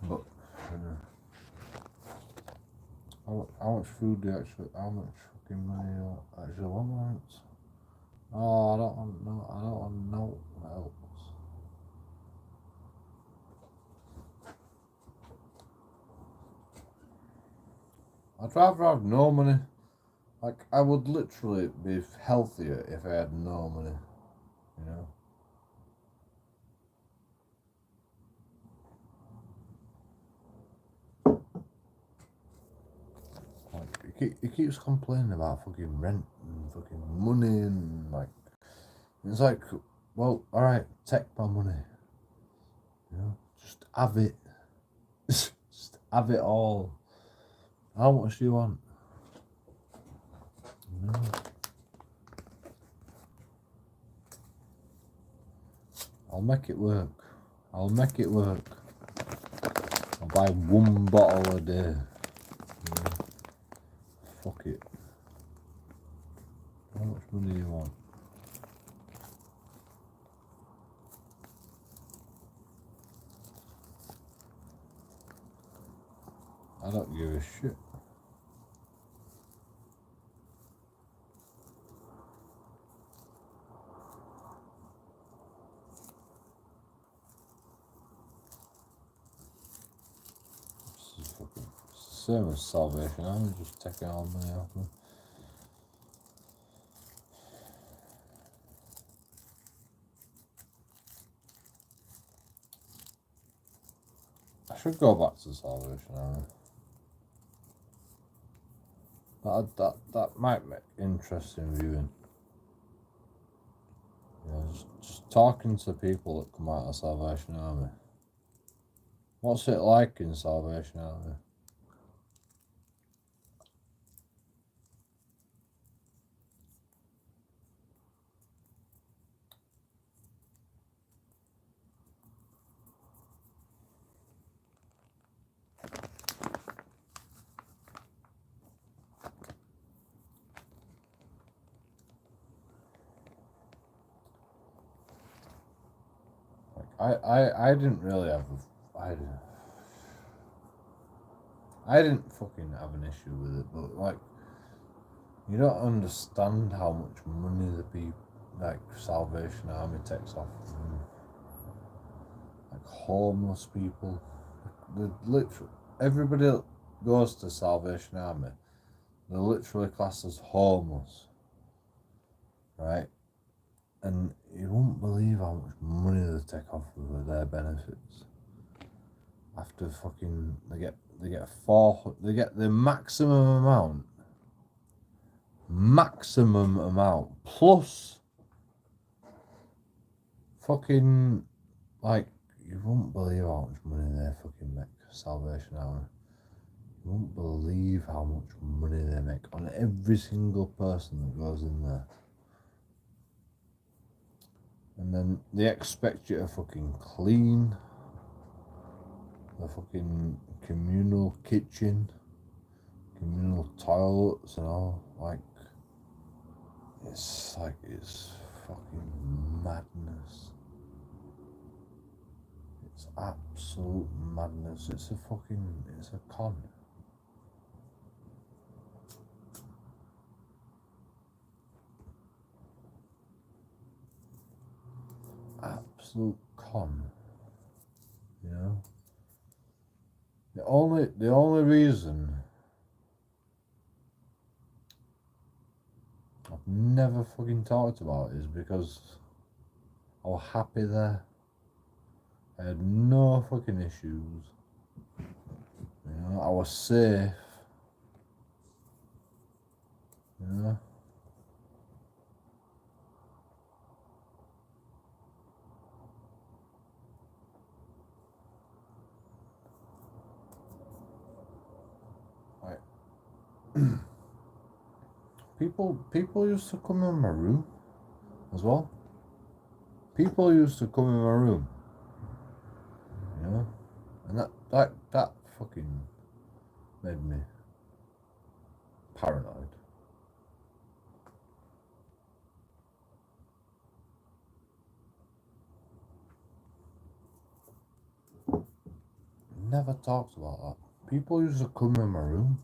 But how much food do you actually? How much fucking money do you actually want, Lawrence? Oh, I don't want no else. I'd rather have no money. Like, I would literally be healthier if I had no money, you know? Like, he keeps complaining about fucking rent and fucking money and, like, it's like, well, alright, take my money, you know? Just have it. Just have it all. How much do you want? No. I'll make it work. I'll make it work. I'll buy one bottle a day. Yeah. Fuck it. How much money do you want? I don't give a shit. This is fucking same as Salvation. I'm just taking all money off me. should go back to Salvation Army. That might make interesting viewing. Just talking to people that come out of Salvation Army. What's it like in Salvation Army? I didn't really have I didn't fucking have an issue with it, but like, you don't understand how much money the people, like Salvation Army takes off from, like, homeless people. Everybody that goes to Salvation Army, they're literally classed as homeless, right? And you won't believe how much money they take off of their benefits. After fucking, they get the maximum amount plus fucking, like, you won't believe how much money they fucking make. Salvation Army, you won't believe how much money they make on every single person that goes in there. And then they expect you to fucking clean the fucking communal kitchen, communal toilets and all. It's fucking madness. It's absolute madness. It's a con. Absolute con. You know? The only reason I've never fucking talked about it is because I was happy there. I had no fucking issues. You know, I was safe. You know? People used to come in my room as well. People used to come in my room, you know, and that fucking made me paranoid. Never talked about that. People used to come in my room.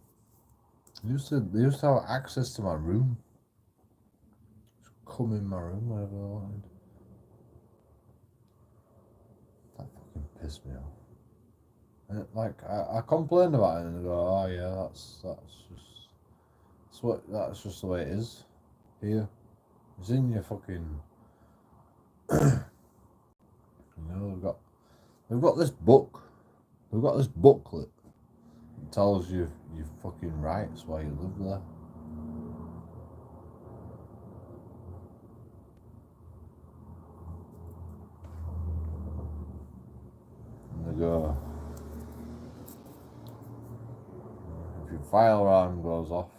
They used to have access to my room. Just come in my room whenever they wanted. That fucking pissed me off. And I complained about it, and they go, "Oh yeah, that's just the way it is here. It's in your fucking." You know, they've got this book. They've got this booklet that tells you your fucking rights while you live there. And they go, if your fire alarm goes off,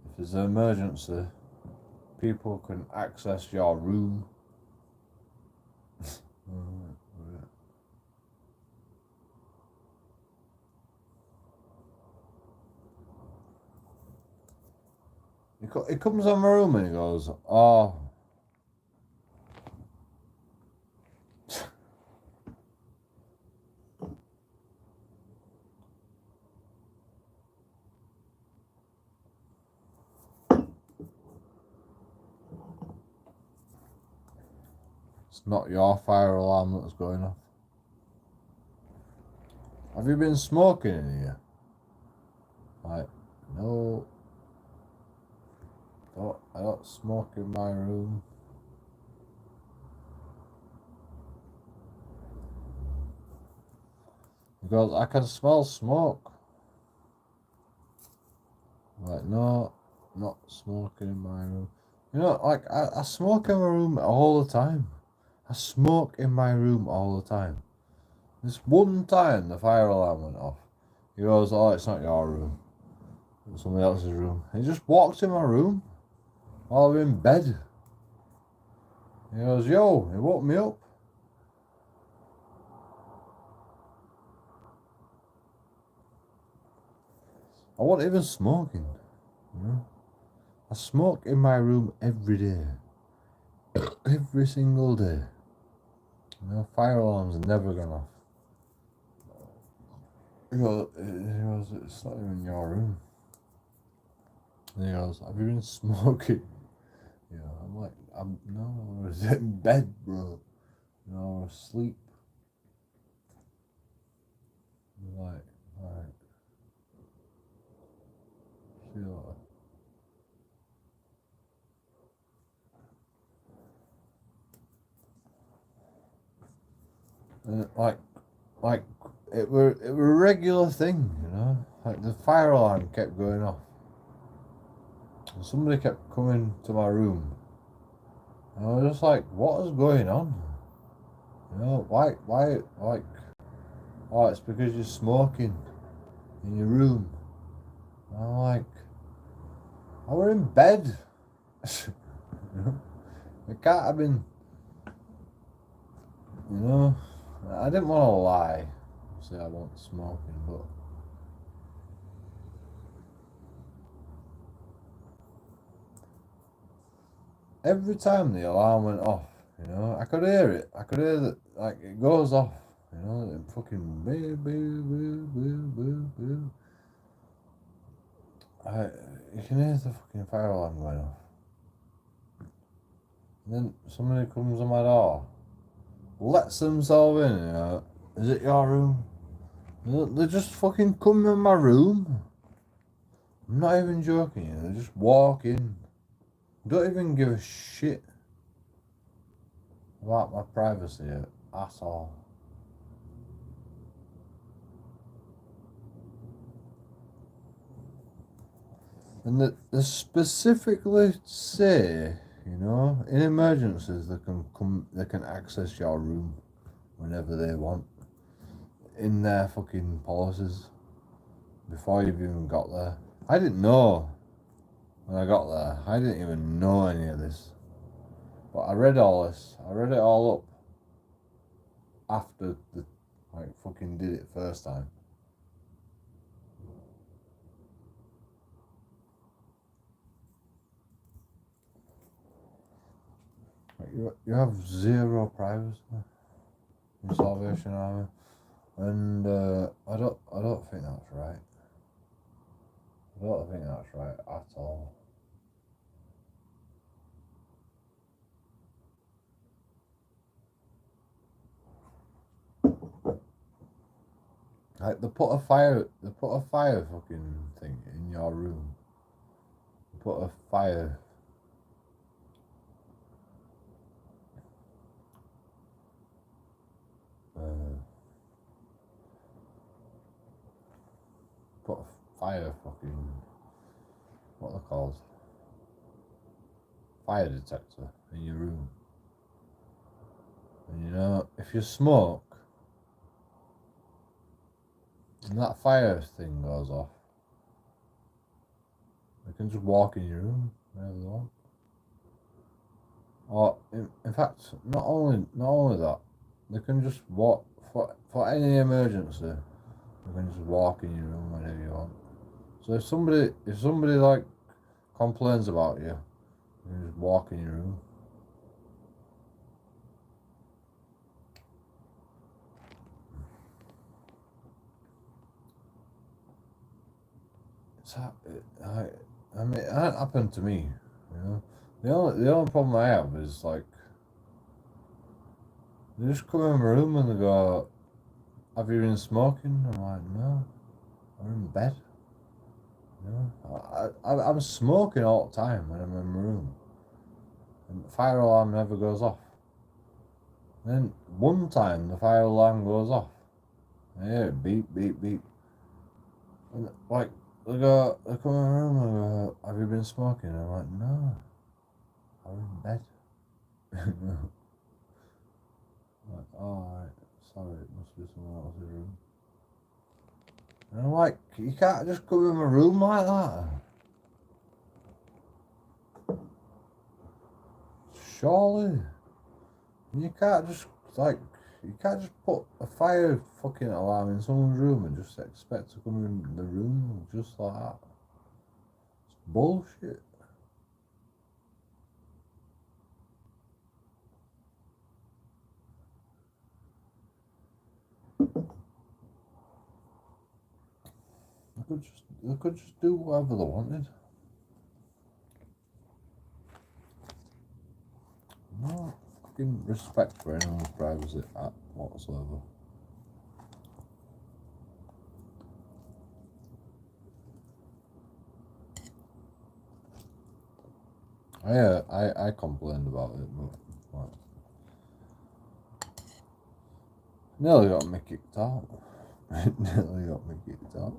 if there's an emergency, people can access your room. He comes on my room and he goes, "Oh, it's not your fire alarm that's going off. Have you been smoking in here?" Like, no, I don't smoke in my room. because I can smell smoke. Like, no, not smoking in my room. You know, like, I smoke in my room all the time. I smoke in my room all the time. This one time the fire alarm went off. He goes, oh, it's not your room. It's somebody else's room. He just walked in my room while I'm in bed. He goes, yo, he woke me up. I wasn't even smoking, you know. I smoke in my room every day. Every single day. You know, fire alarms never gone off. He goes, it's not even your room. And he goes, have you been smoking? Yeah, I'm like, no, I was in bed, bro. You know, I was asleep. I'm like, alright. See you later. And like it were a regular thing, you know. Like the fire alarm kept going off, and somebody kept coming to my room, and I was just like, "What is going on?" You know, why, like, oh, it's because you're smoking in your room. And I'm like, I were in bed. You know, it can't have been. You know, I didn't want to lie, say I wasn't smoking, but every time the alarm went off, you know, I could hear it. I could hear that, like, it goes off, you know, and fucking boo, boo, boo, boo, boo, boo. You can hear the fucking fire alarm going off. And then somebody comes on my door, lets themselves in, you know, is it your room? They just fucking come in my room. I'm not even joking, you know, they just walk in. Don't even give a shit about my privacy at all. And they specifically say, you know, in emergencies they can access your room whenever they want. In their fucking policies. Before you've even got there. I didn't know when I got there. I didn't even know any of this. But I read all this. I read it all up after the fucking did it first time. You have zero privacy in Salvation Army, and I don't think that's right. I don't think that's right at all. Like they put a fire fucking thing in your room. They put a fire. Put a fire fucking, what are they called? Fire detector in your room. And you know, if you smoke and that fire thing goes off, they can just walk in your room whenever they want. Or in fact, not only that, they can just walk for any emergency. They can just walk in your room whenever you want. So if somebody like complains about you, you can just walk in your room. I mean, that happened to me, you know. The only problem I have is like they just come in my room and they go, "Have you been smoking?" I'm like, "No, I'm in bed." You know, I'm smoking all the time when I'm in my room, and the fire alarm never goes off. And then one time the fire alarm goes off, I hear it beep, beep, beep. And like, they come in my room and go, have you been smoking? I'm like, no, I'm in bed. Like, oh, alright, sorry, it must be someone else's room. And I'm like, you can't just come in my room like that. Surely. You can't just, like, you can't just put a fire fucking alarm in someone's room and just expect to come in the room just like that. It's bullshit. They could just do whatever they wanted. No fucking respect for anyone's privacy at whatsoever. I complained about it, but like, nearly got me kicked out. Nearly got me kicked out.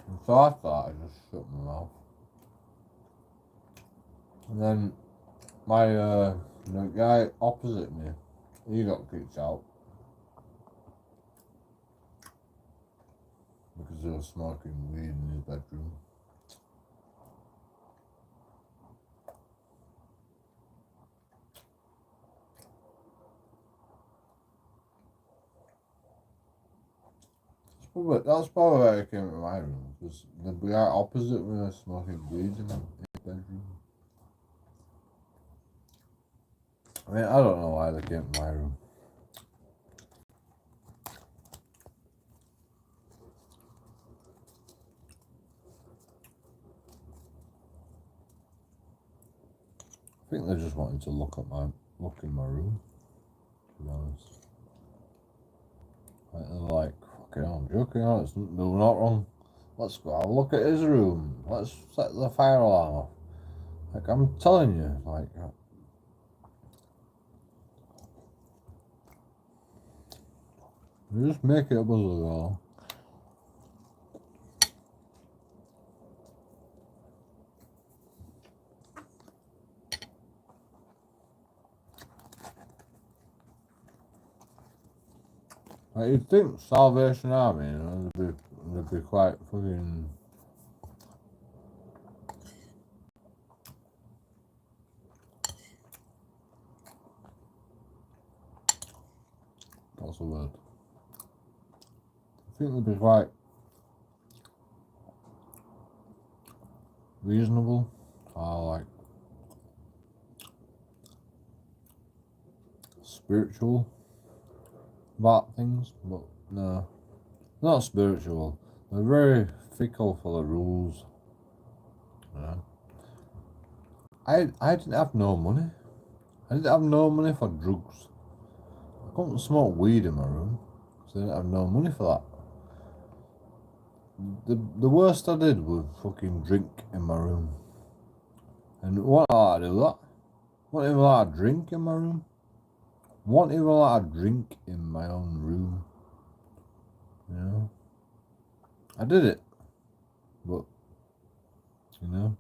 And so I thought I just shut my mouth. And then the guy opposite me, he got kicked out because they were smoking weed in his bedroom. That's probably why I came to my room, because the guy opposite me was smoking weed in his bedroom. I mean, I don't know why they came to my room. I think they just wanted to look in my room, to be honest. Like, they're like, fucking hell, JoeKingAudits, they're not wrong. Let's go have a look at his room. Let's set the fire alarm off. Like, I'm telling you, like, you just make it up as we go. Like, you'd think Salvation Army, you know, they'd be quite fucking. That's the word. I think they'd be quite reasonable, or like spiritual about things, but no, not spiritual. They're very fickle for the rules. You know? I didn't have no money. I didn't have no money for drugs. I couldn't smoke weed in my room, so I didn't have no money for that. The worst I did was fucking drink in my room. And what I do that? What even allowed to drink in my room? What even allowed to drink in my own room? You know? I did it. But, you know,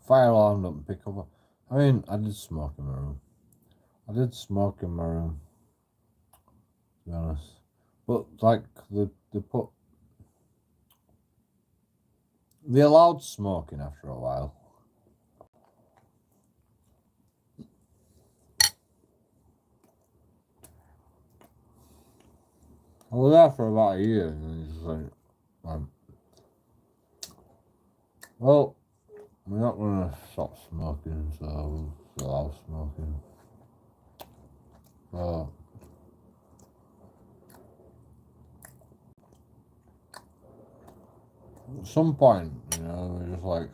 fire alarm don't pick up. I mean, I did smoke in my room. I did smoke in my room, to be honest. But, like, they allowed smoking after a while. I was there for about a year, and then it's just like, well, we're not going to stop smoking, so we'll allow smoking. So, at some point, you know, we're just like,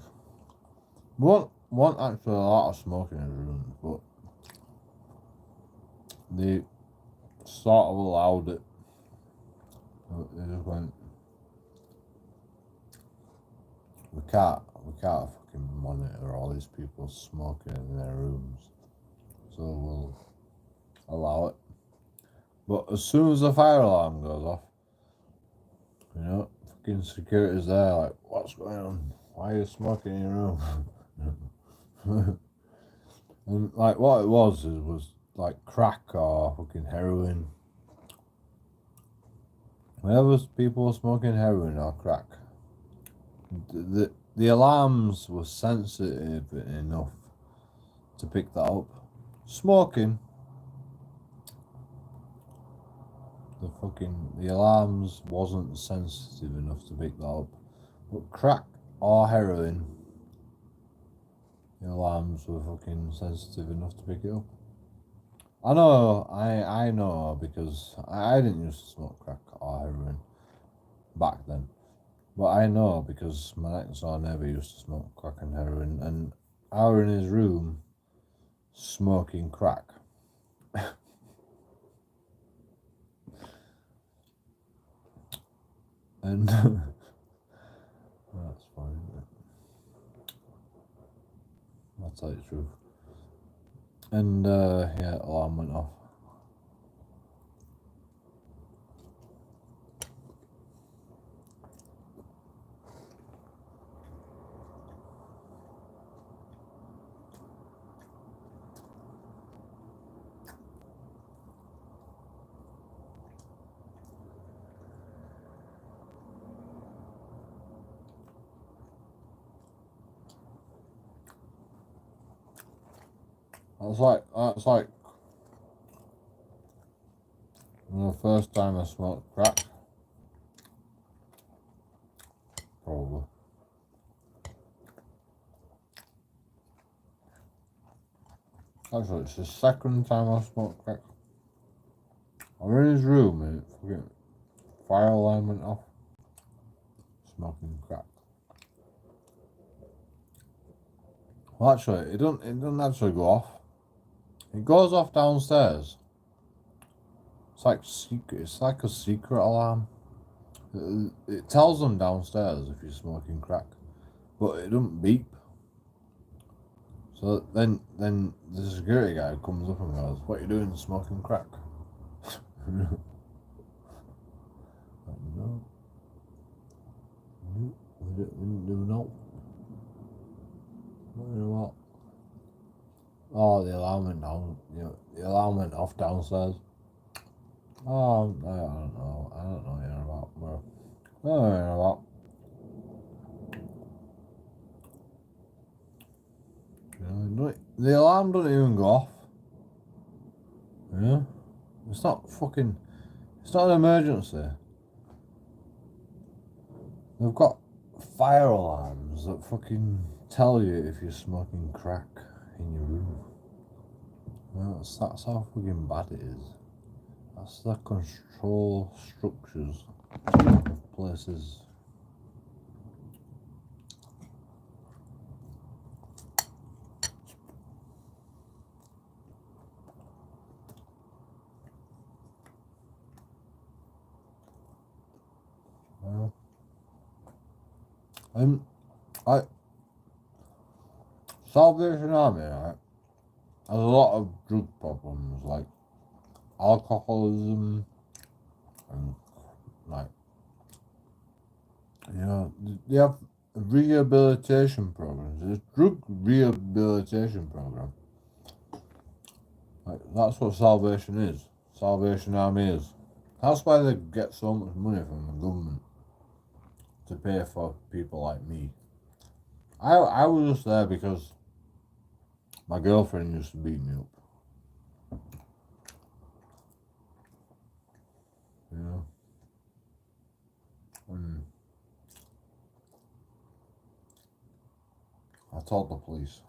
we won't actually a lot of smoking in the room, but they sort of allowed it. They just went, we can't fucking monitor all these people smoking in their rooms. So we'll allow it. But as soon as the fire alarm goes off, you know, fucking security's there, like, what's going on? Why are you smoking in your room? And like what it was like crack or fucking heroin. Whenever people were smoking heroin or crack, the alarms were sensitive enough to pick that up. Smoking, the alarms wasn't sensitive enough to pick that up. But crack or heroin, the alarms were fucking sensitive enough to pick it up. I know, I know, because I didn't used to smoke crack or heroin back then. But I know because my next door neighbour used to smoke crack and heroin, and I were in his room smoking crack. And that's fine, isn't it? I'll tell you the truth. And yeah, alarm went off. That's like the first time I smoked crack. Probably. Actually, it's the second time I smoked crack. I'm in his room and fucking fire alarm went off. Smoking crack. Well, actually, it doesn't actually go off. It goes off downstairs. It's like secret. It's like a secret alarm. It tells them downstairs if you're smoking crack, but it doesn't beep. So then the security guy comes up and goes, "What are you doing, smoking crack?" No, we didn't do no. You know what? Oh, the alarm went down. You know, the alarm went off downstairs. Oh, I don't know. I don't know anything about. Well, I don't know anything about. You know, the alarm doesn't even go off. You know, it's not fucking. It's not an emergency. They've got fire alarms that fucking tell you if you're smoking crack in your room. Well, that's how fucking bad it is. That's the control structures of places. I Salvation Army, right, has a lot of drug problems like alcoholism and like, you know, they have rehabilitation programs. There's drug rehabilitation program. Like, that's what Salvation is. Salvation Army is. That's why they get so much money from the government to pay for people like me. I was just there because my girlfriend used to beat me up. You know? And I told the police.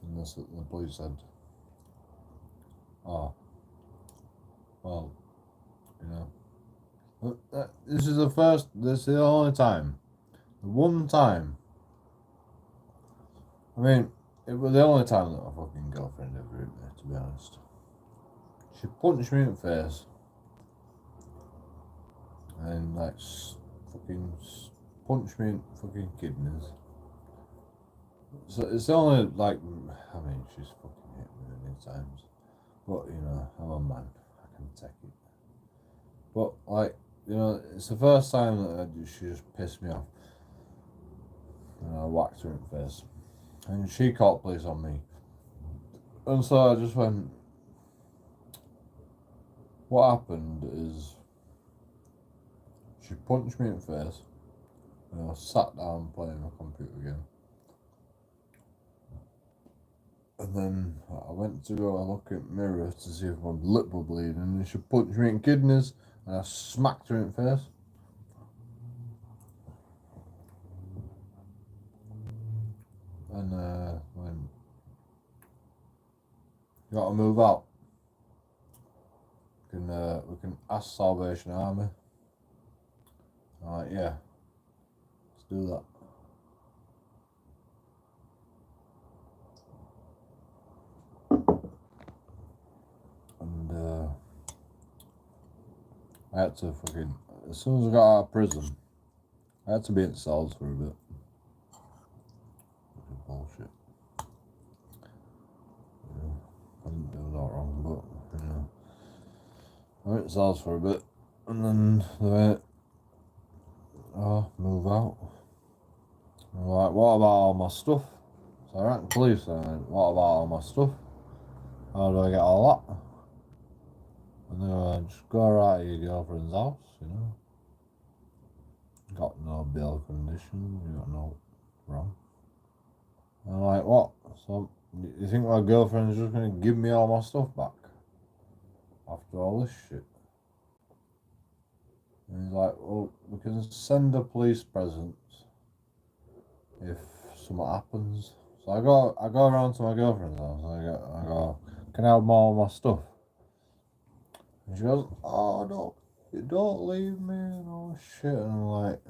And the police said, "Oh, well, you know, this is the only time. The one time. I mean, it was the only time that my fucking girlfriend ever hit me, to be honest. She punched me in the face. and like punch me in fucking kidneys. So it's only like, I mean, she's fucking hit me many times, but you know, I'm a man, I can take it. But like, you know, it's the first time that she just pissed me off. And I whacked her in the face, and she called police on me. And so I just went. What happened is she punched me in the face, and I sat down playing my computer game. And then I went to go and look in the mirror to see if my lip was bleeding, and she punched me in the kidneys, and I smacked her in the face. And when you got to move out, we can ask Salvation Army. I'm like, yeah, let's do that. And I had to fucking, as soon as I got out of prison, I had to be in cells for a bit. Bullshit. Yeah, I didn't do that wrong, but you know, I went in cells for a bit, and then they went, oh, move out. And I'm like, what about all my stuff? So I rang the police and I went, what about all my stuff? How do I get all that? And they went, just go right to your girlfriend's house, you know. Got no bail condition, you got no wrong. And I'm like, what? So you think my girlfriend's just gonna give me all my stuff back after all this shit? And he's like, well, we can send a police presence if something happens. So I go around to my girlfriend's house and I go, can I have more of my stuff? And she goes, oh no, don't leave me and all this shit. And I'm like,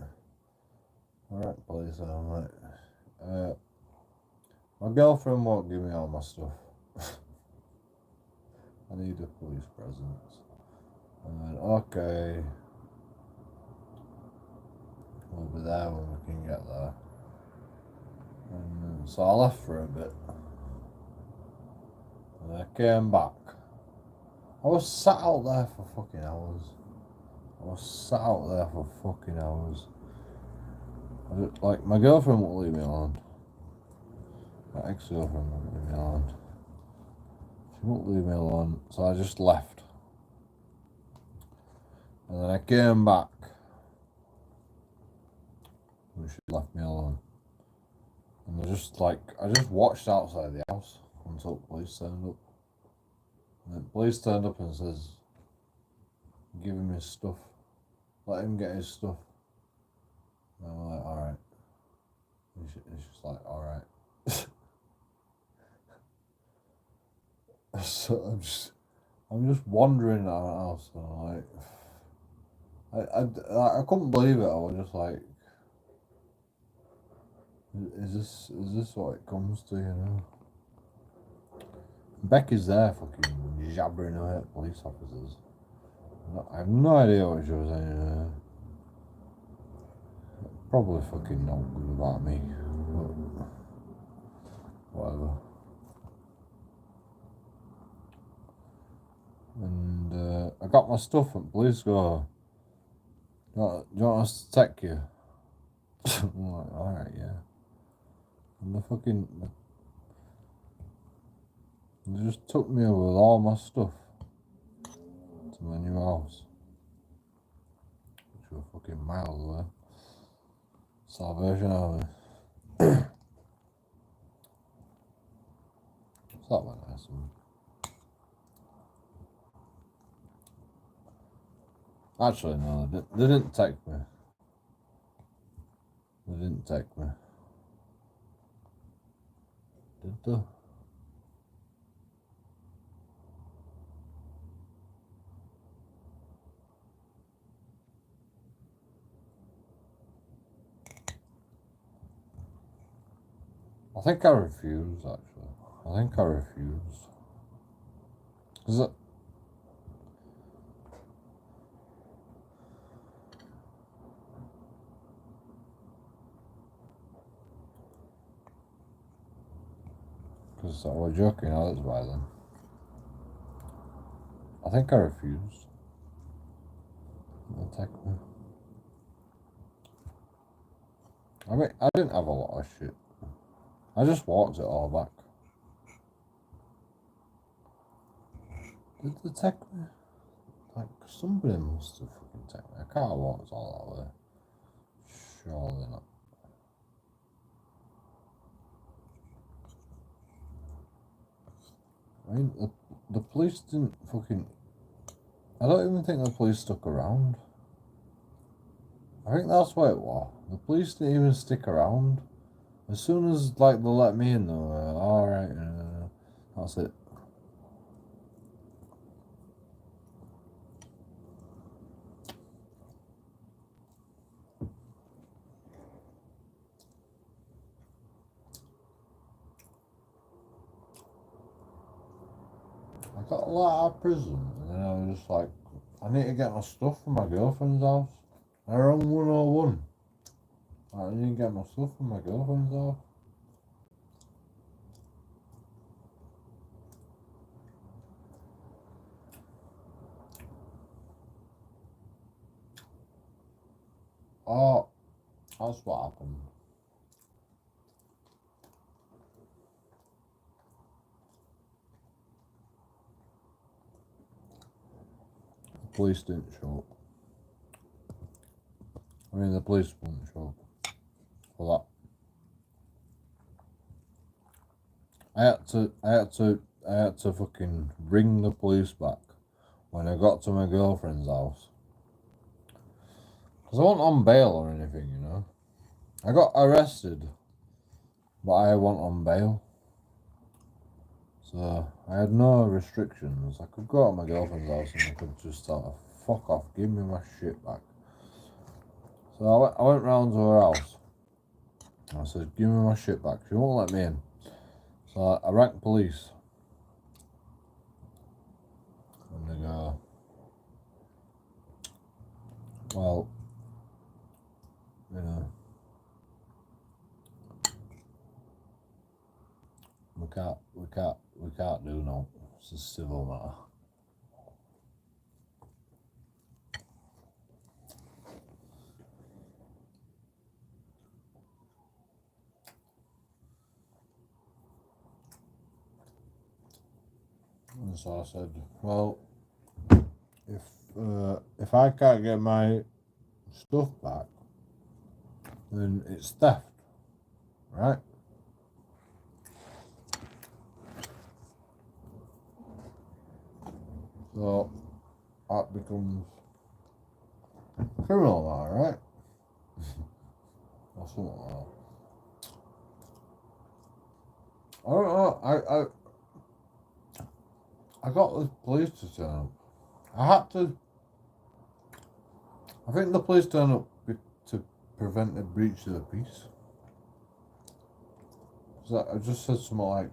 alright, police. And I'm like, my girlfriend won't give me all my stuff. I need a police presence. And then, okay, we'll be there when we can get there. And so I left for a bit. And I came back. I was sat out there for fucking hours. Like, my girlfriend won't leave me alone. My ex-girlfriend won't leave me alone. She won't leave me alone, so I just left. And then I came back. And she left me alone. And I just watched outside the house until the police turned up. And then the police turned up and says, give him his stuff. Let him get his stuff. And I'm like, alright. And she's like, alright. So I'm just wandering out of the house and I couldn't believe it. I was just like, is this what it comes to, you know? Becky's there fucking jabbering away at police officers. I have no idea what she was saying. Probably fucking not good about me, but whatever. And I got my stuff and police go, do you want us to take you? I'm like, alright, yeah. And they just took me over with all my stuff to my new house, which were fucking miles away. Salvation Army. So that went nice. Actually, no, they didn't take me. They didn't take me. Did they? I think I refused, actually. I think I refused. Because because I was joking audits by then. I think I refused. They'll take me. I mean, I didn't have a lot of shit. I just walked it all back. Did they take me? Like, somebody must have fucking taken me. I can't have walked all that way. Surely not. I mean, the police didn't fucking... I don't even think the police stuck around. I think that's what it was. The police didn't even stick around. As soon as, like, they let me in, they were alright, that's it. I got a lot out of prison, and then I was just like, I need to get my stuff from my girlfriend's house. I rang 101. I didn't get my stuff from my girlfriend's house. Oh, that's what happened. The police didn't show up. I mean, the police wouldn't show up for that. I had to fucking ring the police back when I got to my girlfriend's house. Because I wasn't on bail or anything, you know. I got arrested, but I wasn't on bail. So I had no restrictions. I could go to my girlfriend's house and I could just sort of fuck off, give me my shit back. So I went round to her house. I said, give me my shit back. She won't let me in. So I rang police. And they go, well, you know, we can't do no. It's a civil matter. And so I said, well, if I can't get my stuff back, then it's theft, right? So that becomes criminal matter, right? Or something like that. I don't know. I got the police to turn up. I think the police turned up to prevent a breach of the peace. So I just said something like,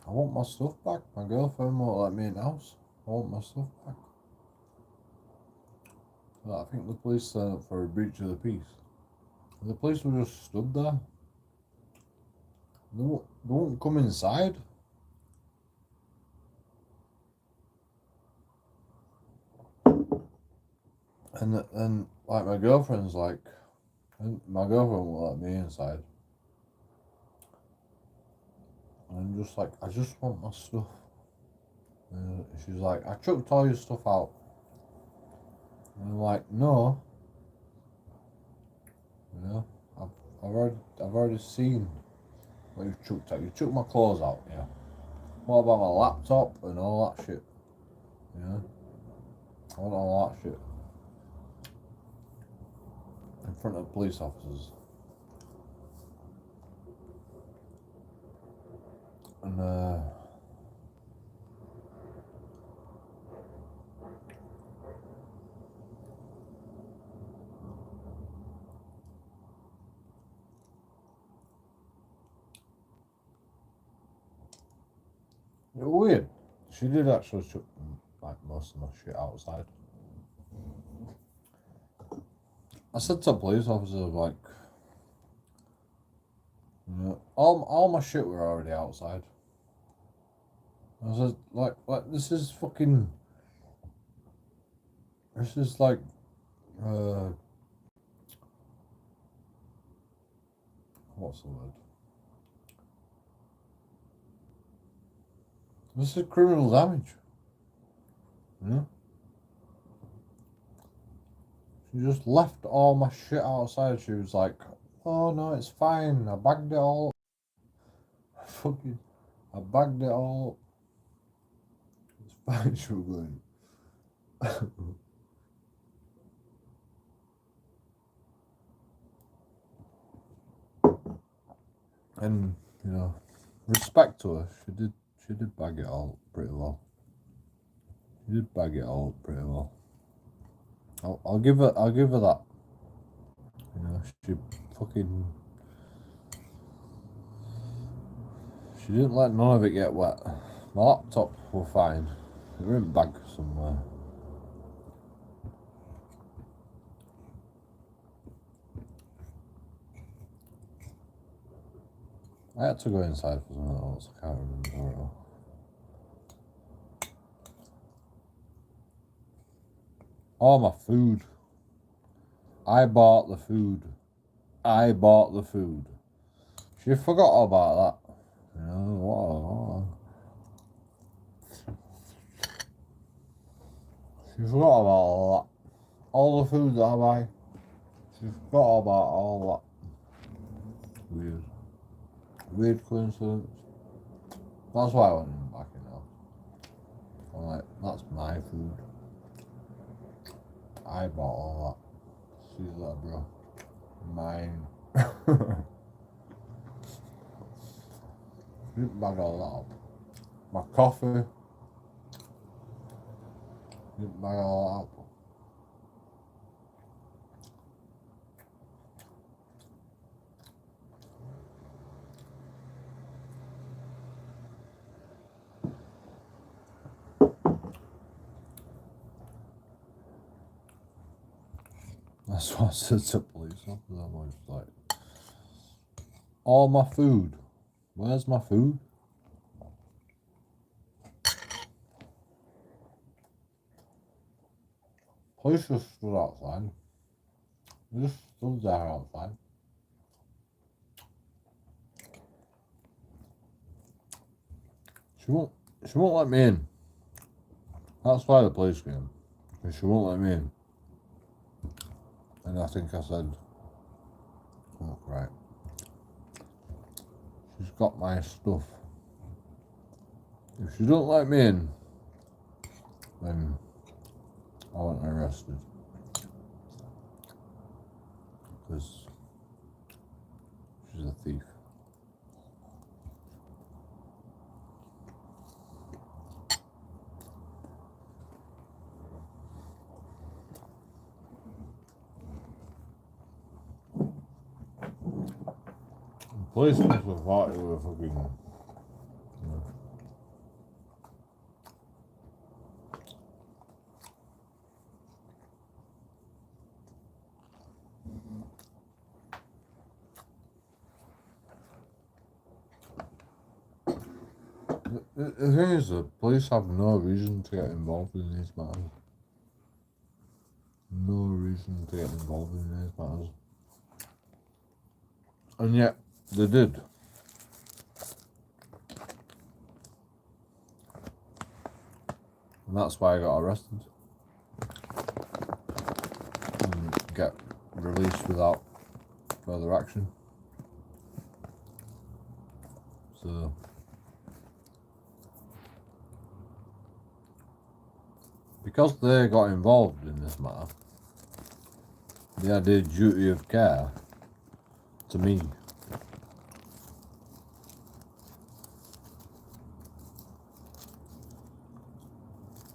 I want my stuff back. My girlfriend won't let me in the house. I want my stuff back. So I think the police turned up for a breach of the peace. The police were just stood there. They won't come inside. And like my girlfriend's like, my girlfriend won't let me inside. And I'm just like, I just want my stuff. And she's like, I chucked all your stuff out. And I'm like, no. You know, I've already seen what you've chucked out. You chucked my clothes out, yeah. What about my laptop and all that shit? You know? I want all that shit. In front of police officers. And it was weird. She did actually chuck like most of my shit outside. I said to police officers, like, You know, all my shit were already outside. I was like, this is fucking. This is like, what's the word? This is criminal damage. You know? She just left all my shit outside. She was like, oh no, it's fine. I bagged it all. Fucking, I bagged it all. It's fine, she was going. And, you know, respect to her. She did bag it all pretty well. She did bag it all pretty well. I'll give her that. You know, she didn't let none of it get wet. My laptop were fine. It were in a bag somewhere. I had to go inside for something else. I can't remember. Oh, my food. I bought the food. She forgot about that. You know, what? She forgot about all that. All the food that I buy. She forgot about all that. Weird coincidence. That's why I went back in now. I'm like, that's my food. I bought all that. See that, bro? Mine. Didn't bag all that up. My coffee. Didn't bag all that up. That's what I said to police officers. I was like, all my food. Where's my food? Police just stood outside. They just stood there outside. She won't let me in. That's why the police came. She won't let me in. And I think I said, oh, right. She's got my stuff. If she don't let me in, then I want her arrested. Because she's a thief. The police must have thought you were fucking. The thing is, the police have no reason to get involved in these matters. No reason to get involved in these matters. And yet, they did. And that's why I got arrested. And get released without further action. So, because they got involved in this matter, they had a duty of care to me.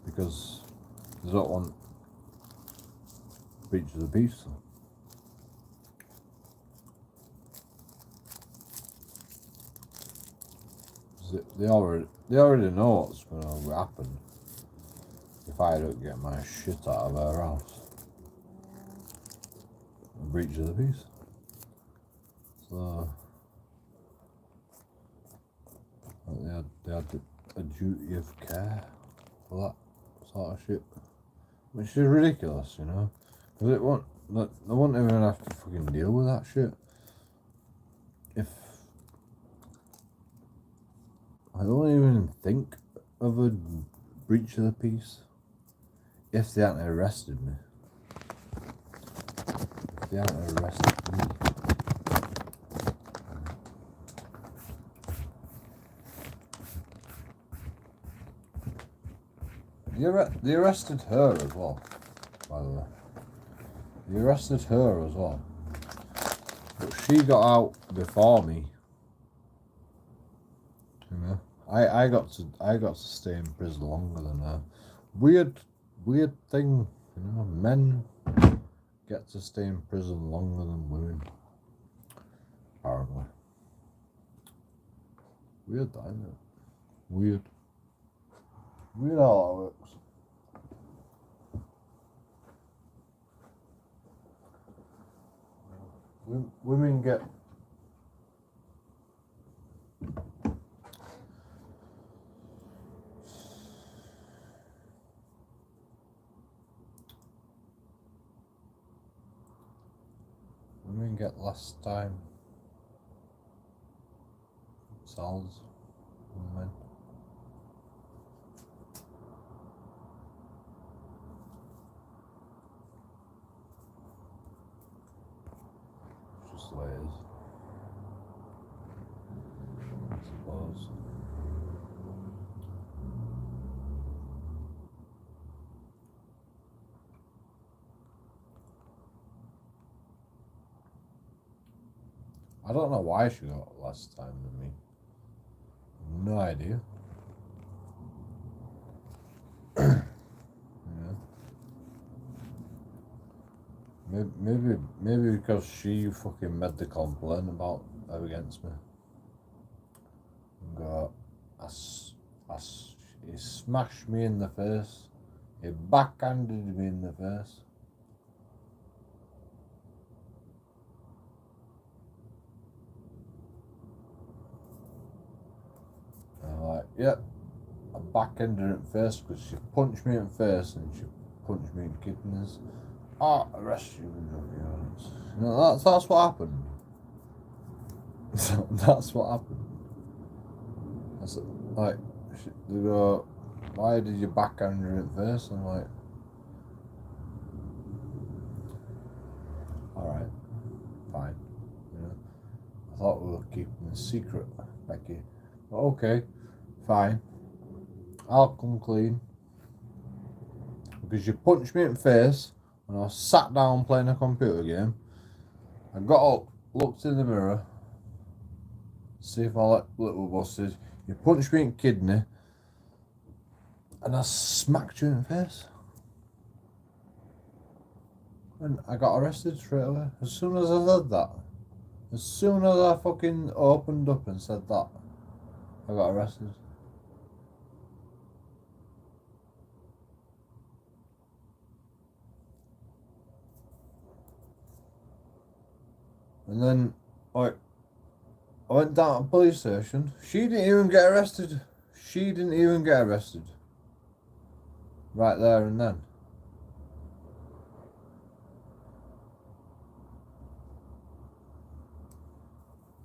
Because they don't want breach of the peace. They already know what's going to happen if I don't get my shit out of her house. A breach of the peace. So they had a duty of care for that sort of shit, which is ridiculous, you know, because it won't. They won't even have to fucking deal with that shit if I don't even think of a breach of the peace if they hadn't arrested me. If they hadn't arrested me. They arrested her as well, by the way. They arrested her as well. But she got out before me. You know? I got to stay in prison longer than her. Weird thing, you know, men get to stay in prison longer than women. Apparently. Weird that, isn't it? Weird. Weird how that works. Women get less time cells than men. It's just the way it is, I suppose. I don't know why she got less time than me. No idea. Yeah. Maybe because she fucking made the complaint about her against me. He smashed me in the face. He backhanded me in the face. I'm like, yep. I backhanded her in the face because she punched me in the face and she punched me in the kidneys. I'll arrest you with JoeKingAudits. You know, that's what happened. That's what happened. That's like, they go, why did you backhand her in the face? I'm like, alright, fine. You know, I thought we were keeping a secret, Becky. But okay, fine. I'll come clean. Because you punched me in the face when I was sat down playing a computer game. I got up, looked in the mirror, see if my lip was busted. You punched me in the kidney, and I smacked you in the face. And I got arrested straight away. As soon as I said that, as soon as I fucking opened up and said that, I got arrested. And then, like, I went down to the police station. She didn't even get arrested. Right there and then.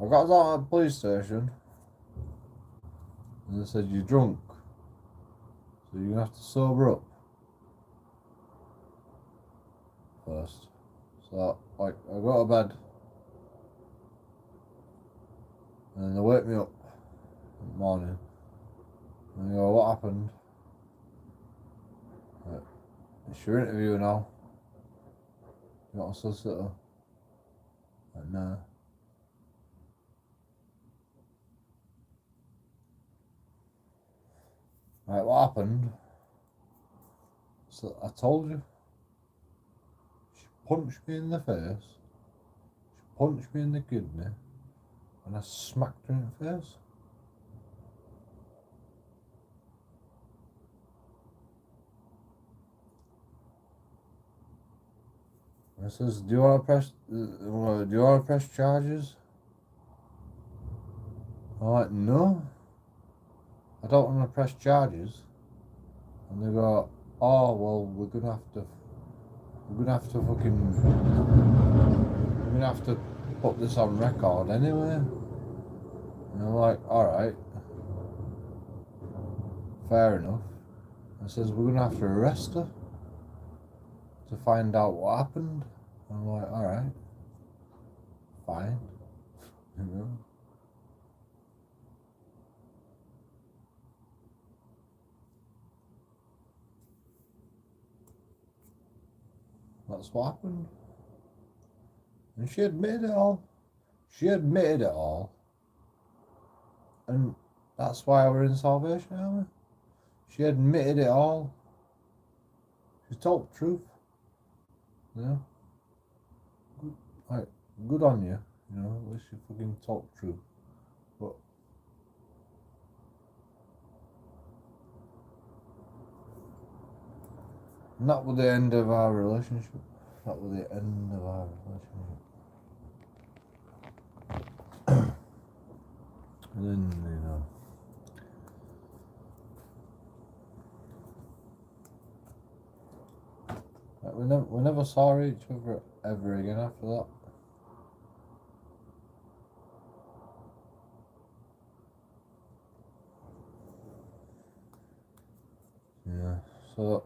I got down to the police station and they said, you're drunk, so you're going to have to sober up first. So, like, I go to bed and then they wake me up in the morning and they go, what happened? Like, it's your interview now. You want a solicitor? Like, nah. Right, what happened? So I told you. She punched me in the face. She punched me in the kidney. And I smacked her in the face. And I says, do you want to press charges? I'm like, no. I don't want to press charges, and they go, oh well, we're gonna have to put this on record anyway. And I'm like, alright, fair enough. I says, we're gonna have to arrest her to find out what happened. And I'm like, alright, fine. You know? That's what happened. And she admitted it all. And that's why we're in Salvation Army. She admitted it all. She told the truth. You know? Like, good on you. You know, at least you fucking told the truth. But and that was the end of our relationship. That was the end of our relationship. And then, you know, like we never saw each other ever again after that. Yeah, so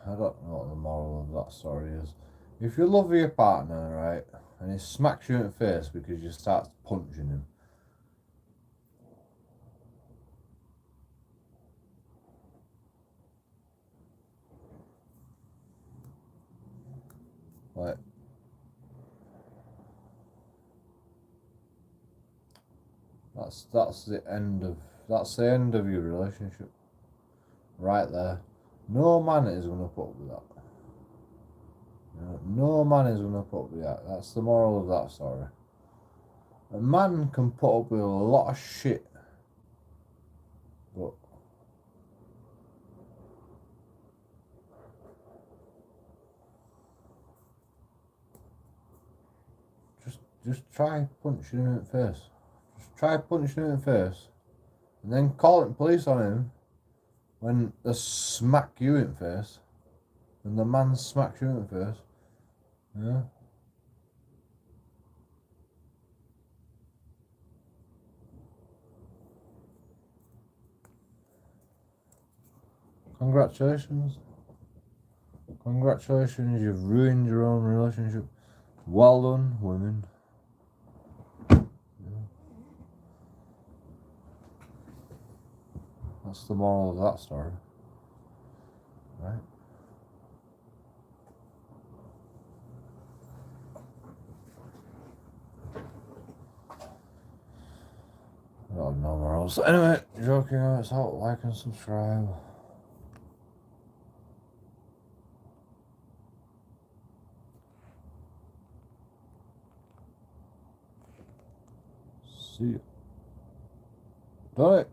I don't know what the moral of that story is. If you love your partner, right, and he smacks you in the face because you start punching him, like, that's the end of your relationship, right there. No man is gonna put up with that. You know, no man is gonna put up with that. That's the moral of that story. A man can put up with a lot of shit, but just try punching him in the face. Just try punching him in the face, and then calling the police on him when they smack you in the face, and the man smacks you in the face. Yeah. Congratulations. Congratulations, you've ruined your own relationship. Well done, women. Yeah. That's the moral of that story. Right? I don't know morals. Anyway, JoeKingAudits out, like and subscribe. See you. Done it.